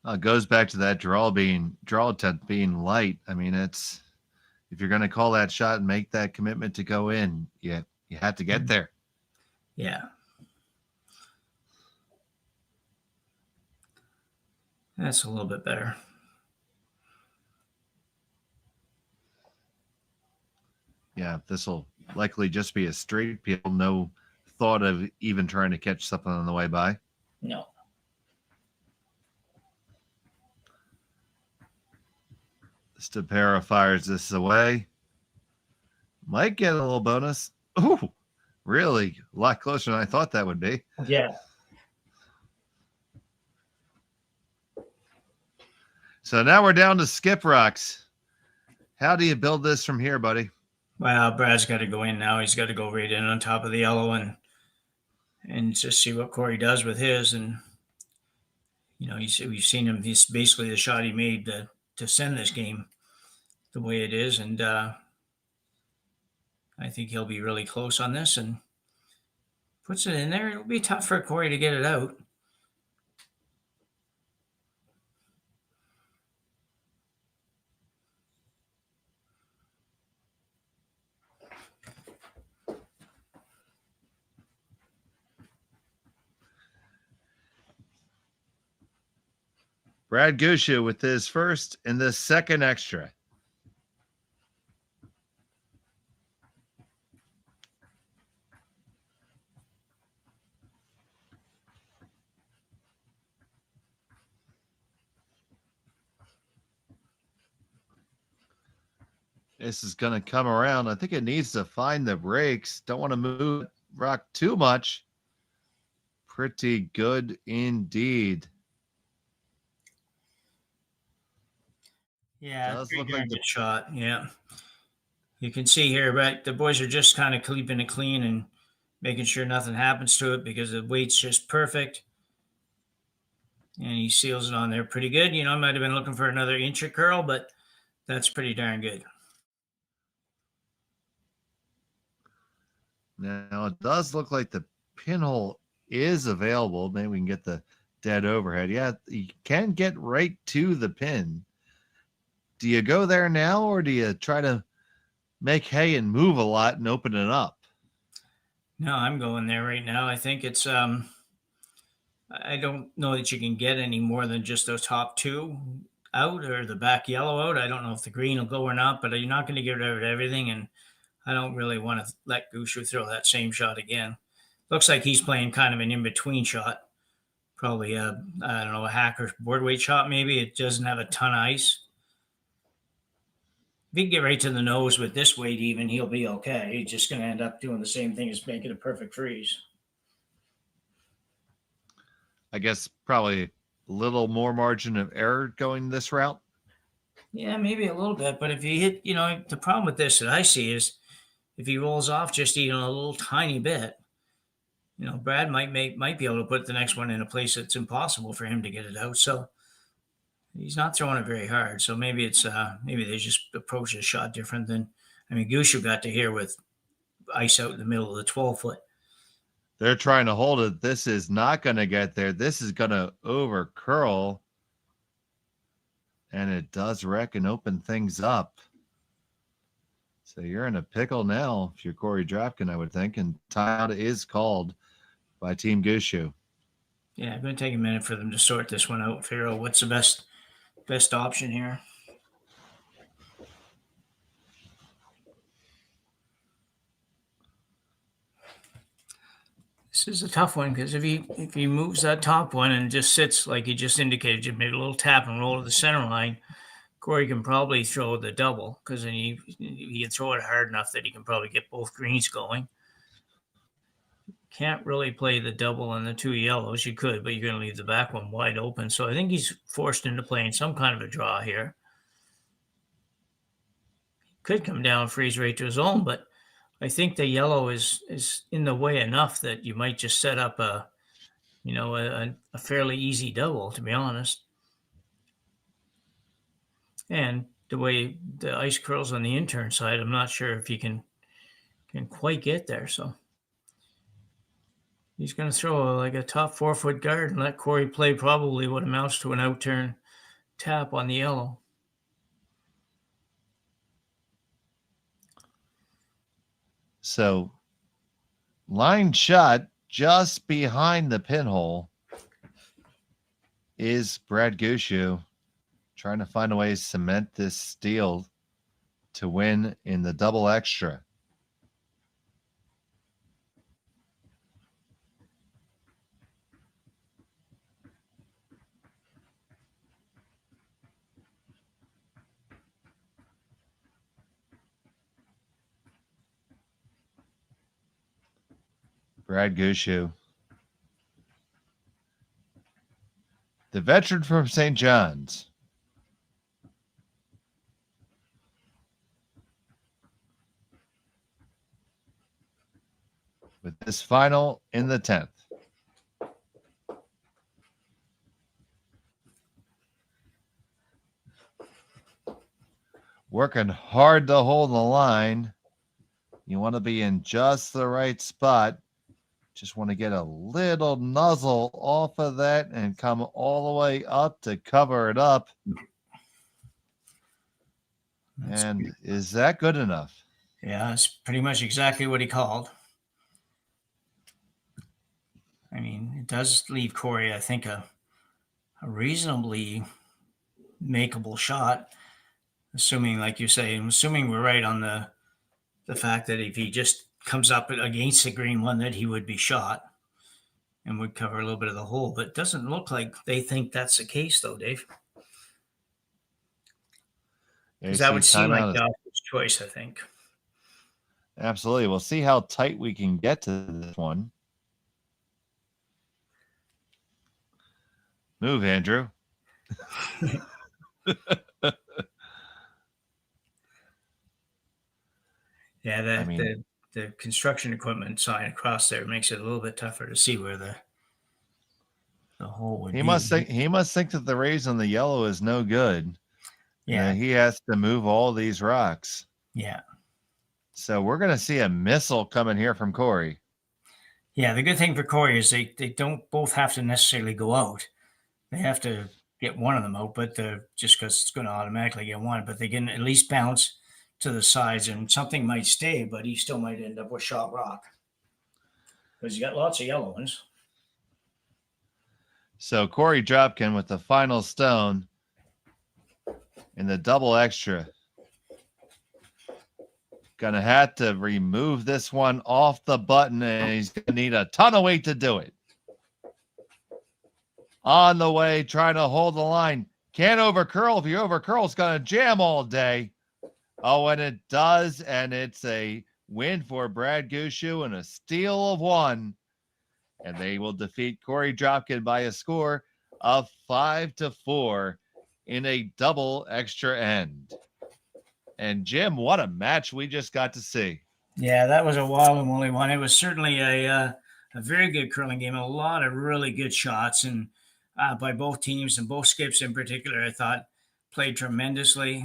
It goes back to that draw attempt being light. I mean, it's if you're going to call that shot and make that commitment to go in, you have to get there. Yeah. That's a little bit better. Yeah, this will likely just be a straight peel. No thought of even trying to catch something on the way by. No. Ste.Marie fires this away. Might get a little bonus. Ooh, really? A lot closer than I thought that would be. Yeah. So now we're down to skip rocks. How do you build this from here, buddy? Well, Brad's got to go in now. He's got to go right in on top of the yellow and just see what Korey does with his. And we've seen him. He's basically the shot he made to send this game the way it is, and I think he'll be really close on this and puts it in there. It'll be tough for Korey to get it out. Brad Gushue with his first and the second extra. This is going to come around. I think it needs to find the brakes. Don't want to move rock too much. Pretty good indeed. Yeah, Does pretty look darn like the good shot. Yeah. You can see here, right? The boys are just kind of keeping it clean and making sure nothing happens to it because the weight's just perfect. And he seals it on there pretty good. I might have been looking for another inch of curl, but that's pretty darn good. Now it does look like the pinhole is available. Maybe we can get the dead overhead. Yeah, you can get right to the pin. Do you go there now, or do you try to make hay and move a lot and open it up? No, I'm going there right now. I think it's I don't know that you can get any more than just those top two out or the back yellow out. I don't know if the green will go or not, but you're not going to get rid of everything. And I don't really want to let Gushue throw that same shot again. Looks like he's playing kind of an in-between shot. Probably I don't know, a hacker board weight shot maybe. It doesn't have a ton of ice. If he can get right to the nose with this weight even, he'll be okay. He's just going to end up doing the same thing as making a perfect freeze. I guess probably a little more margin of error going this route. Yeah, maybe a little bit. But if you hit, the problem with this that I see is if he rolls off just even a little tiny bit, Brad might be able to put the next one in a place that's impossible for him to get it out. So he's not throwing it very hard. So maybe it's maybe they just approach the shot different than Gushue got to here with ice out in the middle of the 12-foot. They're trying to hold it. This is not going to get there. This is going to over curl. And it does wreck and open things up. So you're in a pickle now if you're Korey Dropkin, I would think. And timeout is called by Team Gushue. Yeah, going to take a minute for them to sort this one out, figure out what's the best option here. This is a tough one because if he moves that top one and just sits like he just indicated, just made a little tap and roll to the center line, Korey can probably throw the double because then he can throw it hard enough that he can probably get both greens going. Can't really play the double and the two yellows. You could, but you're going to leave the back one wide open. So I think he's forced into playing some kind of a draw here. Could come down, freeze right to his own, but I think the yellow is in the way enough that you might just set up a fairly easy double, to be honest. And the way the ice curls on the intern side, I'm not sure if you can quite get there. So he's going to throw like a top 4-foot guard and let Korey play probably what amounts to an outturn tap on the yellow. So line shot just behind the pinhole is Brad Gushue trying to find a way to cement this steal to win in the double extra. Brad Gushue, the veteran from St. John's. With this final in the 10th. Working hard to hold the line. You want to be in just the right spot. Just want to get a little nuzzle off of that and come all the way up to cover it up. And is that good enough? Yeah, that's pretty much exactly what he called. It does leave Korey, I think, a reasonably makeable shot, assuming, like you say, assuming we're right on the fact that if he just comes up against the green one, that he would be shot and would cover a little bit of the hole. But it doesn't look like they think that's the case, though, Dave. Because that would seem like Jacques' choice, I think. Absolutely. We'll see how tight we can get to this one. Move, Andrew. Yeah, the construction equipment sign across there makes it a little bit tougher to see where the hole would He be. must think that the raise on the yellow is no good. Yeah. He has to move all these rocks. Yeah. So we're going to see a missile coming here from Korey. Yeah, the good thing for Korey is they don't both have to necessarily go out. They have to get one of them out, but just because it's going to automatically get one, but they can at least bounce to the sides, and something might stay, but he still might end up with shot rock because you got lots of yellow ones. So Korey Dropkin with the final stone in the double extra. Gonna have to remove this one off the button, and he's gonna need a ton of weight to do it. On the way, trying to hold the line. Can't overcurl. If you overcurl, it's gonna jam all day. Oh, and it does, and it's a win for Brad Gushue and a steal of one. And they will defeat Korey Dropkin by a score of 5-4 in a double extra end. And Jim, what a match we just got to see. Yeah, that was a wild and woolly one. It was certainly a very good curling game. A lot of really good shots, and by both teams, and both skips in particular, I thought played tremendously.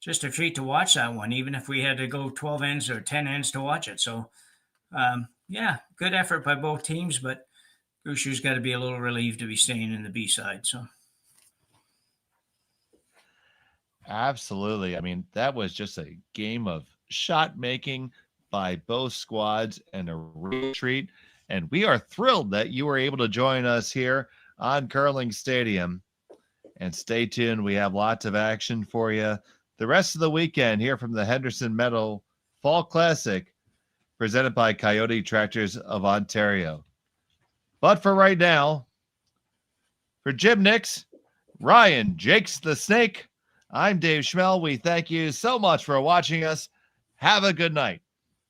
Just a treat to watch that one, even if we had to go 12 ends or 10 ends to watch it. So, yeah, good effort by both teams, but Gushue's got to be a little relieved to be staying in the B side. So. Absolutely. I mean, that was just a game of shot making by both squads and a real treat. And we are thrilled that you were able to join us here on Curling Stadium. And stay tuned. We have lots of action for you the rest of the weekend here from the Henderson Meadow Fall Classic, presented by Kioti Tractors of Ontario. But for right now, for Jim Nix, Ryan Jakes the Snake, I'm Dave Schmel. We thank you so much for watching us. Have a good night.